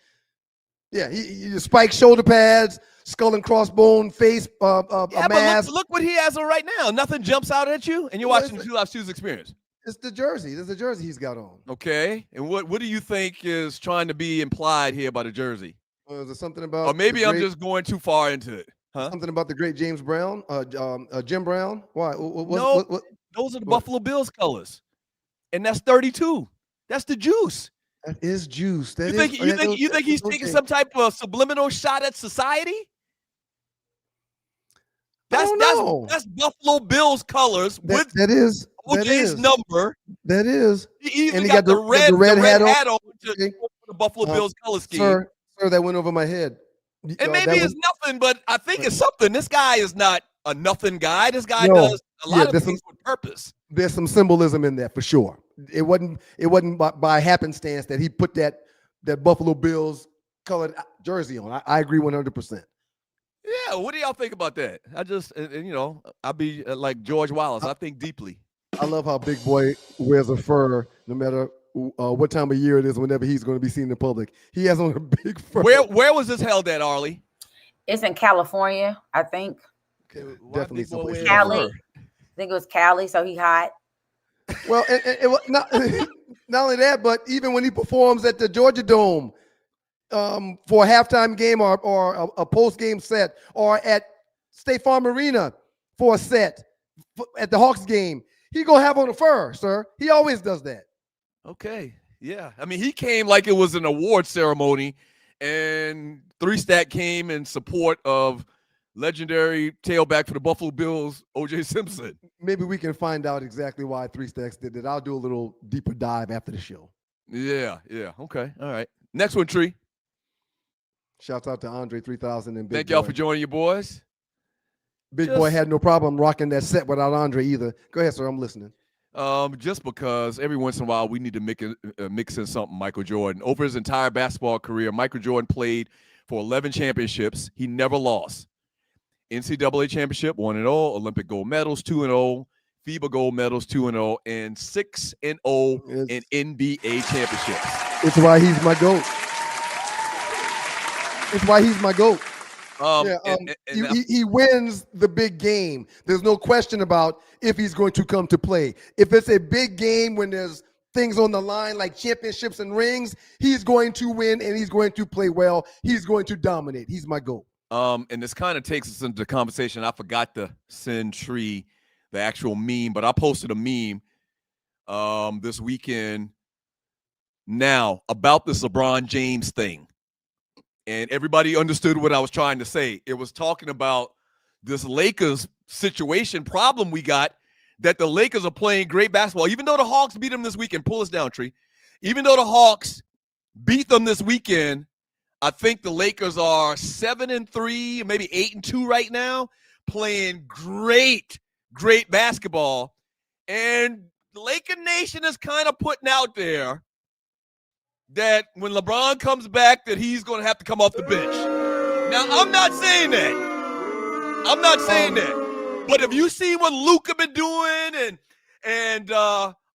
Yeah, he spiked shoulder pads, skull and crossbone face, a mask. But look what he has on right now. Nothing jumps out at you, and you're watching the Two Live Stews experience. It's the jersey. There's the jersey he's got on. Okay. And what do you think is trying to be implied here by the jersey? Is there something about? Or maybe I'm just going too far into it. Huh? Something about the great James Brown, Jim Brown. Why? What? Those are the Buffalo Bills colors, and that's 32. That's the juice. That is juice. You think he's taking some type of subliminal shot at society? That's Buffalo Bills colors with OJ's number. That is. And he got the red hat on to the Buffalo Bills color scheme. Sir, that went over my head. And maybe it's nothing, but I think it's something. This guy is not a nothing guy. This guy does a lot of things with purpose. There's some symbolism in there for sure. It wasn't by happenstance that he put that Buffalo Bills colored jersey on. I agree 100%. Yeah, what do y'all think about that? I'll be like George Wallace. I think deeply. I love how Big Boy wears a fur no matter what time of year it is, whenever he's going to be seen in public. He has on a big fur. Where was this held at, Arlie? It's in California, I think. Okay, definitely someplace. Cali. I think it was Cali, so he hot. Well, it was not only that, but even when he performs at the Georgia Dome for a halftime game or a post-game set, or at State Farm Arena for a set at the Hawks game, he gonna have on a fur, sir. He always does that. Okay, yeah. I mean, he came like it was an award ceremony, and Three Stack came in support of legendary tailback for the Buffalo Bills, O.J. Simpson. Maybe we can find out exactly why Three Stacks did it. I'll do a little deeper dive after the show. Yeah. Okay. All right. Next one, Tree. Shouts out to Andre 3000 and Big Thank y'all for joining your boys. Big Boy had no problem rocking that set without Andre either. Go ahead, sir. I'm listening. Just because every once in a while we need to mix in something. Michael Jordan. Over his entire basketball career, Michael Jordan played for 11 championships. He never lost. NCAA championship, 1-0. Olympic gold medals, 2-0. FIBA gold medals, 2-0. And 6-0 in NBA championships. It's why he's my GOAT. He wins the big game. There's no question about if he's going to come to play. If it's a big game when there's things on the line like championships and rings, he's going to win and he's going to play well. He's going to dominate. He's my GOAT. And this kind of takes us into the conversation. I forgot to send Tree the actual meme, but I posted a meme this weekend now about this LeBron James thing. And everybody understood what I was trying to say. It was talking about this Lakers situation problem we got, that the Lakers are playing great basketball. Even though the Hawks beat them this weekend, pull us down, Tree. Even though the Hawks beat them this weekend, I think the Lakers are 7-3, maybe 8-2 right now, playing great basketball. And the Laker Nation is kind of putting out there that when LeBron comes back, that he's going to have to come off the bench. Now, I'm not saying that. But if you see what Luka been doing and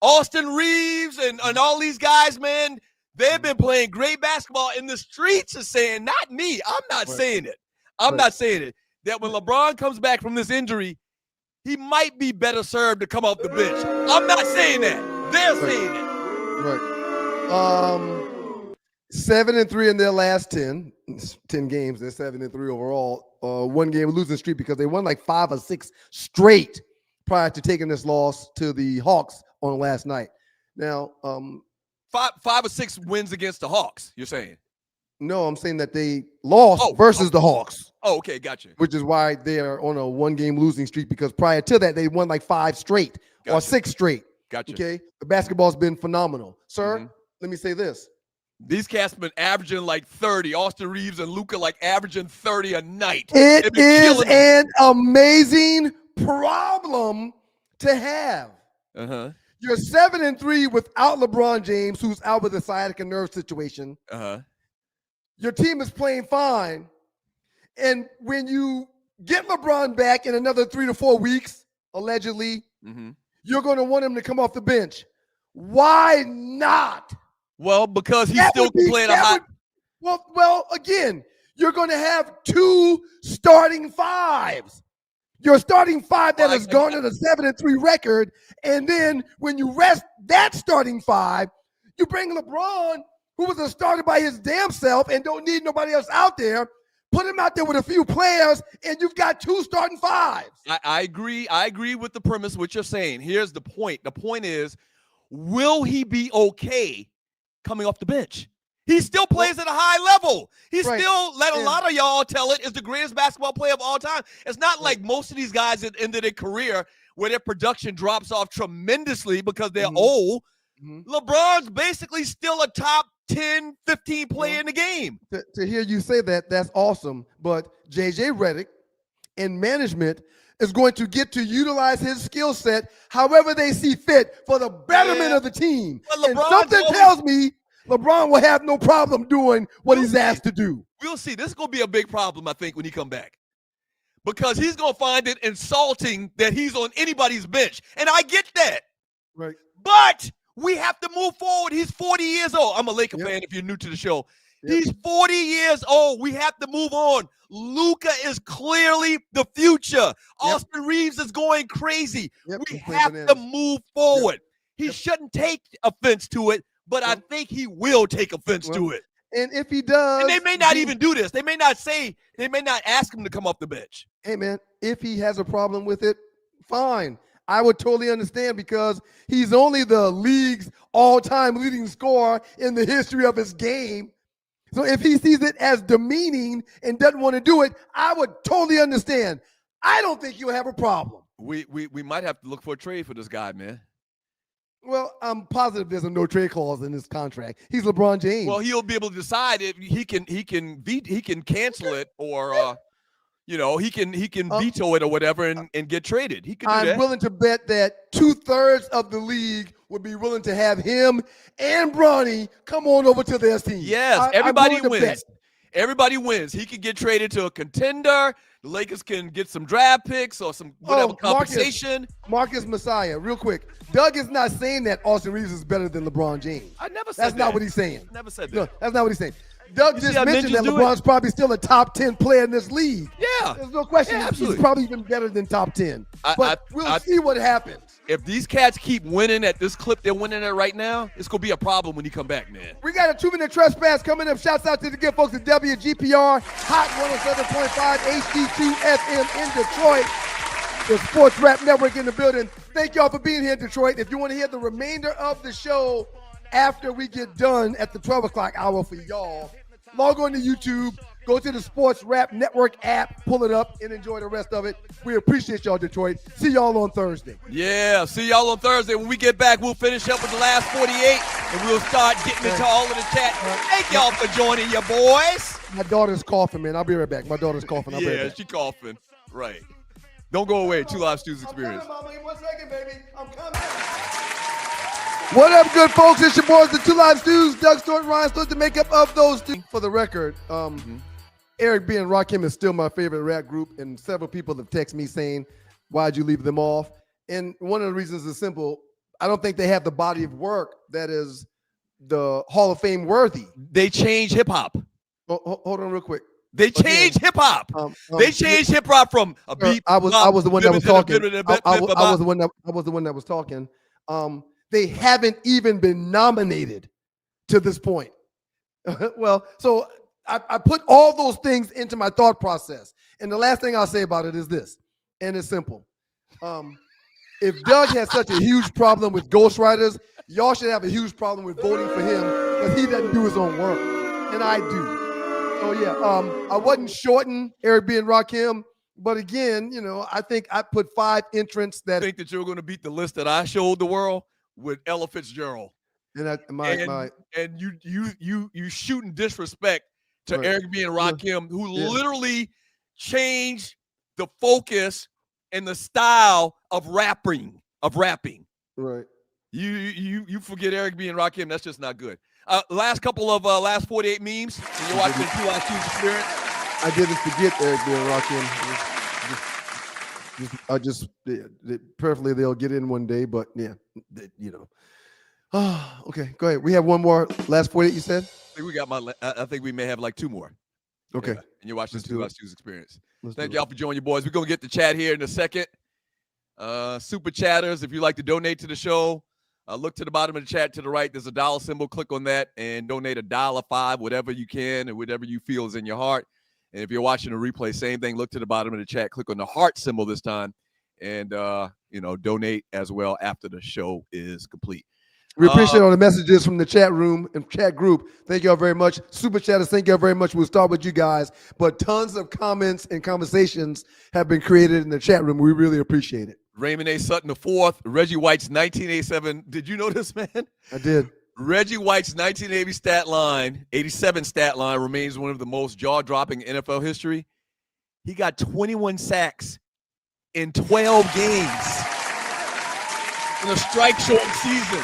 Austin Reeves and all these guys, man, they've been playing great basketball. And the streets are saying, not me. I'm not saying it. I'm not saying it. That when LeBron comes back from this injury, he might be better served to come off the bench. I'm not saying that. They're saying it. Right. 7-3 in their last 10 games. They're 7-3 overall. 1 game losing streak because they won like 5 or 6 straight prior to taking this loss to the Hawks on last night. Now, 5 or 6 wins against the Hawks, you're saying? No, I'm saying that they lost versus the Hawks. Oh, okay, gotcha. Which is why they are on a 1-game losing streak, because prior to that, they won like 5 straight or 6 straight. Gotcha. Okay, the basketball's been phenomenal. Sir, let me say this. These cats been averaging like 30. Austin Reeves and Luka like averaging 30 a night. It is an amazing problem to have. You're 7-3 without LeBron James, who's out with a sciatic nerve situation. Your team is playing fine. And when you get LeBron back in another 3 to 4 weeks, allegedly, you're going to want him to come off the bench. Why not? Well, because he's still playing a hot. Well, again, you're going to have 2 starting fives. Your starting 5 that has gone at a 7-3 record, and then when you rest that starting 5, you bring LeBron, who was a starter by his damn self and don't need nobody else out there. Put him out there with a few players, and you've got 2 starting 5s. I agree. I agree with the premise, what you're saying. Here's the point. The point is, will he be okay coming off the bench? He still plays at a high level. He still, let a lot of y'all tell it, is the greatest basketball player of all time. It's not like most of these guys at the end of their career where their production drops off tremendously because they're old. LeBron's basically still a top 10, 15 player in the game. To hear you say that, that's awesome. But J.J. Redick and management is going to get to utilize his skill set however they see fit for the betterment of the team. And something tells me LeBron will have no problem doing what he's asked to do. We'll see. This is going to be a big problem, I think, when he come back. Because he's going to find it insulting that he's on anybody's bench. And I get that. Right. But we have to move forward. He's 40 years old. I'm a Laker fan if you're new to the show. He's 40 years old. We have to move on. Luka is clearly the future. Austin Reeves is going crazy. We have to move forward. He shouldn't take offense to it, but I think he will take offense to it. And if he does, and they may not even do this. They may not ask him to come off the bench. Hey, man, if he has a problem with it, fine. I would totally understand, because he's only the league's all-time leading scorer in the history of his game. So if he sees it as demeaning and doesn't want to do it, I would totally understand. I don't think you'll have a problem. We might have to look for a trade for this guy, man. Well, I'm positive there's a no trade clause in his contract. He's LeBron James. Well, he'll be able to decide if he can cancel it, or he can veto it or whatever and get traded. He can do that. I'm willing to bet that 2/3 of the league would be willing to have him and Bronny come on over to their team. Yes, everybody wins. Everybody wins. He can get traded to a contender. The Lakers can get some draft picks or some whatever compensation. Marcus Messiah, real quick. Doug is not saying that Austin Reeves is better than LeBron James. I never said that. That's not what he's saying. Never said that. No, that's not what he's saying. Doug just mentioned that LeBron's probably still a top 10 player in this league. Yeah. There's no question. He's probably even better than top 10. But we'll see what happens. If these cats keep winning at this clip they're winning at right now, it's going to be a problem when you come back, man. We got a 2-minute trespass coming up. Shouts out to the good folks at WGPR, Hot 107.5 HD2 FM in Detroit. The Sports Rap Network in the building. Thank y'all for being here in Detroit. If you want to hear the remainder of the show after we get done at the 12 o'clock hour for y'all, log on to YouTube, go to the Sports Rap Network app, pull it up, and enjoy the rest of it. We appreciate y'all, Detroit. See y'all on Thursday. Yeah, see y'all on Thursday. When we get back, we'll finish up with the last 48, and we'll start getting into all of the chat. Thank y'all for joining your boys. My daughter's coughing, man. I'll be right back. My daughter's coughing. I'll be right back. She coughing. Right. Don't go away. Two Live Stews Experience. I'm coming, Mama. 1 second, baby. I'm coming. What up, good folks? It's your boys, the Two Live Stews. Doug Stewart, Ryan Stewart, the makeup of those two. For the record, Eric B. and Rakim is still my favorite rap group, and several people have texted me saying, why'd you leave them off? And one of the reasons is simple. I don't think they have the body of work that is the Hall of Fame worthy. They changed hip-hop. Hold on real quick. They changed hip-hop. They changed hip-hop from a beat. I was the one that was talking. I was the one that was talking. They haven't even been nominated to this point. Well, so I put all those things into my thought process. And the last thing I'll say about it is this, and it's simple. If Doug has such a huge problem with ghostwriters, y'all should have a huge problem with voting for him because he doesn't do his own work. And I do. So yeah, I wasn't shorting Eric B. and Rakim, but again, I think I put 5 entrants that I think that you're going to beat the list that I showed the world with Ella Fitzgerald. And you shooting disrespect to Eric B. and Rakim, who literally changed the focus and the style of rapping. Right. You forget Eric B. and Rakim, that's just not good. Last couple of last 48 memes. And you're watching the Two Live Stews Experience. I didn't forget Eric B. and Rakim. Preferably they'll get in one day, but yeah, okay, go ahead. We have one more. Last 48, you said? I think we may have like 2 more. Okay. Yeah. And you're watching the Two Live Stews Experience. Thank y'all y'all for joining your boys. We're going to get the chat here in a second. Super chatters, if you'd like to donate to the show, look to the bottom of the chat to the right. There's a dollar symbol. Click on that and donate $1, $5, whatever you can and whatever you feel is in your heart. And if you're watching a replay, same thing. Look to the bottom of the chat. Click on the heart symbol this time and, donate as well after the show is complete. We appreciate all the messages from the chat room and chat group. Thank y'all very much. Super chatters, thank y'all very much. We'll start with you guys. But tons of comments and conversations have been created in the chat room. We really appreciate it. Raymond A. Sutton IV, Reggie White's 1987. Did you know this, man? I did. Reggie White's 1987 stat line remains one of the most jaw-dropping in NFL history. He got 21 sacks in 12 games in a strike-short season.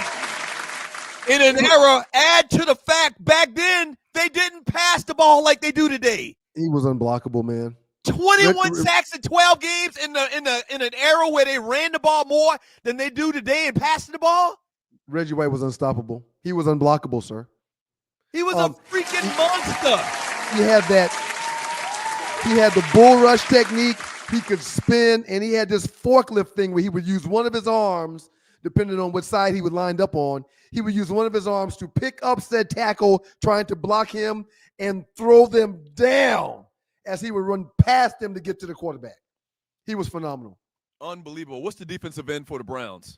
In an era, add to the fact, back then, they didn't pass the ball like they do today. He was unblockable, man. 21 sacks in 12 games in an era where they ran the ball more than they do today and passing the ball. Reggie White was unstoppable. He was unblockable, sir. He was a freaking monster. He had the bull rush technique. He could spin, and he had this forklift thing where he would use one of his arms, depending on which side he would lined up on. He would use one of his arms to pick up said tackle, trying to block him and throw them down as he would run past them to get to the quarterback. He was phenomenal. Unbelievable. What's the defensive end for the Browns?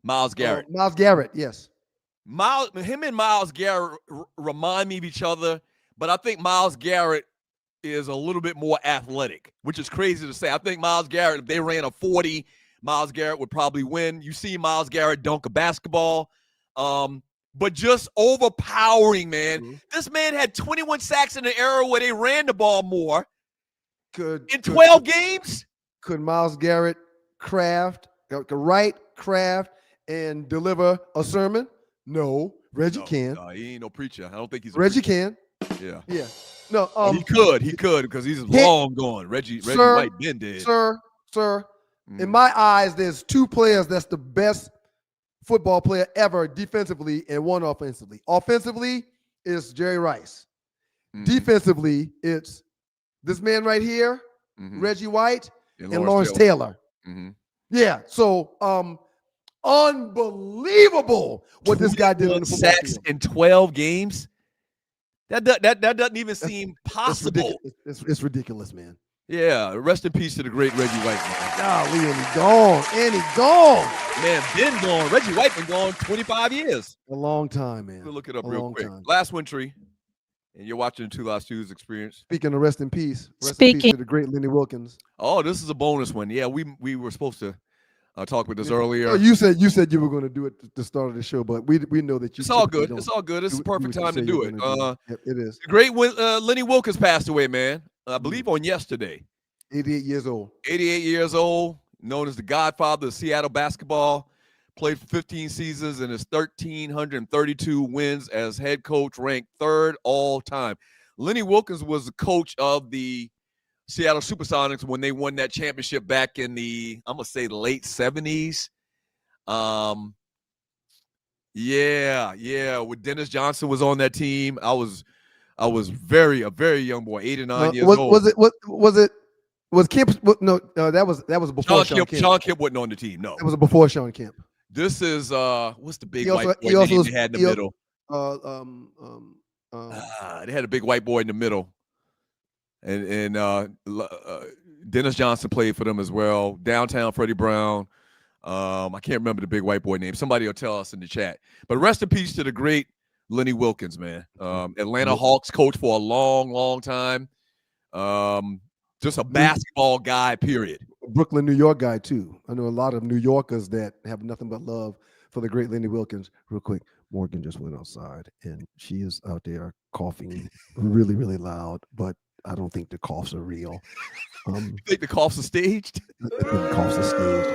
Myles Garrett. Myles Garrett, yes. Him and Myles Garrett remind me of each other, but I think Myles Garrett is a little bit more athletic, which is crazy to say. I think Myles Garrett, if they ran a 40, Myles Garrett would probably win. You see Myles Garrett dunk a basketball, but just overpowering, man. Mm-hmm. This man had 21 sacks in an era where they ran the ball more. In 12 games? Could Myles Garrett craft, and deliver a sermon? No. Reggie can. No, he ain't no preacher. I don't think he's a Reggie preacher. can. Yeah. Yeah. No. He could because he's long gone. Reggie White been dead. Sir. In my eyes, there's 2 players that's the best football player ever defensively and one offensively. Offensively, it's Jerry Rice. Defensively, it's this man right here, Reggie White, and Lawrence Taylor. Yeah, so unbelievable what this guy did on the football sacks field. in 12 games? That doesn't even seem possible. It's ridiculous, man. Yeah, rest in peace to the great Reggie White, man. Golly, and he gone. And he gone. Man, been gone. Reggie White been gone 25 years. A long time, man. We'll look it up A real long quick. time. Last wintry, and you're watching the Two Live Studios Experience. Speaking of rest in peace, rest in peace to the great Lenny Wilkins. Oh, this is a bonus one. Yeah, we were supposed to talk with this earlier. Oh, you said you were going to do it at the start of the show, but we know that you. It's all good. It's all good. It's the perfect time to do it. Yep, it is. The great Lenny Wilkins passed away, man. I believe on yesterday. 88 years old. 88 years old, known as the godfather of Seattle basketball. Played for 15 seasons and his 1,332 wins as head coach, ranked third all time. Lenny Wilkins was the coach of the Seattle Supersonics when they won that championship back in the, I'm going to say, late 70s. Yeah. When Dennis Johnson was on that team, I was a very young boy, 8 or 9 years old. Was Kemp? No, that was before Sean Kemp. Sean Kemp wasn't on the team. No, it was before Sean Kemp. This is what's the big white boy that they had in the middle? They had a big white boy in the middle, and Dennis Johnson played for them as well. Downtown Freddie Brown. I can't remember the big white boy name. Somebody will tell us in the chat. But rest in peace to the great Lenny Wilkins, man. Atlanta Hawks coach for a long time. Just a basketball guy, period. Brooklyn, New York guy, too. I know a lot of New Yorkers that have nothing but love for the great Lenny Wilkins. Real quick, Morgan just went outside, and she is out there coughing really, really loud, but I don't think the coughs are real. You think the coughs are staged? I think the coughs are staged.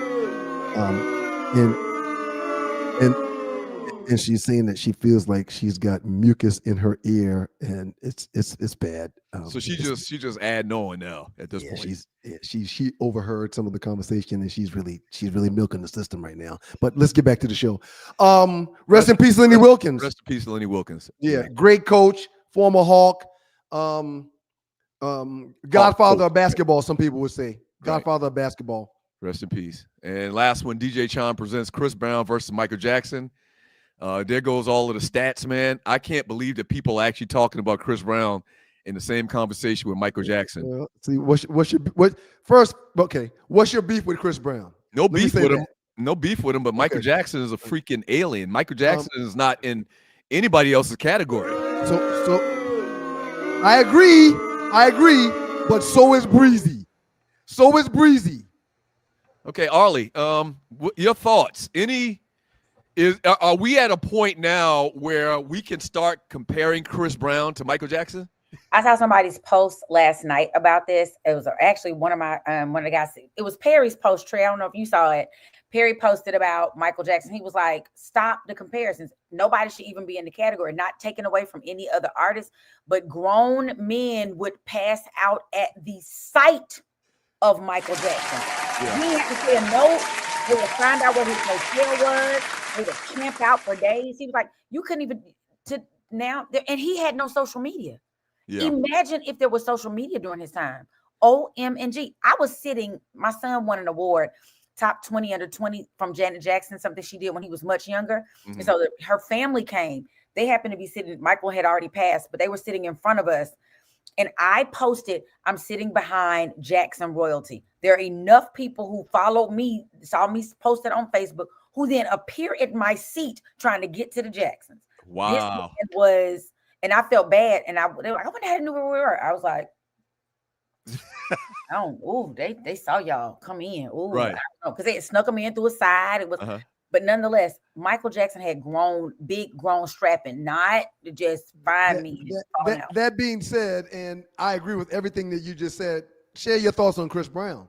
And she's saying that she feels like she's got mucus in her ear, and it's bad. So she just add on now at this point. She overheard some of the conversation, and she's really milking the system right now. But let's get back to the show. Rest in peace, Lenny Wilkins. Rest in peace, Lenny Wilkins. Yeah, great coach, former Hawk, godfather of basketball. Some people would say godfather of basketball. Rest in peace. And last one, DJ Chan presents Chris Brown versus Michael Jackson. There goes all of the stats, man. I can't believe that people are actually talking about Chris Brown in the same conversation with Michael Jackson. See, what's your beef with Chris Brown? No beef with him. No beef with him, but Michael Jackson is a freaking alien. Michael Jackson is not in anybody else's category. So I agree, but so is Breezy. Okay, Arlie, your thoughts. Are we at a point now where we can start comparing Chris Brown to Michael Jackson? I saw somebody's post last night about this. It was actually one of the guys. It was Perry's post, Trey. I don't know if you saw it. Perry posted about Michael Jackson. He was like, stop the comparisons. Nobody should even be in the category, not taken away from any other artist, but grown men would pass out at the sight of Michael Jackson. Yeah. He had to say a note. They would find out what his hotel was. They would camp out for days. He was like, you couldn't even and he had no social media. Yeah. Imagine if there was social media during his time. OMG. I was sitting, my son won an award, top 20 under 20 from Janet Jackson, something she did when he was much younger. Mm-hmm. And so her family came. They happened to be sitting, Michael had already passed, but they were sitting in front of us. And I posted, I'm sitting behind Jackson royalty. There are enough people who followed me, saw me posted on Facebook, who then appear at my seat trying to get to the Jacksons. Wow. This was, and I felt bad. And they were like, I wonder how they knew where we were. I was like, they saw y'all come in. Ooh, right. I don't know, because they had snuck them in through a side. It was, but nonetheless, Michael Jackson had grown strapping, not to just find me. That being said, and I agree with everything that you just said. Share your thoughts on Chris Brown.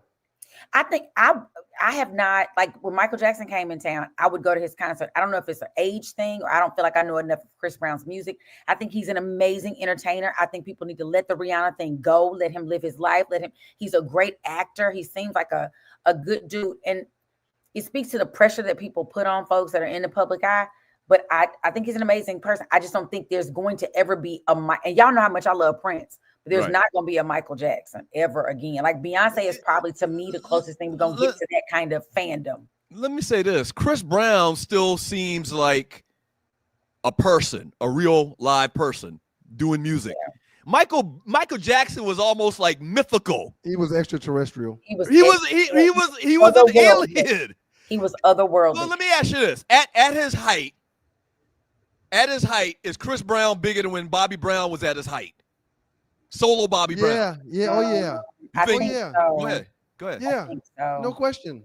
I think I have not, like when Michael Jackson came in town, I would go to his concert. I don't know if it's an age thing or I don't feel like I know enough of Chris Brown's music. I think he's an amazing entertainer. I think people need to let the Rihanna thing go. Let him live his life. He's a great actor. He seems like a good dude. And it speaks to the pressure that people put on folks that are in the public eye. But I think he's an amazing person. I just don't think there's going to ever be and y'all know how much I love Prince. There's not going to be a Michael Jackson ever again. Like Beyonce is probably, to me, the closest thing we're going to get to that kind of fandom. Let me say this. Chris Brown still seems like a person, a real live person doing music. Yeah. Michael Jackson was almost like mythical. He was extraterrestrial. He was an alien. He was otherworldly. Well, let me ask you this: at his height, is Chris Brown bigger than when Bobby Brown was at his height? Solo Bobby Brown. Yeah. Oh yeah. I think so. Go ahead. Yeah. I think so. No question.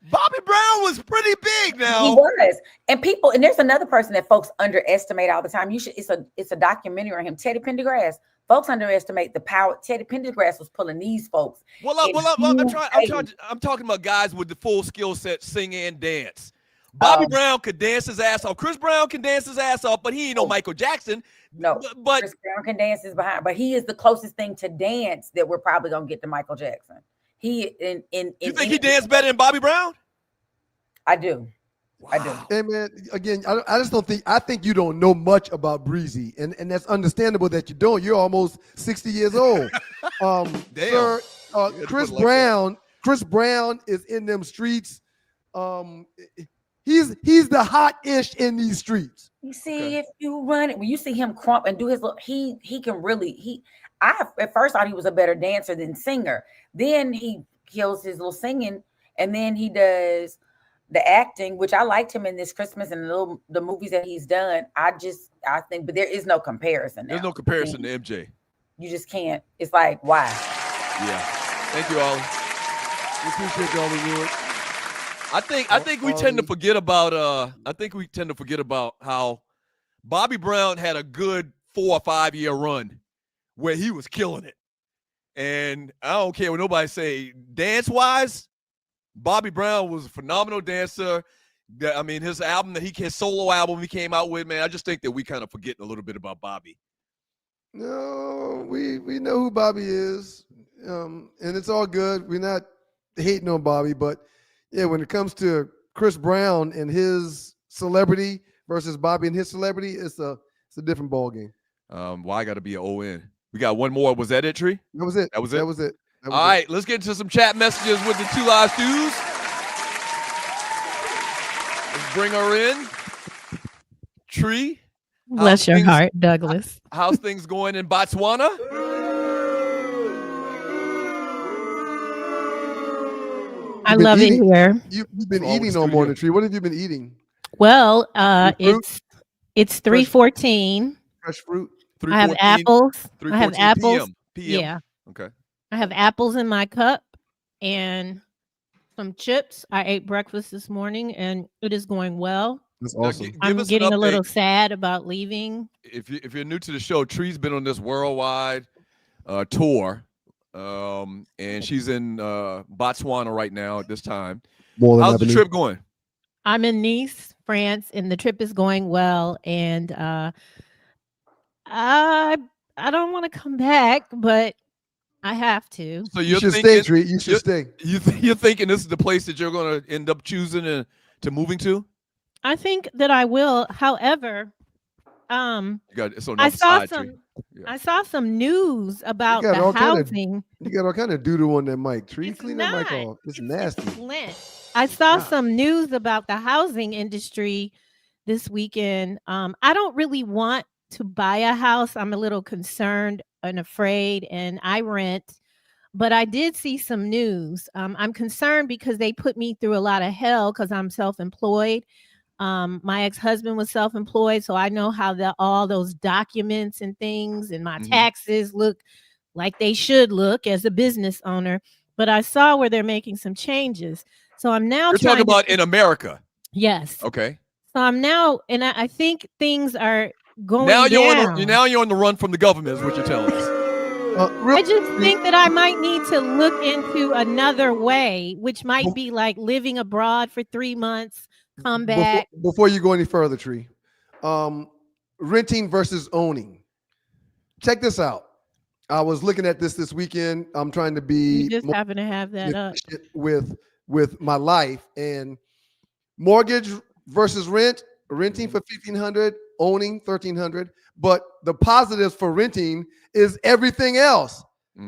Bobby Brown was pretty big now. He was. And there's another person that folks underestimate all the time. It's a documentary on him, Teddy Pendergrass. Folks underestimate the power. Teddy Pendergrass was pulling these folks. I'm talking about guys with the full skill set, sing and dance. Bobby Brown could dance his ass off. Chris Brown can dance his ass off, but he ain't no Michael Jackson. No, but Chris Brown can dance his behind, but he is the closest thing to dance that we're probably gonna get to Michael Jackson. You think he danced better than Bobby Brown? I do. Wow. I do. Hey man, again, I just don't think. I think you don't know much about Breezy, and that's understandable that you don't. You're almost 60 years old. Damn. Sir, Chris Brown. Chris Brown is in them streets. He's the hot-ish in these streets. You see, if you run it, when you see him crump and do his little, he can really. I at first thought he was a better dancer than singer. Then he kills his little singing, and then he does the acting, which I liked him in this Christmas and the movies that he's done. I think, but there is no comparison. There's no comparison to MJ. You just can't. It's like, why? Yeah. Thank you, Ollie. We appreciate you, Arleywood. I think we tend to forget about how Bobby Brown had a good 4 or 5 year run where he was killing it. And I don't care what nobody say, dance-wise, Bobby Brown was a phenomenal dancer. I mean, his solo album he came out with, man, I just think that we kind of forgetting a little bit about Bobby. No, we know who Bobby is, and it's all good. We're not hating on Bobby, but yeah, when it comes to Chris Brown and his celebrity versus Bobby and his celebrity, it's a different ball game. I got to be an ON. We got one more. Was that it, Tree? That was it. All right, let's get into some chat messages with the Two Live Stews. Let's bring her in. Tree. Bless your heart, Douglas. How's things going in Botswana? I love it here. You've been eating no more than Tree. What have you been eating? Well, it's 3:14. Fresh fruit. I have apples. I have apples. PM. Yeah. Okay. I have apples in my cup and some chips. I ate breakfast this morning and it is going well. That's awesome. I'm getting a little sad about leaving. If you're new to the show, Tree's been on this worldwide tour. And she's in Botswana right now at this time. How's the trip going? I'm in Nice, France, and the trip is going well. And I don't want to come back, but I have to. So you should stay, Tree. You should stay. You're thinking this is the place that you're going to end up choosing to moving to? I think that I will. However, I saw some news about the housing. You got all kind of doo-doo on that mic. Tree, clean that mic off. It's nasty. I saw some news about the housing industry this weekend. I don't really want to buy a house. I'm a little concerned and afraid, and I rent. But I did see some news. I'm concerned because they put me through a lot of hell because I'm self-employed. My ex-husband was self-employed, so I know how all those documents and things and my taxes look like they should look as a business owner. But I saw where they're making some changes. So I'm now talking about in America. Yes. Okay. So I'm now, and I think things are going down. You're on the run from the government is what you're telling us. I just think that I might need to look into another way, which might be like living abroad for 3 months. Come back. Before you go any further, Tree, renting versus owning. Check this out. I was looking at this weekend. I'm trying to be. You just happen to have that up with my life, and mortgage versus renting for $1,500, owning $1,300. But the positives for renting is everything else.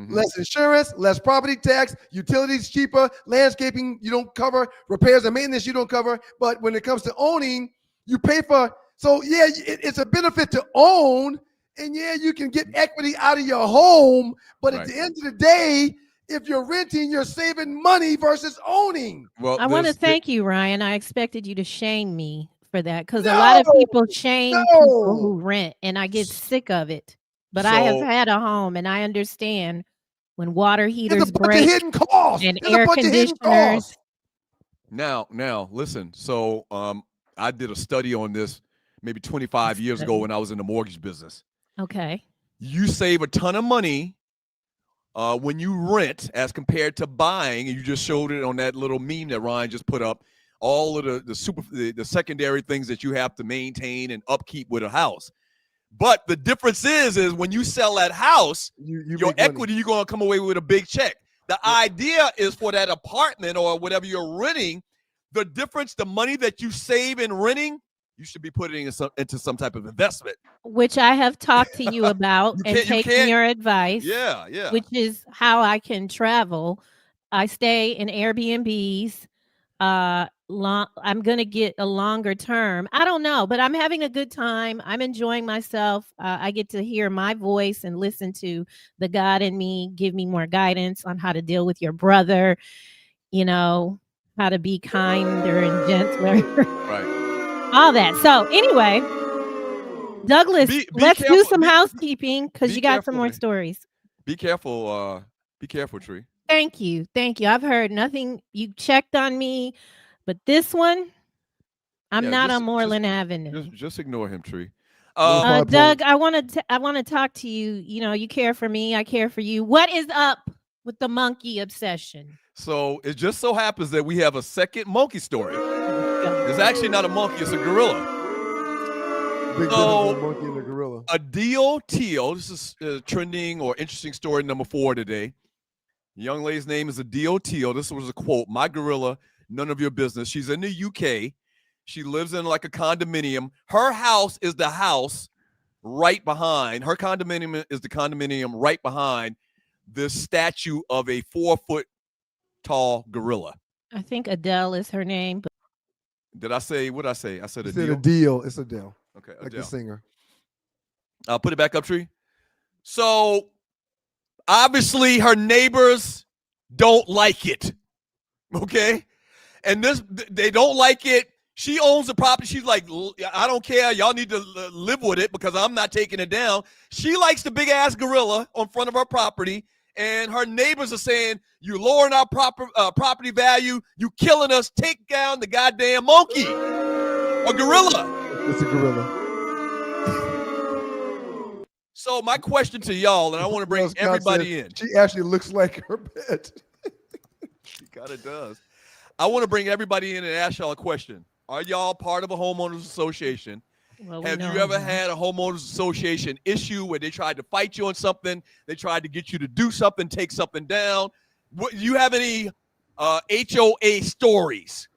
Less insurance, less property tax, utilities cheaper, landscaping you don't cover, repairs and maintenance you don't cover. But when it comes to owning, you pay for. So yeah, it's a benefit to own. And yeah, you can get equity out of your home, but Right. at the end of the day, if you're renting, you're saving money versus owning. Well, I want to there's- thank you, Ryan. I expected you to shame me for that because a lot of people shame No. people who rent, and I get sick of it. But I have So- had a home, and I understand when water There's heaters a bunch break of hidden costs. and There's air a bunch of hidden conditioners. costs. Now, listen. So, I did a study on this maybe 25 years ago when I was in the mortgage business. Okay. You save a ton of money when you rent as compared to buying, and you just showed it on that little meme that Ryan just put up. All of the secondary things that you have to maintain and upkeep with a house. But the difference is when you sell that house, your equity, you're going to come away with a big check. The idea is for that apartment or whatever you're renting, the difference, the money that you save in renting, you should be putting into some type of investment. Which I have talked to you about and taken your advice. Yeah. Which is how I can travel. I stay in Airbnbs. I'm going to get a longer term. I don't know, but I'm having a good time. I'm enjoying myself. I get to hear my voice and listen to the God in me, give me more guidance on how to deal with your brother, how to be kinder and gentler. Right. All that. So anyway, Douglas, let's do some housekeeping because you got some more stories. Be careful. Be careful, Tree. Thank you. I've heard nothing. You checked on me, but this one, I'm not on Moreland Avenue. Just ignore him, Tree. Doug, I want to talk to you. You care for me. I care for you. What is up with the monkey obsession? So it just so happens that we have a second monkey story. It's actually not a monkey; it's a gorilla. Big difference between a monkey and a gorilla. A deal teal. This is trending or interesting story number 4 today. The young lady's name is Adele Teal. This was a quote. My gorilla, none of your business. She's in the UK. She lives in like a condominium. Her house is the house right behind. Her condominium is the condominium right behind this statue of a 4-foot tall gorilla. I think Adele is her name. But Did I say what I say? I said It's Adele. Adele. It's Adele. Okay, like Adele. the singer. I'll put it back up, Tree. So obviously her neighbors don't like it. Okay? And they don't like it. She owns the property. She's like, I don't care. Y'all need to live with it because I'm not taking it down. She likes the big ass gorilla on front of her property. And her neighbors are saying, you lowering our property value. You killing us. Take down the goddamn monkey. A gorilla. It's a gorilla. So my question to y'all, and I want to bring everybody in. She actually looks like her pet. She kind of does. I want to bring everybody in and ask y'all a question. Are y'all part of a homeowners association? Well, Have you ever had a homeowners association issue where they tried to fight you on something? They tried to get you to do something, take something down. Do you have any HOA stories?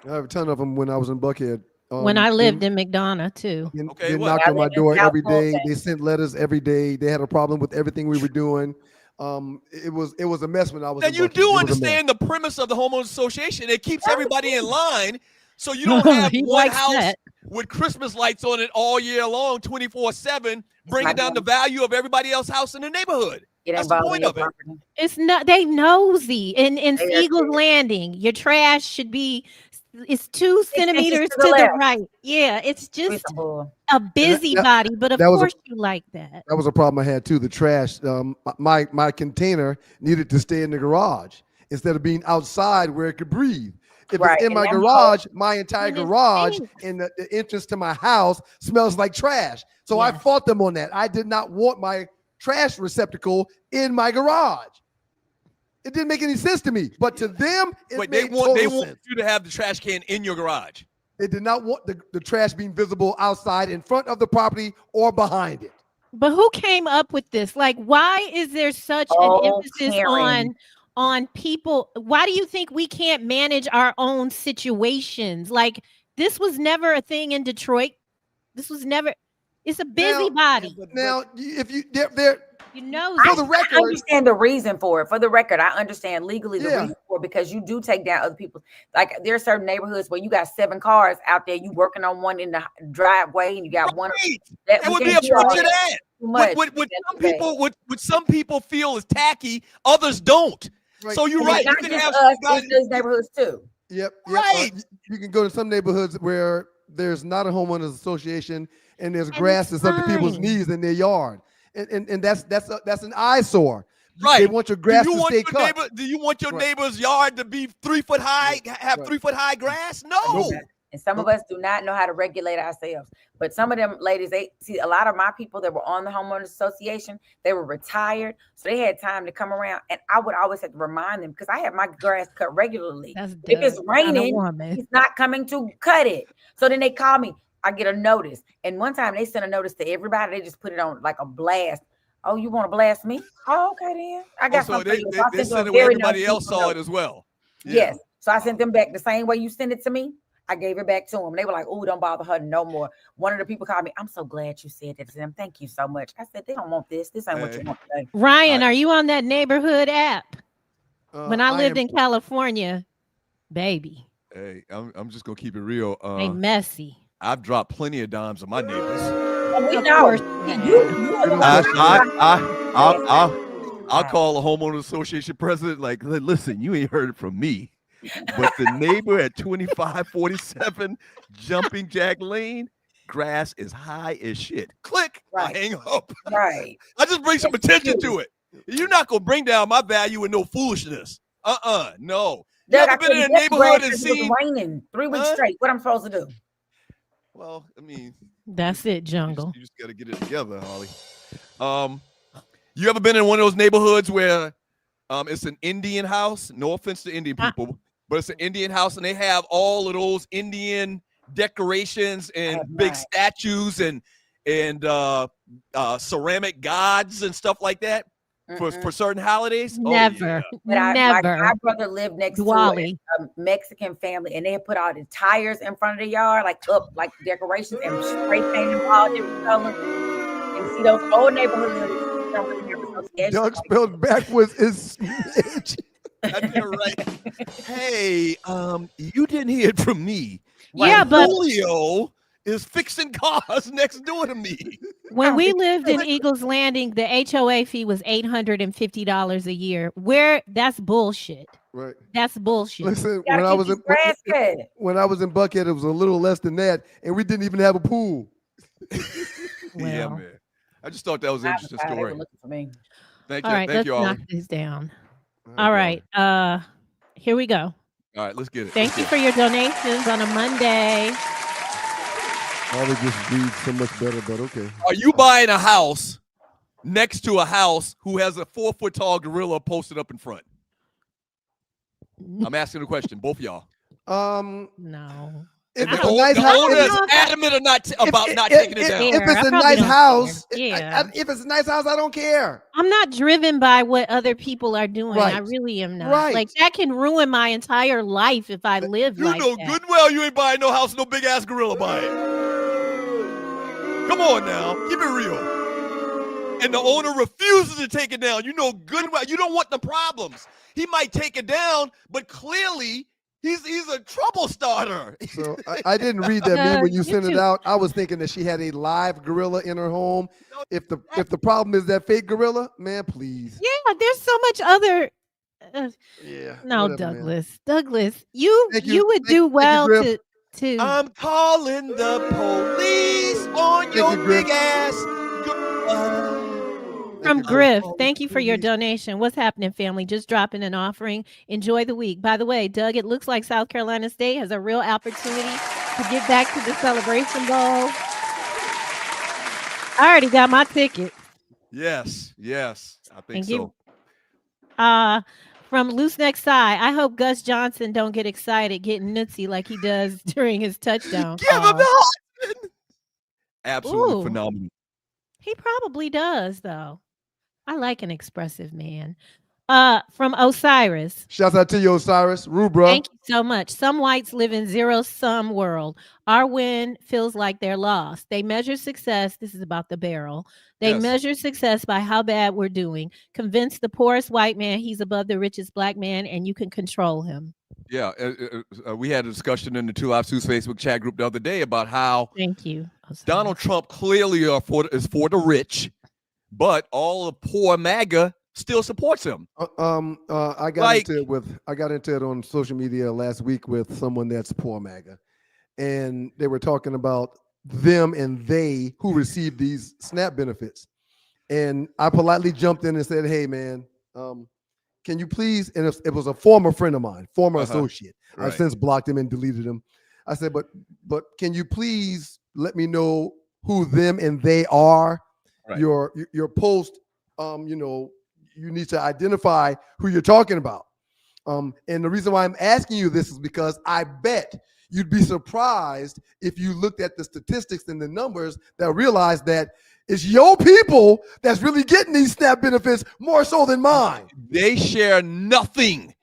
I have a ton of them when I was in Buckhead. When I lived in McDonough too. Okay, they knocked on my door every day. They sent letters every day. They had a problem with everything we were doing. It was a mess when I was. And you do understand the premise of the homeowners association. It keeps everybody in line, so you don't have one house with Christmas lights on it all year long, 24/7, bringing down the value of everybody else's house in the neighborhood. That's the point of it. It's not. They nosy. In Eagles Landing, your trash should be. It's 2 centimeters to the right. Yeah, it's just a busybody, but of course you like that. That was a problem I had too. The trash, my container needed to stay in the garage instead of being outside where it could breathe. If it's in my garage, my entire garage and the entrance to my house smells like trash. So I fought them on that. I did not want my trash receptacle in my garage. It didn't make any sense to me, but to them, they want you to have the trash can in your garage. They did not want the trash being visible outside, in front of the property, or behind it. But who came up with this? Like, why is there such an emphasis on people? Why do you think we can't manage our own situations? Like, this was never a thing in Detroit. This was never. It's a busybody. Now, if you You know, for the record, I understand the reason for it. For the record, I understand legally the reason for it, because you do take down other people's. Like there are certain neighborhoods where you got 7 cars out there, you working on one in the driveway, and you got one. That would be a bunch of that. What some people feel is tacky, others don't. Right. So you're right. You can have those neighborhoods too. Yep. Right. You can go to some neighborhoods where there's not a homeowners association and there's grass that's up to people's knees in their yard. And that's an eyesore. Right. They want your grass to stay cut. Do you want your neighbor's yard to be 3 foot high, have 3 foot high grass? No. And some of us do not know how to regulate ourselves. But some of them ladies, they see a lot of my people that were on the homeowners association, they were retired. So they had time to come around. And I would always have to remind them, because I have my grass cut regularly. If it's raining, he's not coming to cut it. So then they call me. I get a notice. And one time they sent a notice to everybody. They just put it on like a blast. Oh, you want to blast me? Oh, okay then. I got something. They sent it where everybody else saw it as well. Yeah. Yes. So I sent them back the same way you sent it to me. I gave it back to them. They were like, oh, don't bother her no more. One of the people called me. I'm so glad you said that to them. Thank you so much. I said, they don't want this. This ain't what you want today. Ryan, are you on that neighborhood app? When I lived in California, baby. Hey, I'm just going to keep it real. They messy. I've dropped plenty of dimes on my neighbors. We know. I'll call a homeowner association president. Like, listen, you ain't heard it from me, but the neighbor at 2547 Jumping Jack Lane, grass is high as shit. Click. Right. I hang up. Right. I just bring some attention to it. You're not gonna bring down my value with no foolishness. No. You ever been in a neighborhood and seen raining 3 weeks straight? What I'm supposed to do? Well, I mean, that's it, Jungle. You just got to get it together, Holly. You ever been in one of those neighborhoods where it's an Indian house? No offense to Indian people, but it's an Indian house, and they have all of those Indian decorations and big statues and ceramic gods and stuff like that for certain holidays. Never, never. My brother lived next to a Mexican family, and they had put all the tires in front of the yard, like decorations and spray painted all different colors. And see those old neighborhoods. Doug spelled backwards is snitch. You're right. Hey, you didn't hear it from me. Yeah, but Julio is fixing cars next door to me. When we lived in Eagles Landing, the HOA fee was $850 a year. That's bullshit. Right. That's bullshit. Listen, when I was in Buckhead, it was a little less than that, and we didn't even have a pool. Yeah, man. I just thought that was an interesting story. For me. Thank you. All right, Thank you, let's knock this down. All right. Here we go. All right, let's get it. Thank you for your donations on a Monday. I would just read so much better, but okay. Are you buying a house next to a house who has a 4-foot tall gorilla posted up in front? I'm asking a question, both of y'all. No. If it's a nice house, owner is adamant or not taking it down. If it's a nice house, if it's a nice house, I don't care. I'm not driven by what other people are doing. Right. I really am not. Right. Like that can ruin my entire life if I live like that. You know good well you ain't buying no house, no big ass gorilla buying. Come on now, keep it real. And the owner refuses to take it down. You know good well you don't want the problems. He might take it down, but clearly he's a trouble starter. So I didn't read that meme when you sent it out. I was thinking that she had a live gorilla in her home. If the problem is that fake gorilla, man, please. Yeah, there's so much other. No, whatever, Douglas. man. Douglas, you would do well to. I'm calling the police on your big ass gorilla. From Griff, thank you for your donation. What's happening, family? Just dropping an offering. Enjoy the week. By the way, Doug, it looks like South Carolina State has a real opportunity to get back to the Celebration Bowl. I already got my ticket. Yes, I think so. From Loose Neck Side, I hope Gus Johnson don't get excited getting nutsy like he does during his touchdown. Give him the Heisman. Absolutely phenomenal. He probably does, though. I like an expressive man. From Osiris. Shouts out to you, Osiris. Rubra. Thank you so much. Some whites live in zero-sum world. Our win feels like they're lost. They measure success. This is about the barrel. They measure success by how bad we're doing. Convince the poorest white man he's above the richest black man, and you can control him. Yeah, we had a discussion in the Two Live Suits Facebook chat group the other day about how Thank you. Donald Trump clearly is for the rich, but all the poor MAGA still supports him. I got into it on social media last week with someone that's poor MAGA, and they were talking about them and they who received these SNAP benefits, and I politely jumped in and said, "Hey, man, can you please?" And it was a former friend of mine, former associate. Right. I've since blocked him and deleted him. I said, "But can you please let me know who them and they are? Right. Your post, you need to identify who you're talking about." And the reason why I'm asking you this is because I bet you'd be surprised if you looked at the statistics and the numbers that realize that it's your people that's really getting these SNAP benefits more so than mine. They share nothing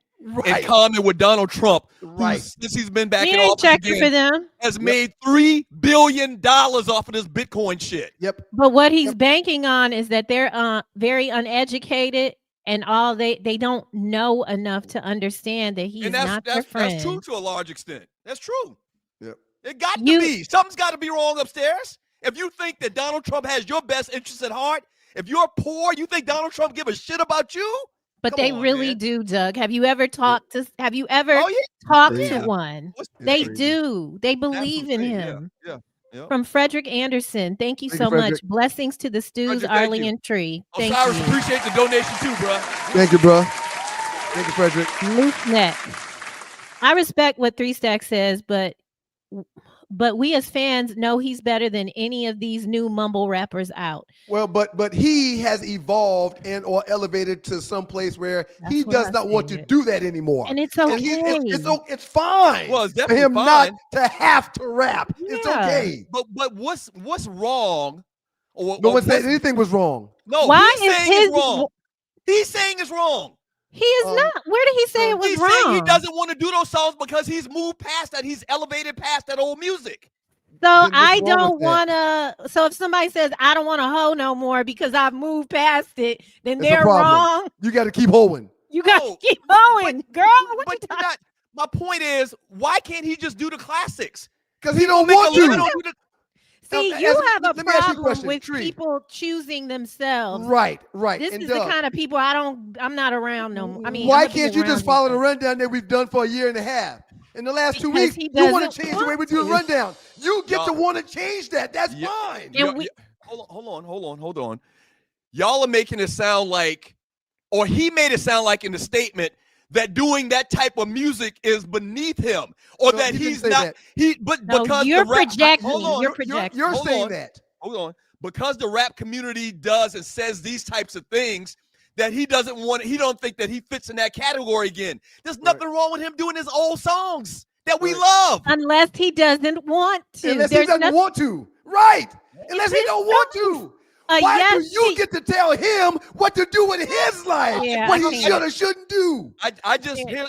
in common with Donald Trump, who, since he's been back in office again, for them. has made $3 billion off of this Bitcoin shit. Yep. But what he's banking on is that they're very uneducated and all they don't know enough to understand that he's not their friend. That's true to a large extent. That's true. Yep. It got to be. Something's got to be wrong upstairs. If you think that Donald Trump has your best interests at heart, if you're poor, you think Donald Trump give a shit about you? But they really do, Doug. Have you ever talked to one? They do. They believe in him. Yeah. From Frederick Anderson. Thank you so much. Blessings to the Stews, Arlie and Tree. Thank Osiris, you. Appreciate the donation too, bro. Thank you, bro. Thank you, Frederick. LoopNet. I respect what Three Stack says, but we as fans know he's better than any of these new mumble rappers out. Well, but he has evolved and or elevated to some place where he does not want to do that anymore. And it's okay. It's fine. Well, it's for definitely him fine. not to have to rap. Yeah. It's okay. But what's wrong? No one said anything was wrong. No, Why he's is saying it's wrong. He's saying it's wrong. He is not. Where did he say it was He's wrong? saying he doesn't want to do those songs because he's moved past that. He's elevated past that old music. So I don't want to. So if somebody says I don't want to hoe no more because I've moved past it, then It's a they're problem. wrong. You got to keep holding. You got to keep hoeing, girl. What you talking? My point is, why can't he just do the classics? Because he don't want to. See, you have a problem with people choosing themselves. Right. This is the kind of people I'm not around no more. I mean, why can't you just follow the rundown that we've done for a year and a half? In the last 2 weeks, you want to change the way we do the rundown. You get to want to change that. That's fine. Hold on. Y'all are making it sound like, or he made it sound like in the statement that doing that type of music is beneath him, or that he's not. Because you're the rap, projecting. Hold on, You're saying that. Hold on, because the rap community does and says these types of things. That he doesn't want, he don't think that he fits in that category again. There's nothing wrong with him doing his old songs that we love. Unless he doesn't want to. Unless he doesn't want to. Right. Unless he don't want to. Why do you get to tell him what to do with his life? What he should or shouldn't do?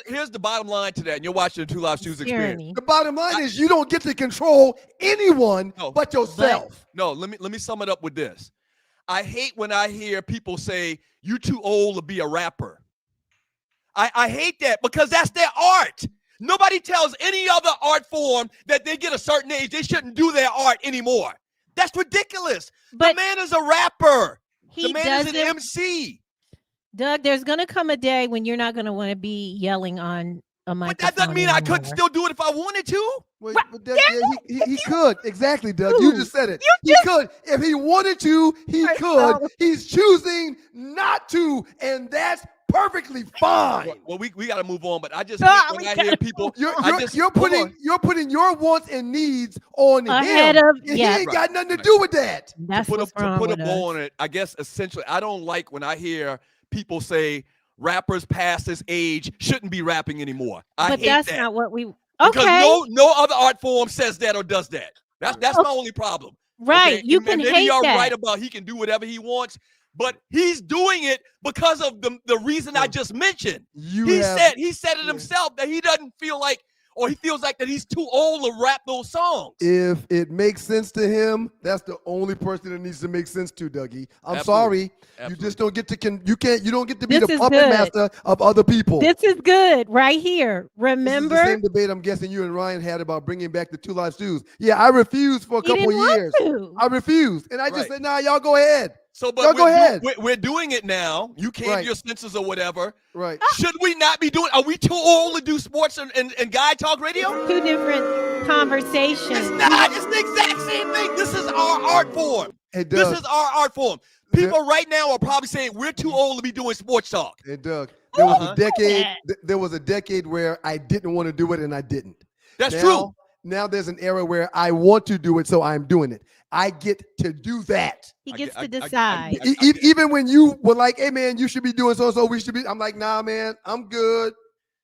Here's the bottom line to that. And you're watching the Two Live Shoes Experience. The bottom line is you don't get to control anyone but yourself. Let me sum it up with this. I hate when I hear people say, "You too old to be a rapper." I hate that because that's their art. Nobody tells any other art form that they get a certain age, they shouldn't do their art anymore. That's ridiculous. But the man is a rapper. The man is an MC. Doug, there's going to come a day when you're not going to want to be yelling on a microphone. But that doesn't mean I couldn't still do it if I wanted to. He could. Exactly, Doug. You just said it. He could. If he wanted to, he could. He's choosing not to, and that's perfectly fine. Well, we got to move on, but I just hate when I hear people. You're putting your wants and needs on him. He ain't got nothing to do with that. That's to put a bow on it, I guess essentially, I don't like when I hear people say rappers past this age shouldn't be rapping anymore. But that's not what we. Because no other art form says that or does that. That's my only problem. Right. Okay? You can maybe hate you're that. right about he can do whatever he wants. But he's doing it because of the reason I just mentioned. He said it himself that he doesn't feel like, or he feels like that he's too old to rap those songs. If it makes sense to him, that's the only person that needs to make sense to, Dougie. I'm sorry. You just don't get to you don't get to be the puppet master of other people. This is good right here. Remember? This is the same debate I'm guessing you and Ryan had about bringing back the 2 Live Stews. Yeah, I refused for a couple of years. I refused. And I just said, nah, y'all go ahead. So, but go ahead. We're doing it now. You came to your senses or whatever. Right. Should we not be doing? Are we too old to do sports and guy talk radio? Two different conversations. It's not. It's the exact same thing. This is our art form. This is our art form. People right now are probably saying we're too old to be doing sports talk. Hey, Doug, there was a decade. There was a decade where I didn't want to do it, and I didn't. That's true. Now there's an era where I want to do it, so I'm doing it. I get to do that. He gets to decide. Even when you were like, hey, man, you should be doing so-and-so, we should be. I'm like, nah, man, I'm good.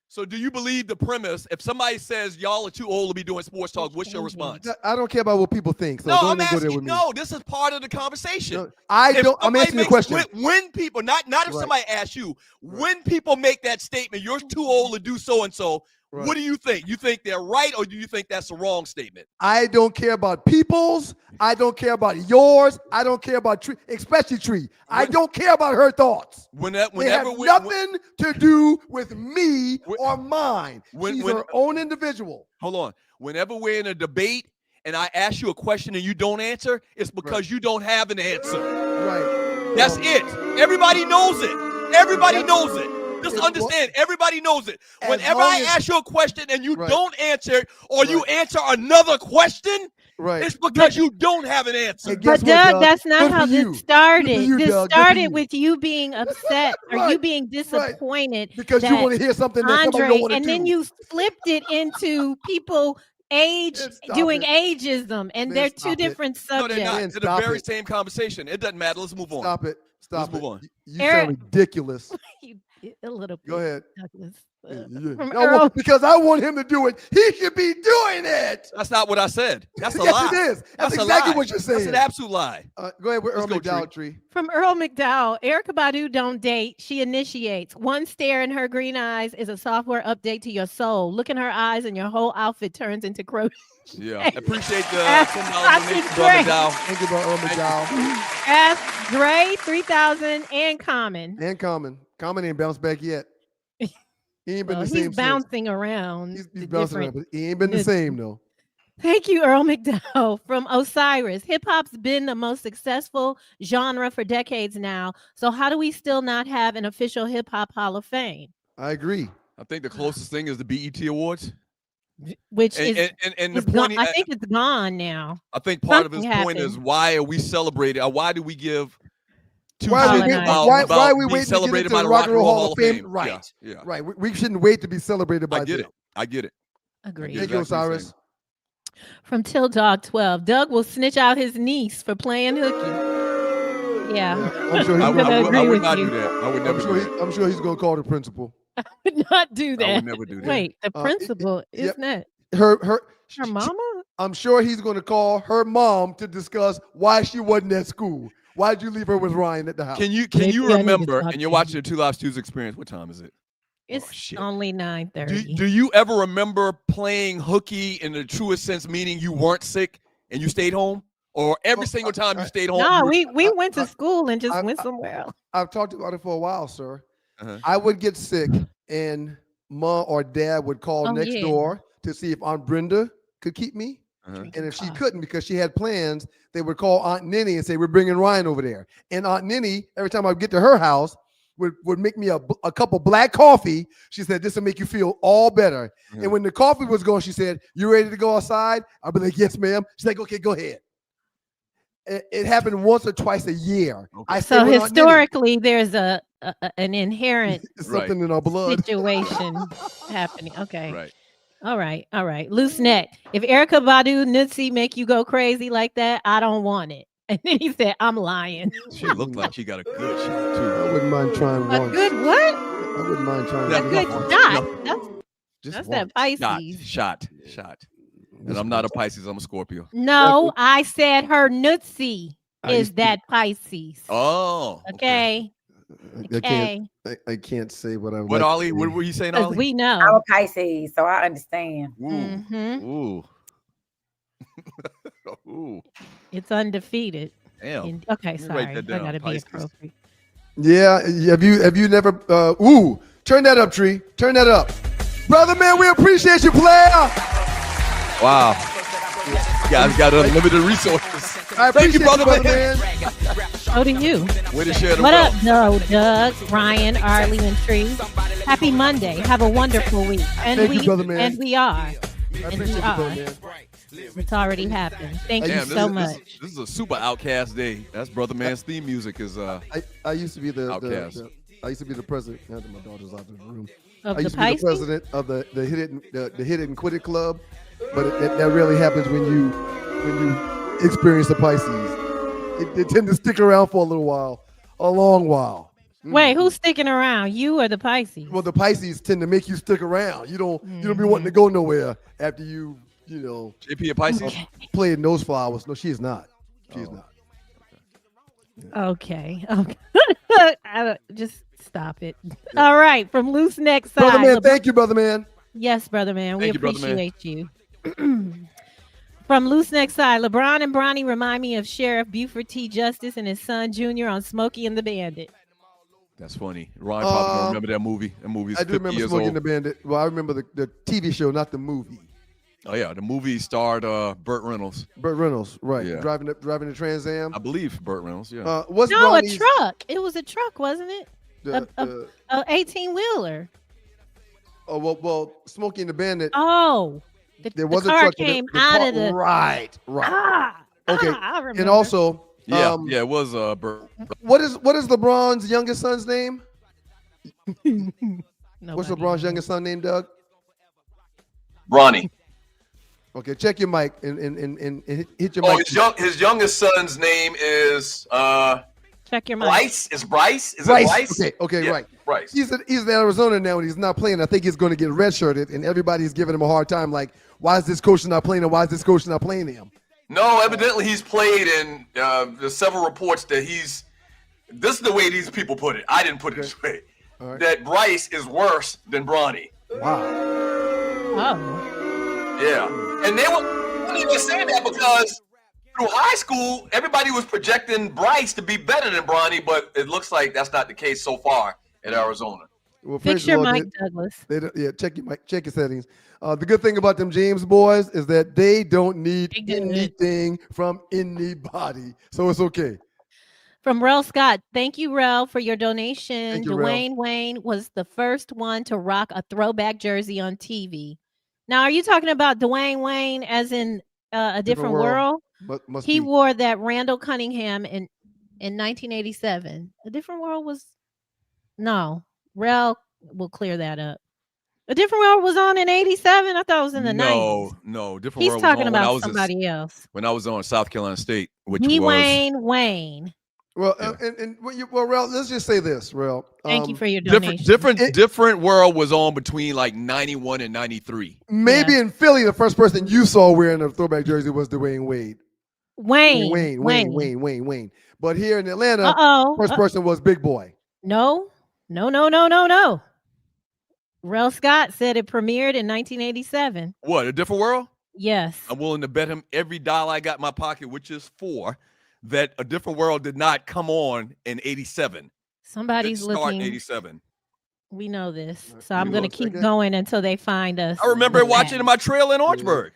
So do you believe the premise? If somebody says y'all are too old to be doing sports talk, what's your response? I don't care about what people think. So no, don't I'm asking. go there with me. No, this is part of the conversation. No, I'm answering the question. When people, not if somebody asks you, when people make that statement, you're too old to do so-and-so, what do you think? You think they're right, or do you think that's the wrong statement? I don't care about people's. I don't care about yours. I don't care about Tree, especially Tree. I don't care about her thoughts. They have nothing to do with me or mine. She's her own individual. Hold on. Whenever we're in a debate and I ask you a question and you don't answer, it's because you don't have an answer. Right. That's it. Everybody knows it. Everybody knows it. Just understand, everybody knows it. Whenever I ask you a question and you don't answer it, or you answer another question, it's because you don't have an answer. But Doug, that's not how this started. This started with you being upset or you being disappointed because you want to hear something that somebody don't want to do. And then you flipped it into people doing ageism, and they're two different subjects. No, they're not. It's the very same conversation. It doesn't matter. Let's move on. Stop it. Let's move on. You sound ridiculous. A little bit. Go ahead. Douglas. Because I want him to do it. He should be doing it. That's not what I said. That's a lie. Yes, it is. That's exactly what you're saying. That's an absolute lie. Go ahead with Earl McDowell, Tree. From Earl McDowell, Erykah Badu don't date. She initiates. One stare in her green eyes is a software update to your soul. Look in her eyes and your whole outfit turns into crochet. Yeah, I appreciate the $10 McDowell. Thank you, Earl McDowell. Ask Dre, 3000, and Common. Common ain't bounced back yet. He ain't been the same. He's bouncing around. He's bouncing around, but he ain't been the same though. Thank you, Earl McDowell. From Osiris. Hip hop's been the most successful genre for decades now. So how do we still not have an official hip hop Hall of Fame? I agree. I think the closest thing is the BET Awards. Which and the point, I think it's gone now. I think part of his point is, why are we celebrating? Why do we give why are we waiting to get into the Rock and Roll Hall of Fame? Right. Yeah. Right. We shouldn't wait to be celebrated by them. I get it. Agreed. Thank you, Osiris. From Till Dog 12, Doug will snitch out his niece for playing hooky. Yeah. I'm sure I would not do that. I would never do that. I'm sure he's going to call the principal. I would not do that. I would never do that. Wait, the principal isn't that her mama? I'm sure he's going to call her mom to discuss why she wasn't at school. Why'd you leave her with Ryan at the house? Can you remember? And you're watching the 2 Live Stews Experience. What time is it? It's only 9:30. Do you ever remember playing hooky in the truest sense, meaning you weren't sick and you stayed home, or every single time you stayed home? No, we went to school and just went somewhere else. I've talked about it for a while, sir. I would get sick, and mom or dad would call next door to see if Aunt Brenda could keep me. And if she couldn't because she had plans, they would call Aunt Nenny and say, we're bringing Ryan over there. And Aunt Nenny, every time I would get to her house, would make me a cup of black coffee. She said, this will make you feel all better. And when the coffee was gone, she said, you ready to go outside? I'll be like, yes, ma'am. She's like, okay, go ahead. It happened once or twice a year. Okay. So historically, there's an inherent something in our blood situation happening. Okay. Right. All right. Loose neck. If Erykah Badu Nutsi make you go crazy like that, I don't want it. And then he said, I'm lying. She looked like she got a good shot, too. I wouldn't mind trying once. A good what? I wouldn't mind trying a good shot. That's that Pisces. Shot. And I'm not a Pisces, I'm a Scorpio. No, I said her Nutsi. is that Pisces. Oh. Okay. I can't say what I would. What, Ollie? What were you saying, Ollie? We know. I'm a Pisces, so I understand. Ooh. Ooh. It's undefeated. Damn. Okay, sorry. I gotta be appropriate. Yeah. Have you never? Turn that up, Tree. Turn that up, brother man. We appreciate you, player. Wow. You guys got unlimited resources. I appreciate you, brother man. So do you. Way to share the What wealth. up, Doug, Ryan, Arley, and Tree? Happy Monday. Have a wonderful week. And Thank you, brother man. And we are. I appreciate you, brother man. It's already happened. Thank you so much. This is a super Outcast day. That's Brother Man's theme music. Is I used to be Outcast. I used to be the president. Now that my daughter's out of the room. Of I used the to be the Pisces? president of the Hit It and Quit It club, but that really happens when you experience the Pisces. It tend to stick around for a little while, a long while. Wait, who's sticking around? You or the Pisces? Well, the Pisces tend to make you stick around. You don't be wanting to go nowhere after you JP a Pisces? Playing those flowers. No, she is not. She is not. Okay. Just stop it. All right. From Loose Neck Side. Brother man, thank you, brother man. Yes, brother man. We Thank you, brother man. appreciate you. From Loose Neck Side, LeBron and Bronny remind me of Sheriff Buford T. Justice and his son Junior on Smokey and the Bandit. That's funny. Ryan probably don't remember that movie. That movie's I do 50 remember years Smokey old. and the Bandit. Well, I remember the TV show, not the movie. Oh yeah, the movie starred Burt Reynolds. Burt Reynolds, right? Yeah. Driving the Trans Am. I believe Burt Reynolds. Yeah. What's No, Bronny's- a truck. It was a truck, wasn't it? The- A 18-wheeler. Oh well, Smokey and the Bandit. Oh. There was the a car truck. came out of the right. Okay, I remember. and also, Yeah, it was Burt. what is LeBron's youngest son's name? What's Nobody LeBron's youngest son name, Doug? Bronny. Okay, check your mic and hit your mic. His youngest son's name is Check your mic. Bryce. Is Bryce? Is Bryce. it Bryce? Okay, Yeah, right. Bryce. He's in Arizona now and he's not playing. I think he's going to get redshirted, and everybody's giving him a hard time. Like, why is this coach not playing? And why is this coach not playing him? No, evidently he's played, and there's several reports that he's. This is the way these people put it. I didn't put it this way. Right. That Bryce is worse than Bronny. Wow. Oh. Yeah, and they were saying that because through high school, everybody was projecting Bryce to be better than Bronny, but it looks like that's not the case so far at Arizona. Well, Fix first your of all, mic, Douglas. check your mic, check your settings. The good thing about them James boys is that they don't need anything from anybody, so it's okay. From Rel Scott, thank you, Rel, for your donation. Thank you, Rel. Dwayne Wayne was the first one to rock a throwback jersey on TV. Now, are you talking about Dwayne Wayne as in a different world? Must He be. wore that Randall Cunningham in 1987. A Different World was no. Rel will clear that up. A Different World was on in 87. I thought it was in the 90s. No, different. He's World was talking on when I about was somebody else. when I was on South Carolina State, which Dwayne was Wayne. Well, well, Rel, let's just say this, Rel. Thank you for your donation. different world was on between like 91 and 93. Maybe in Philly, the first person you saw wearing a throwback jersey was Dwayne Wade. Wayne. But here in Atlanta, first person was Big Boy. No. Rel Scott said it premiered in 1987. What, A Different World? Yes. I'm willing to bet him every dollar I got in my pocket, which is 4, that A Different World did not come on in 87. Somebody's It started in looking. 87. We know this, so I'm going to keep going until they find us. I remember watching in my trailer in Orangeburg.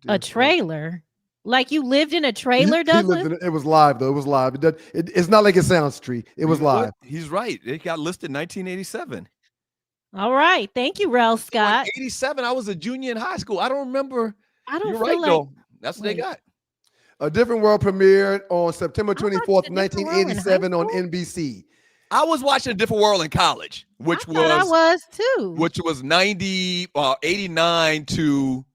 A trailer? Like you lived in a trailer, He Douglas? lived in it was live, though. It was live. It's not like it sounds, Tree. It was live. He's right. It got listed in 1987. All right. Thank you, Rel Scott. 87, I was a junior in high school. I don't remember. I don't You're feel right, like though. That's what they got. A Different World premiered on September 24th, A Different World in high 1987 on NBC. I was watching A Different World in college, which I was too. which was 89 to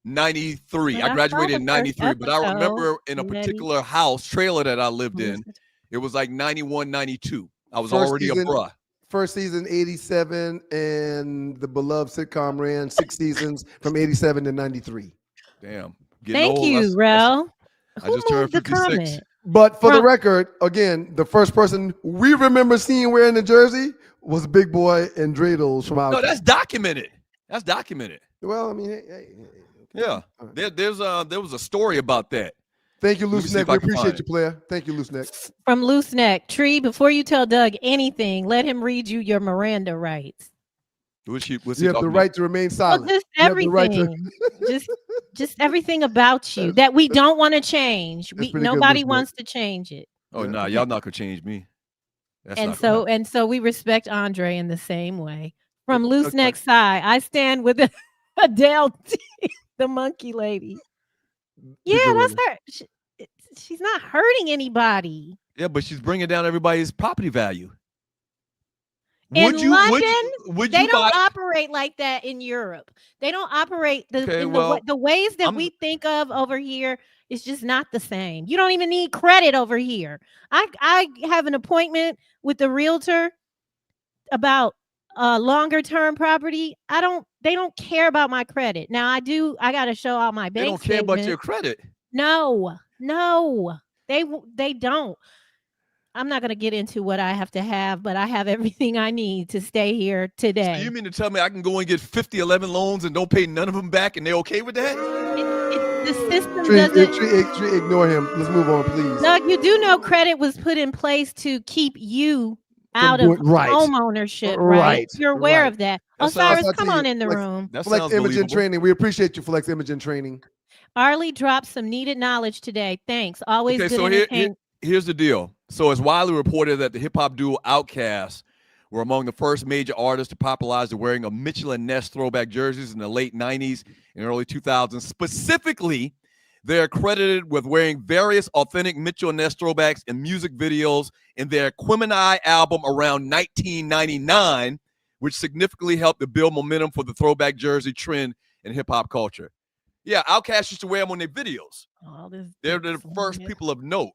93. But I I graduated saw in the first 93, but I remember episode, in a Lenny. particular house trailer that I lived in, it was like 91, 92. I was already a bruh. First season 87, and the beloved sitcom ran 6 seasons from 87 to 93. Damn. Thank you, Rel. I Who just turned moved the 56. comment? But for the record, again, the first person we remember seeing wearing the jersey was Big Boy and Dreidels from Outcast. No, that's documented. That's documented. Well, I mean, hey. Yeah. There was a story about that. Thank you, Loose Neck. We appreciate you, player. Thank you, Loose Neck. From Loose Neck. Tree, before you tell Doug anything, let him read you your Miranda rights. What's you have the right to remain silent. Well, just everything. just everything about you that we don't want to change. Nobody wants to change it. Oh, no, y'all not gonna change me. And so we respect Andre in the same way. From Loose Neck side, I stand with Adele, the monkey lady. Yeah, that's her. She's not hurting anybody. Yeah, but she's bringing down everybody's property value. In London, they don't operate like that in Europe. They don't operate the ways that we think of over here is just not the same. You don't even need credit over here. I have an appointment with the realtor about longer term property. They don't care about my credit. Now I got to show out my bank. They don't care about your credit. No, they don't. I'm not going to get into what I have to have, but I have everything I need to stay here today. So you mean to tell me I can go and get 11 loans and don't pay none of them back and they're okay with that? The system doesn't. Tree, ignore him. Let's move on, please. Doug, you do know credit was put in place to keep you out of home ownership, right? You're aware of that. Osiris, come on in the room. Flex Imaging Training. We appreciate you, Flex Imaging Training. Arley dropped some needed knowledge today. Thanks. Always good entertainment. Here's the deal. So it's widely reported that the hip-hop duo Outcast were among the first major artists to popularize the wearing of Mitchell and Ness throwback jerseys in the late 90s and early 2000s. Specifically, they're credited with wearing various authentic Mitchell and Ness throwbacks in music videos in their Quimini album around 1999, which significantly helped to build momentum for the throwback jersey trend in hip-hop culture. Yeah, Outcast used to wear them on their videos. They're the first people of note.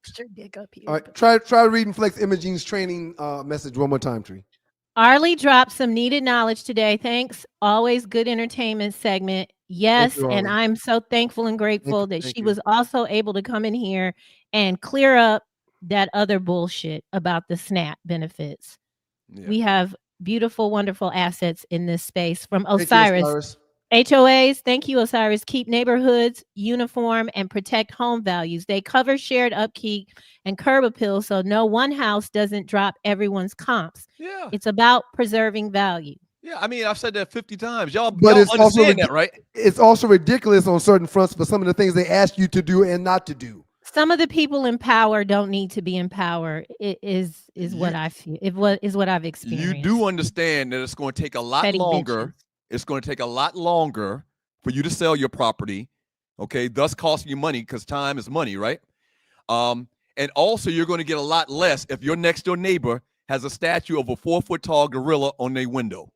All right, try reading Flex Imaging's training message one more time, Tree. Arley dropped some needed knowledge today. Thanks. Always good entertainment segment. Yes, and I'm so thankful and grateful that she was also able to come in here and clear up that other bullshit about the SNAP benefits. Yeah. We have beautiful, wonderful assets in this space. From Osiris. HOAs, thank you, Osiris. Keep neighborhoods uniform and protect home values. They cover shared upkeep and curb appeal so no one house doesn't drop everyone's comps. Yeah. It's about preserving value. Yeah, I mean, I've said that 50 times. Y'all it's understand that, right? It's also ridiculous on certain fronts for some of the things they ask you to do and not to do. Some of the people in power don't need to be in power. It is what I feel. Is what I've experienced. You do understand that it's going to take a lot longer. Bitches. It's going to take a lot longer for you to sell your property, okay? Thus costing you money because time is money, right? And also you're going to get a lot less if your next door neighbor has a statue of a 4-foot-tall gorilla on their window.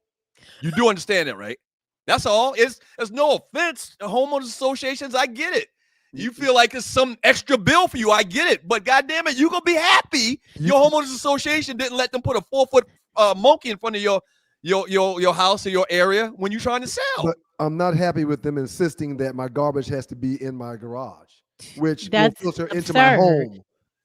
You do understand that, right? That's all. It's no offense to homeowners associations. I get it. You feel like it's some extra bill for you. I get it. But goddamn it, you're going to be happy your homeowners association didn't let them put a 4-foot monkey in front of your house or your area when you're trying to sell. But I'm not happy with them insisting that my garbage has to be in my garage, which will filter into my home.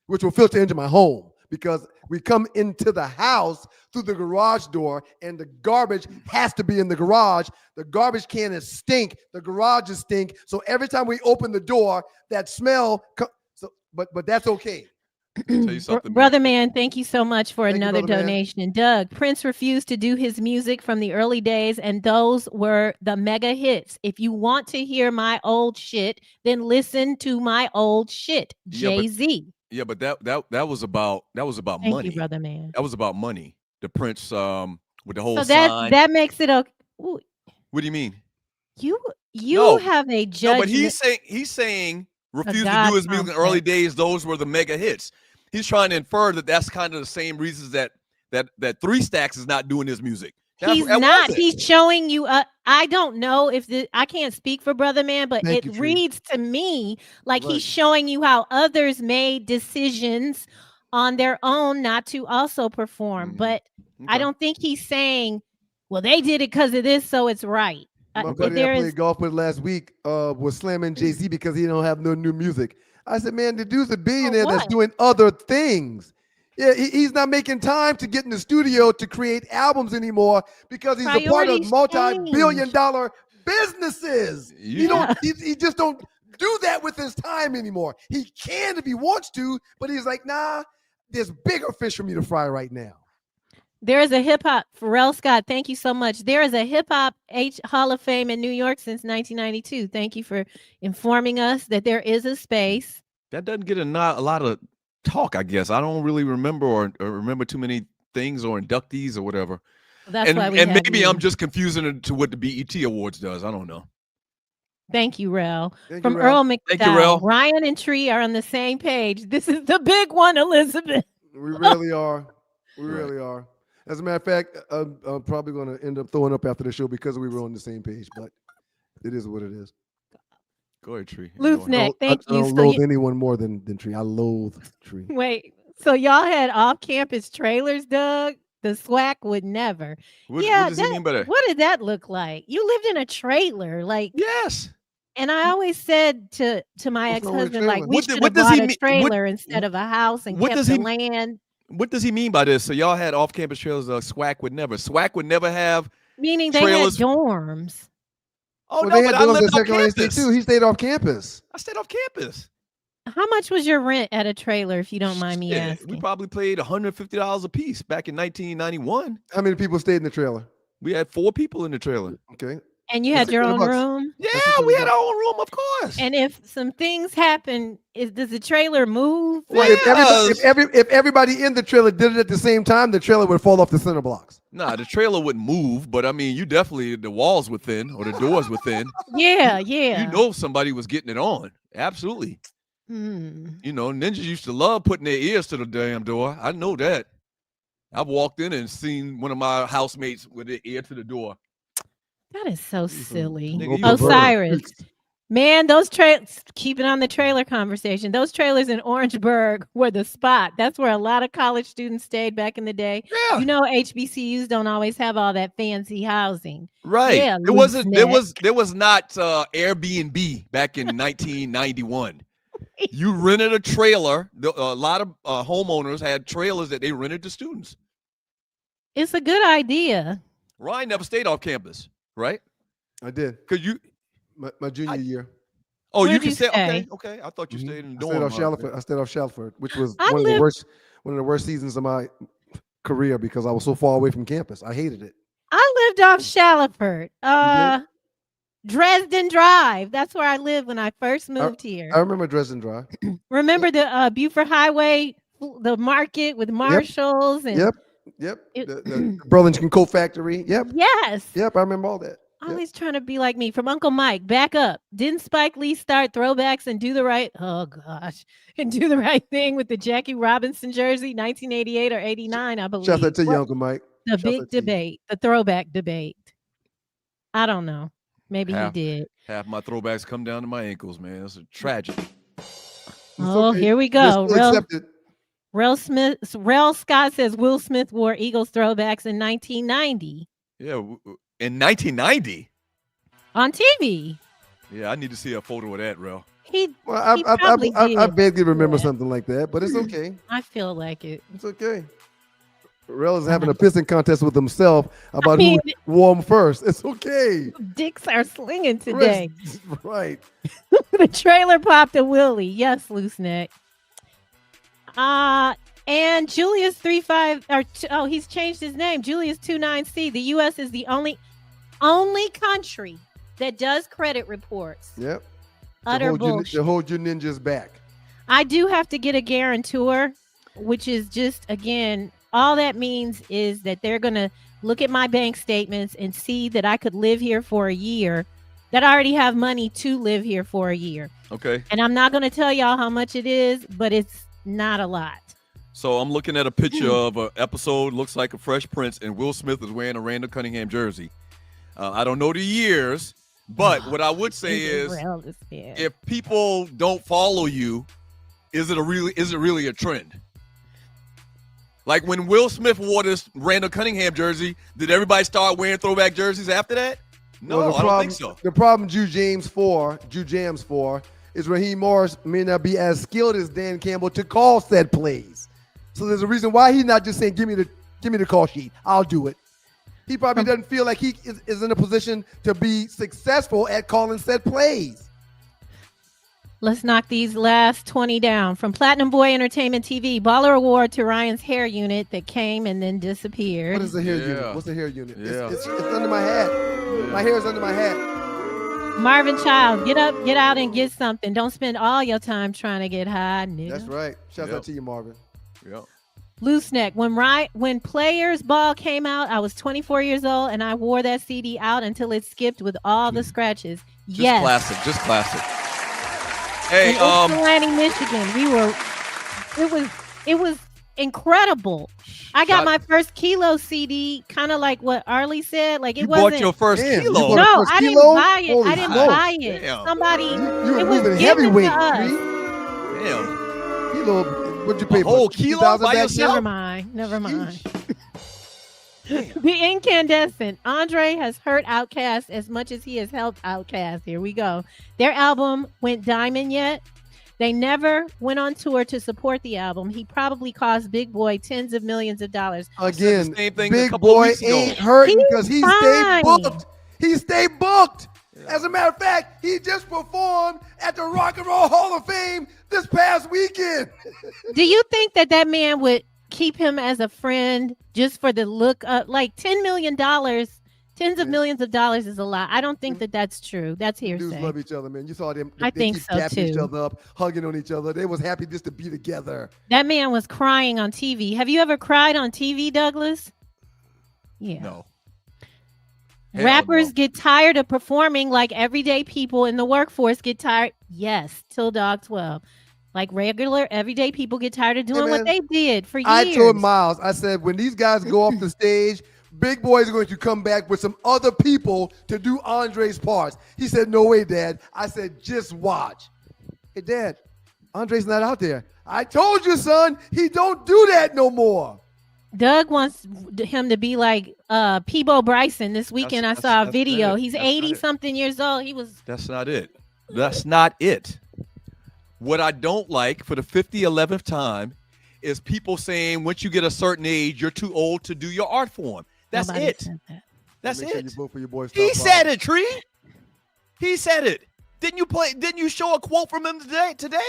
Which will filter into my home because we come into the house through the garage door and the garbage has to be in the garage. The garbage can is stink. The garage is stink. So every time we open the door, that smell. But that's okay. Tell you something, Brother man, thank you so much for another donation. Doug, Prince refused to do his music from the early days, and those were the mega hits. If you want to hear my old shit, then listen to my old shit. Jay-Z. Yeah, but that was about money. Thank you, brother man. That was about money. The Prince with the whole sign. That makes it okay. Ooh. What do you mean? You have a judgment. No, but he's saying refused to do his music in the early days. Those were the mega hits. He's trying to infer that that's kind of the same reasons that 3 Stacks is not doing his music. He's not. He's showing you. I don't know if I can't speak for Brother Man, but it reads to me like he's showing you how others made decisions on their own not to also perform. But I don't think he's saying, well, they did it because of this, so it's right. My buddy I played golf with last week was slamming Jay-Z because he don't have no new music. I said, man, the dude's a billionaire that's doing other things. Yeah, he's not making time to get in the studio to create albums anymore because he's a part of multi-billion-dollar businesses. He just don't do that with his time anymore. He can if he wants to, but he's like, nah, there's bigger fish for me to fry right now. There is a hip hop, Pharrell Scott, thank you so much. There is a hip hop Hall of Fame in New York since 1992. Thank you for informing us that there is a space. That doesn't get a lot of talk, I guess. I don't really remember or remember too many things or inductees or whatever. That's why we maybe I'm just confusing it to what the BET Awards does. I don't know. Thank you, Rel. From Earl McDowell. Ryan and Tree are on the same page. This is the big one, Elizabeth. We really are. We really are. As a matter of fact, I'm probably going to end up throwing up after the show because we were on the same page, but it is what it is. Go ahead, Tree. Loose neck, thank you. I don't loathe anyone more than Tree. I loathe Tree. Wait, so y'all had off-campus trailers, Doug? The SWAC would never. What does he mean by that? What did that look like? You lived in a trailer, like yes. And I always said to my ex-husband, like, we should have bought a trailer instead of a house and kept the land. What does he mean by this? So y'all had off-campus trailers. SWAC would never. SWAC would never have. Meaning they had dorms. Oh well, no, they but had I dorms lived at off Second Lane campus too. He stayed off campus. I stayed off campus. How much was your rent at a trailer, if you don't mind me asking? We probably paid $150 a piece back in 1991. How many people stayed in the trailer? We had 4 people in the trailer. Okay. And you had your own room? Yeah, we had our own room, of course. And if some things happen, does the trailer move? Well, if everybody in the trailer did it at the same time, the trailer would fall off the center blocks. Nah, the trailer wouldn't move, but I mean, you definitely, the walls were thin or the doors were thin. Yeah. You know somebody was getting it on. Absolutely. You know, ninjas used to love putting their ears to the damn door. I know that. I've walked in and seen one of my housemates with their ear to the door. That is so silly. Nigga, Osiris. Man, those trailers, keeping on the trailer conversation, those trailers in Orangeburg were the spot. That's where a lot of college students stayed back in the day. Yeah. You know, HBCUs don't always have all that fancy housing. Right. Yeah, there was not Airbnb back in 1991. You rented a trailer. A lot of homeowners had trailers that they rented to students. It's a good idea. Ryan never stayed off campus, right? I did. Because you, my junior year. Oh, you can stay. Okay. I thought you stayed in dorm. I stayed off Shalford, which was one of the worst seasons of my career because I was so far away from campus. I hated it. I lived off Shalford. Dresden Drive. That's where I lived when I first moved here. I remember Dresden Drive. Remember the Buford Highway, the market with Marshalls and the Burlington Coat Factory. Yep. Yes. Yep. I remember all that. Always trying to be like me. From Uncle Mike, back up. Didn't Spike Lee start throwbacks and do the right? Oh gosh, and do the right thing with the Jackie Robinson jersey, 1988 or 89, I believe. Shout out to you, Uncle Mike. The big debate, the throwback debate. I don't know. Maybe he did. Half my throwbacks come down to my ankles, man. It's a tragedy. Here we go. Rel Scott says Will Smith wore Eagles throwbacks in 1990. Yeah, in 1990 on TV. Yeah, I need to see a photo of that, Rel. I vaguely remember something like that, but it's okay. I feel like it. It's okay. Rel is having a pissing contest with himself about who wore him first. It's okay. Dicks are slinging today. Right. The trailer popped a Willie. Yes, loose neck. And Julius 35 he's changed his name. Julius 29C. The U.S. is the only country that does credit reports. Yep. Utter bullshit. To hold your ninjas back. I do have to get a guarantor, which is just, again, all that means is that they're going to look at my bank statements and see that I could live here for a year, that I already have money to live here for a year. Okay. And I'm not going to tell y'all how much it is, but it's not a lot. So I'm looking at a picture of an episode, looks like a Fresh Prince, and Will Smith is wearing a Randall Cunningham jersey. I don't know the years, but what I would say is, if people don't follow you, is it really a trend? Like when Will Smith wore this Randall Cunningham jersey, did everybody start wearing throwback jerseys after that? No, I don't think so. The problem Jew Jams for is Raheem Morris may not be as skilled as Dan Campbell to call said plays. So there's a reason why he's not just saying, give me the call sheet. I'll do it. He probably doesn't feel like he is in a position to be successful at calling said plays. Let's knock these last 20 down. From Platinum Boy Entertainment TV, Baller Award to Ryan's hair unit that came and then disappeared. What is the hair unit? What's the hair unit? Yeah. It's under my hat. Yeah. My hair is under my hat. Marvin Child, get up, get out, and get something. Don't spend all your time trying to get high, nigga. That's right. Shouts out to you, Marvin. Yep. Loose Neck. When Players Ball came out, I was 24 years old, and I wore that CD out until it skipped with all the scratches. Yes. Just classic. Hey, in Ypsilanti, Michigan, it was incredible. I got my first Kilo CD, kind of like what Arlie said. Like it wasn't. Bought your first Kilo? No, I didn't buy it. Holy I didn't smoke. buy it. Damn. Somebody. You it were was moving given heavyweight. to us. Damn. Kilo. What'd you pay for? Whole kilo by yourself? Never mind. The Incandescent. Andre has hurt Outcast as much as he has helped Outcast. Here we go. Their album went diamond yet. They never went on tour to support the album. He probably cost Big Boy tens of millions of dollars. Again, same thing a Big couple of Boy weeks ago. ain't hurting because he stayed fine. booked. He stayed booked. As a matter of fact, he just performed at the Rock and Roll Hall of Fame this past weekend. Do you think that man would keep him as a friend just for the look of like $10 million, tens of millions of dollars is a lot. I don't think that that's true. That's hearsay. Dudes love each other, man. You saw them. I they think keep so, dapping each too. other up, hugging on each other. They was happy just to be together. That man was crying on TV. Have you ever cried on TV, Douglas? Yeah. No. Rappers get tired of performing like everyday people in the workforce get tired. Yes, till Dog 12. Like regular everyday people get tired of doing what they did for years. I told Miles, I said, when these guys go off the stage, Big Boy is going to come back with some other people to do Andre's parts. He said, no way, Dad. I said, just watch. Hey, Dad, Andre's not out there. I told you, son, he don't do that no more. Doug wants him to be like Peebo Bryson. This weekend I saw a video. He's 80-something years old. That's not it. That's not it. What I don't like for the 11th time is people saying once you get a certain age, you're too old to do your art form. That's Nobody it. said that. That's Make sure it. you vote for your boy, He Star said Power. it, Tree. He said it. Didn't you show a quote from him today?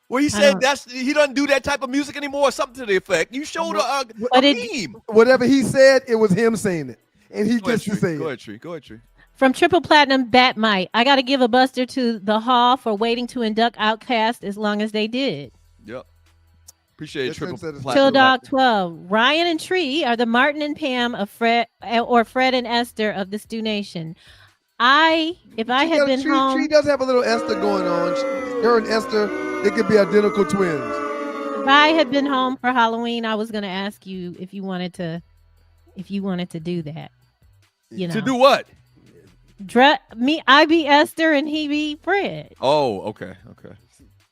Where he said he doesn't do that type of music anymore, or something to the effect. You showed a meme. Whatever he said, it was him saying it. And he gets to say it. Go ahead, Tree. Go ahead, Tree. From Triple Platinum Batmite, I got to give a buster to the Hall for waiting to induct Outcast as long as they did. Yep. Appreciate it, Triple Till Platinum. Dog 12. Ryan and Tree are the Martin and Pam of Fred and Esther of the Stu Nation. If I had been home, Tree does have a little Esther going on. Her and Esther, they could be identical twins. if I had been home for Halloween, I was going to ask you if you wanted to do that. You know, To do what? I be Esther and he be Fred. Oh, okay.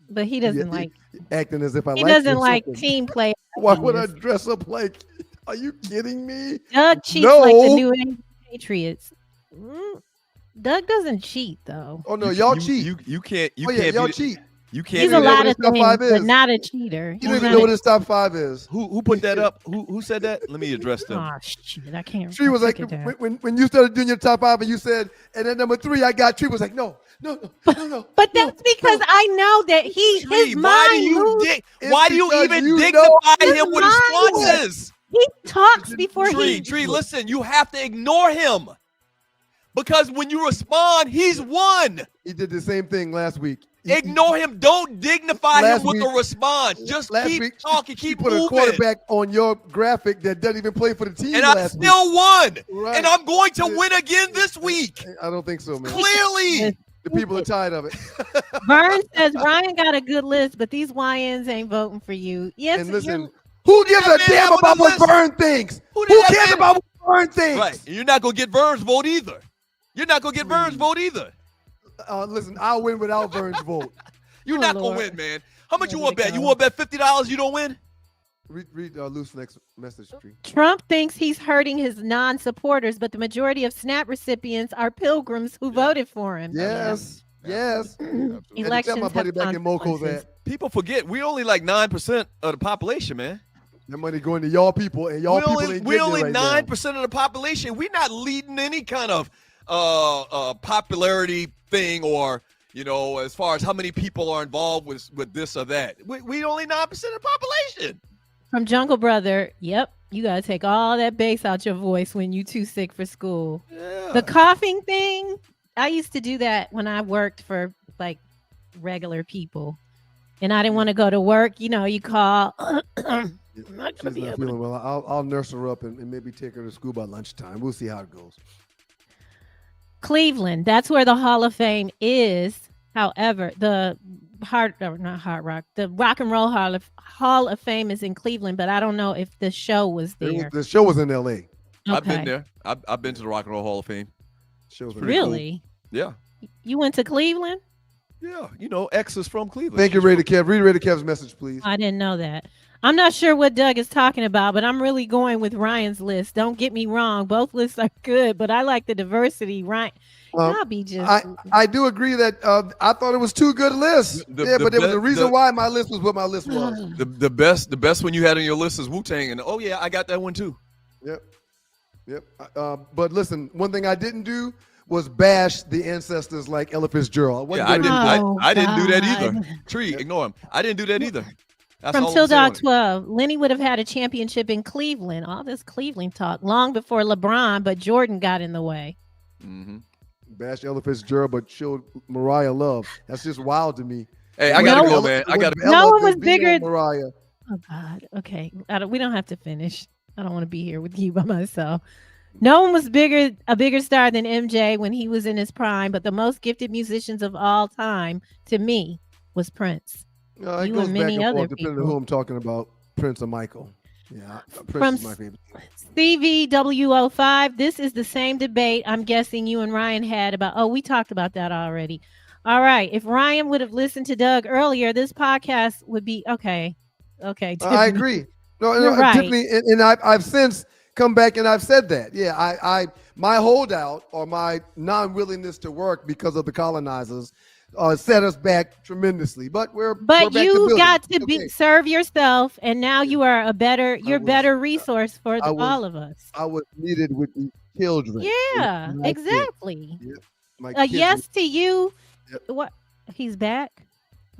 But he doesn't like acting as if I he like doesn't you or like something. team play. Why would I dress up like? Are you kidding me? Doug cheats No. like the New England Patriots. Doug doesn't cheat though. Oh no, y'all cheat. You can't. You Oh, yeah, can't. y'all be, cheat. You can't. He's be a that- lot of top things, five but is. not a cheater. You don't even know what his top five is. Who put that up? Who said that? Let me address them. Oh shit! I can't. Tree was like, when you started doing your top five and you said, and then number 3, I got Tree was like, no. But that's because I know that his mind moves. Why do you because even you dignify know him with his mind responses? He talks before Tree, listen, you have to ignore him. Because when you respond, he's won. He did the same thing last week. Ignore him. Don't dignify him Last with a week- response. Just Last keep week, talking, she keep put a moving. quarterback on your graphic that doesn't even play for the team And I last still won. Right. And I'm going to win again this week. week. I don't think so, man. Clearly. The people are tired of it. Vern says Ryan got a good list, but these YNs ain't voting for you. Yes, And listen, who gives a man damn have on about the what list? Vern thinks? Who Who did that cares man- about what Vern thinks? Right. You're not going to get Vern's vote either. You're not going to get Vern's vote either. Listen, I'll win without Vern's vote. You're not going to win, man. How much you want to bet? go. You want to bet $50 you don't win? Read Loose next message, Tree. Trump thinks he's hurting his non-supporters, but the majority of SNAP recipients are pilgrims who voted for him. Yes. Yes. Elections my buddy have back in Moco's consequences. at. People forget we only like 9% of the population, man. That money going to y'all people, and y'all people ain't we getting only it right 9% of the population. We're not leading any kind of popularity thing, or as far as how many people are involved with this or that. We only 9% of the population. From Jungle Brother, yep, you gotta take all that bass out your voice when you too sick for school. Yeah. The coughing thing, I used to do that when I worked for like regular people, and I didn't want to go to work. You call. I'm not gonna She's not feeling well. I'll nurse her up and maybe take her to school by lunchtime. We'll see how it goes. Cleveland, that's where the Hall of Fame is. However, the Rock and Roll Hall of Fame is in Cleveland, but I don't know if the show was there. The show was in L.A. I've been there. I've been to the Rock and Roll Hall of Fame. Show's really? Cool. Yeah. You went to Cleveland? Yeah. X is from Cleveland. Thank you, Raider Kev. Read Raider Kev's message, please. I didn't know that. I'm not sure what Doug is talking about, but I'm really going with Ryan's list. Don't get me wrong. Both lists are good, but I like the diversity. Ryan, I'll be just... I do agree that I thought it was two good lists. But there was a reason why my list was what my list was. The best one you had on your list is Wu-Tang, and I got that one too. Yep. But listen, one thing I didn't do was bash the ancestors like Ella Fitzgerald. I didn't do that either. Tree, ignore him. I didn't do that either. That's From Till Dog 12, Lenny would have had a championship in Cleveland. All this Cleveland talk long before LeBron, but Jordan got in the way. Mm-hmm. Bash Ella Fitzgerald, but showed Mariah love. That's just wild to me. Hey, I gotta go, man. No one was bigger. Mariah. Oh God. Okay, we don't have to finish. I don't want to be here with you by myself. No one was a bigger star than MJ when he was in his prime, but the most gifted musicians of all time, to me, was Prince. It goes back and forth depending on who I'm talking about, Prince or Michael. Yeah, Prince is my favorite. CVW05, this is the same debate I'm guessing you and Ryan had about, we talked about that already. All right, if Ryan would have listened to Doug earlier, this podcast would be, okay. Tiffany. I agree. No, right. Tiffany, and I've since come back and I've said that. Yeah, my holdout or my non-willingness to work because of the colonizers set us back tremendously, but you got to serve yourself, and now you are better resource for all of us. I was needed with the children. Yeah, exactly. Yeah, yes to you. Yep. What? He's back.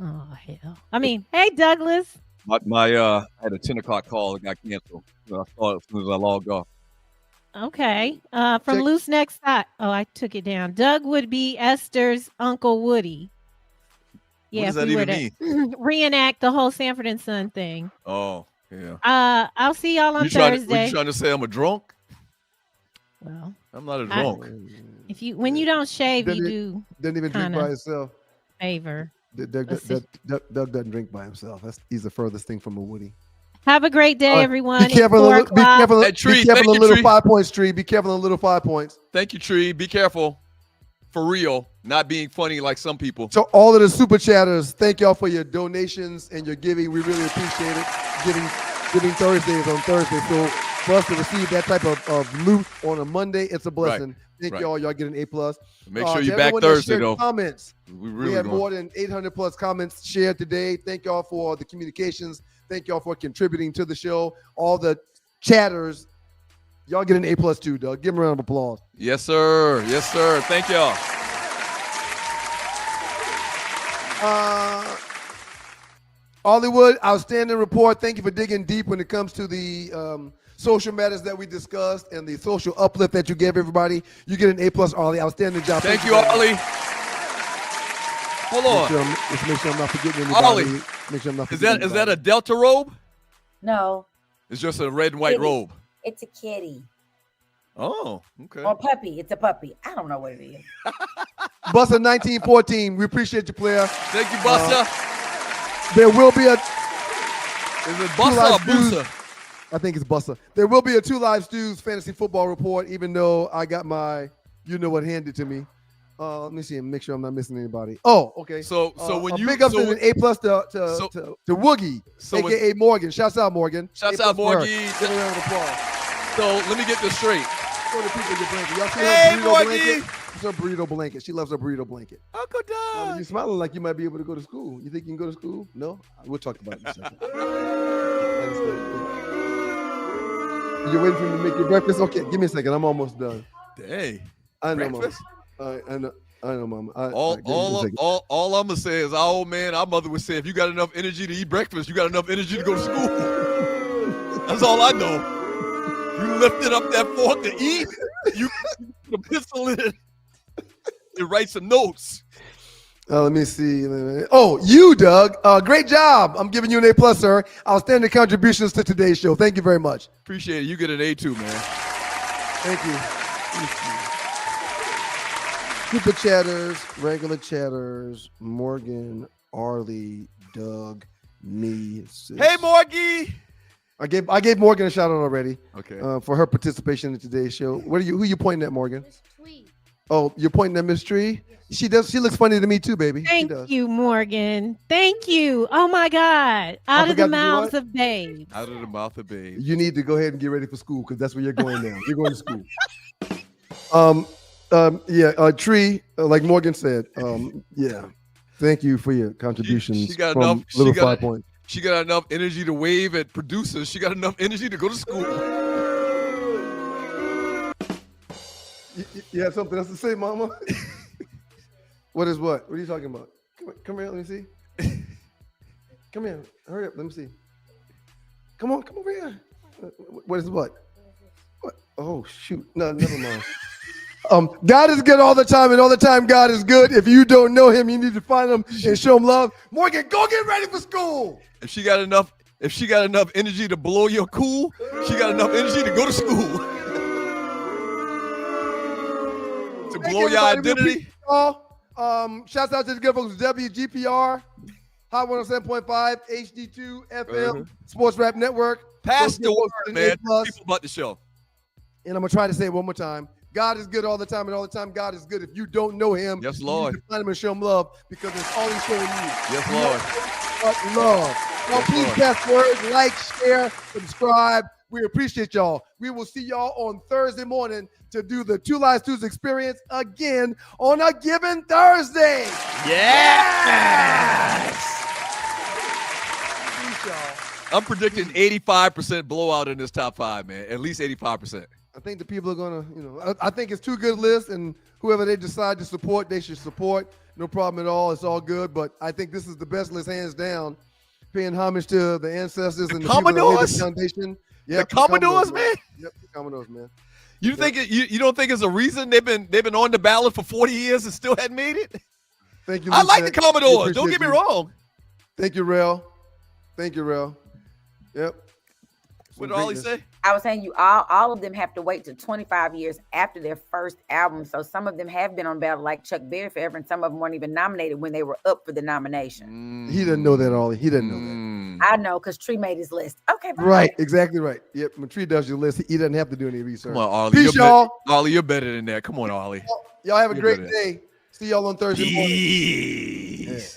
Oh hell! I mean, hey Douglas. I had a 10 o'clock call that got canceled. So I saw it as soon as I logged off. Okay. From Loose Next Side. Oh, I took it down. Doug would be Esther's Uncle Woody. Yeah, what does that even mean? Reenact the whole Sanford and Son thing. Oh, yeah. I'll see y'all on Thursday. Were you trying to say I'm a drunk? Well, I'm not a drunk. When you don't shave, you do. Didn't even drink by himself. Favor. Doug doesn't drink by himself. He's the furthest thing from a Woody. Have a great day, everyone. Be careful of the little 5 points, Tree. Be careful of the little 5 points. Thank you, Tree. Be careful. For real. Not being funny like some people. So all of the super chatters, thank y'all for your donations and your giving. We really appreciate it. Giving Thursdays on Thursday. So for us to receive that type of loot on a Monday, it's a blessing. Right. Thank y'all. Y'all get an A+. Make sure you're back Thursday, though. Comments. We had more than 800 plus comments shared today. Thank y'all for the communications. Thank y'all for contributing to the show. All the chatters. Y'all get an A+ too, Doug. Give them a round of applause. Yes, sir. Yes, sir. Thank y'all. Arleywood, outstanding report. Thank you for digging deep when it comes to the social matters that we discussed and the social uplift that you gave everybody. You get an A+, Arley. Outstanding job. Thank you, Arley. Hold on. Let's make sure I'm not forgetting anybody. Arley, make sure I'm not forgetting is that a Delta robe? No. It's just a red and white robe. It's a kitty. Oh, okay. Or puppy. It's a puppy. I don't know what it is. Buster 1914. We appreciate you, player. Thank you, Buster. There will be a. Is it Buster or Booster? I think it's Buster. There will be a 2 Live Stews fantasy football report, even though I got my what handed to me. Let me see and make sure I'm not missing anybody. Oh, okay. So when you big up to an A+ to Woogie, aka Morgan. Shouts out Morgan. Shouts out Morgan. Give a round of applause. So let me get this straight. Show the people your blanket. Y'all see hey, Morgan. It's her burrito blanket. She loves her burrito blanket. Uncle Doug. You're smiling like you might be able to go to school. You think you can go to school? No? We'll talk about it in a second. You're waiting for me to make your breakfast? Okay, give me a second. I'm almost done. Dang. I know, breakfast? Mama. I know, Mama. All I'm gonna say is our old man, our mother would say, if you got enough energy to eat breakfast, you got enough energy to go to school. That's all I know. You lifted up that fork to eat, you put a pencil in it and write some notes. Let me see. Oh, you, Doug. Great job. I'm giving you an A+, sir. Outstanding contributions to today's show. Thank you very much. Appreciate it. You get an A too, man. Thank you. Super chatters, regular chatters, Morgan, Arlie, Doug, me. Sis. Hey, Morgie. I gave Morgan a shout out already. Okay. For her participation in today's show. Who you pointing at, Morgan? Oh, you're pointing at Miss Tree? She does. She looks funny to me too, baby. Thank you, Morgan. Thank you. Oh my God. Out of the mouths of babes. Out of the mouth of babes. You need to go ahead and get ready for school because that's where you're going now. You're going to school. Tree, like Morgan said. Yeah. Thank you for your contributions. She got from enough. Little 5 Point. She got enough energy to wave at producers. She got enough energy to go to school. You have something else to say, Mama? What is what? What are you talking about? Come here, let me see. Come here. Hurry up, let me see. Come over here. What is what? What? Oh, shoot. No, never mind. God is good all the time, and all the time God is good. If you don't know him, you need to find him and show him love. Morgan, go get ready for school. If she got enough energy to blow your cool, she got enough energy to go to school. To blow your identity. Shouts out to the good folks WGPR, Hot 107.5, HD2, FM, Sports Rap Network. Pass the word, man. People about the show. And I'm going to try to say it one more time. God is good all the time, and all the time God is good. If you don't know him, yes, Lord, you need to find him and show him love because that's all he's showing you. Yes, Lord. But love. Now, please pass words, like, share, subscribe. We appreciate y'all. We will see y'all on Thursday morning to do the Two Lies Tuesday experience again on a given Thursday. Yes! I'm predicting 85% blowout in this top 5, man. At least 85%. I think the people are gonna, I think it's two good lists, and whoever they decide to support, they should support. No problem at all. It's all good. But I think this is the best list, hands down. Paying homage to the ancestors and the Commodores Foundation. Yep, the Commodores, man. Yep, the Commodores, man. You think you don't think it's a reason they've been on the ballot for 40 years and still hadn't made it? Thank you. I like the Commodores. Don't get me wrong. Thank you, Rel. Thank you, Rel. Yep. What did Ollie say? I was saying all of them have to wait to 25 years after their first album. So some of them have been on ballot like Chuck Berry forever, and some of them weren't even nominated when they were up for the nomination. He didn't know that, Ollie. He didn't know that. I know, because Tree made his list. Okay, bye. Right, exactly right. Yep, when Tree does your list, he doesn't have to do any research. Come on, Ollie. Peace, y'all. Ollie, you're better than that. Come on, Ollie. Y'all have a great day. See y'all on Thursday morning.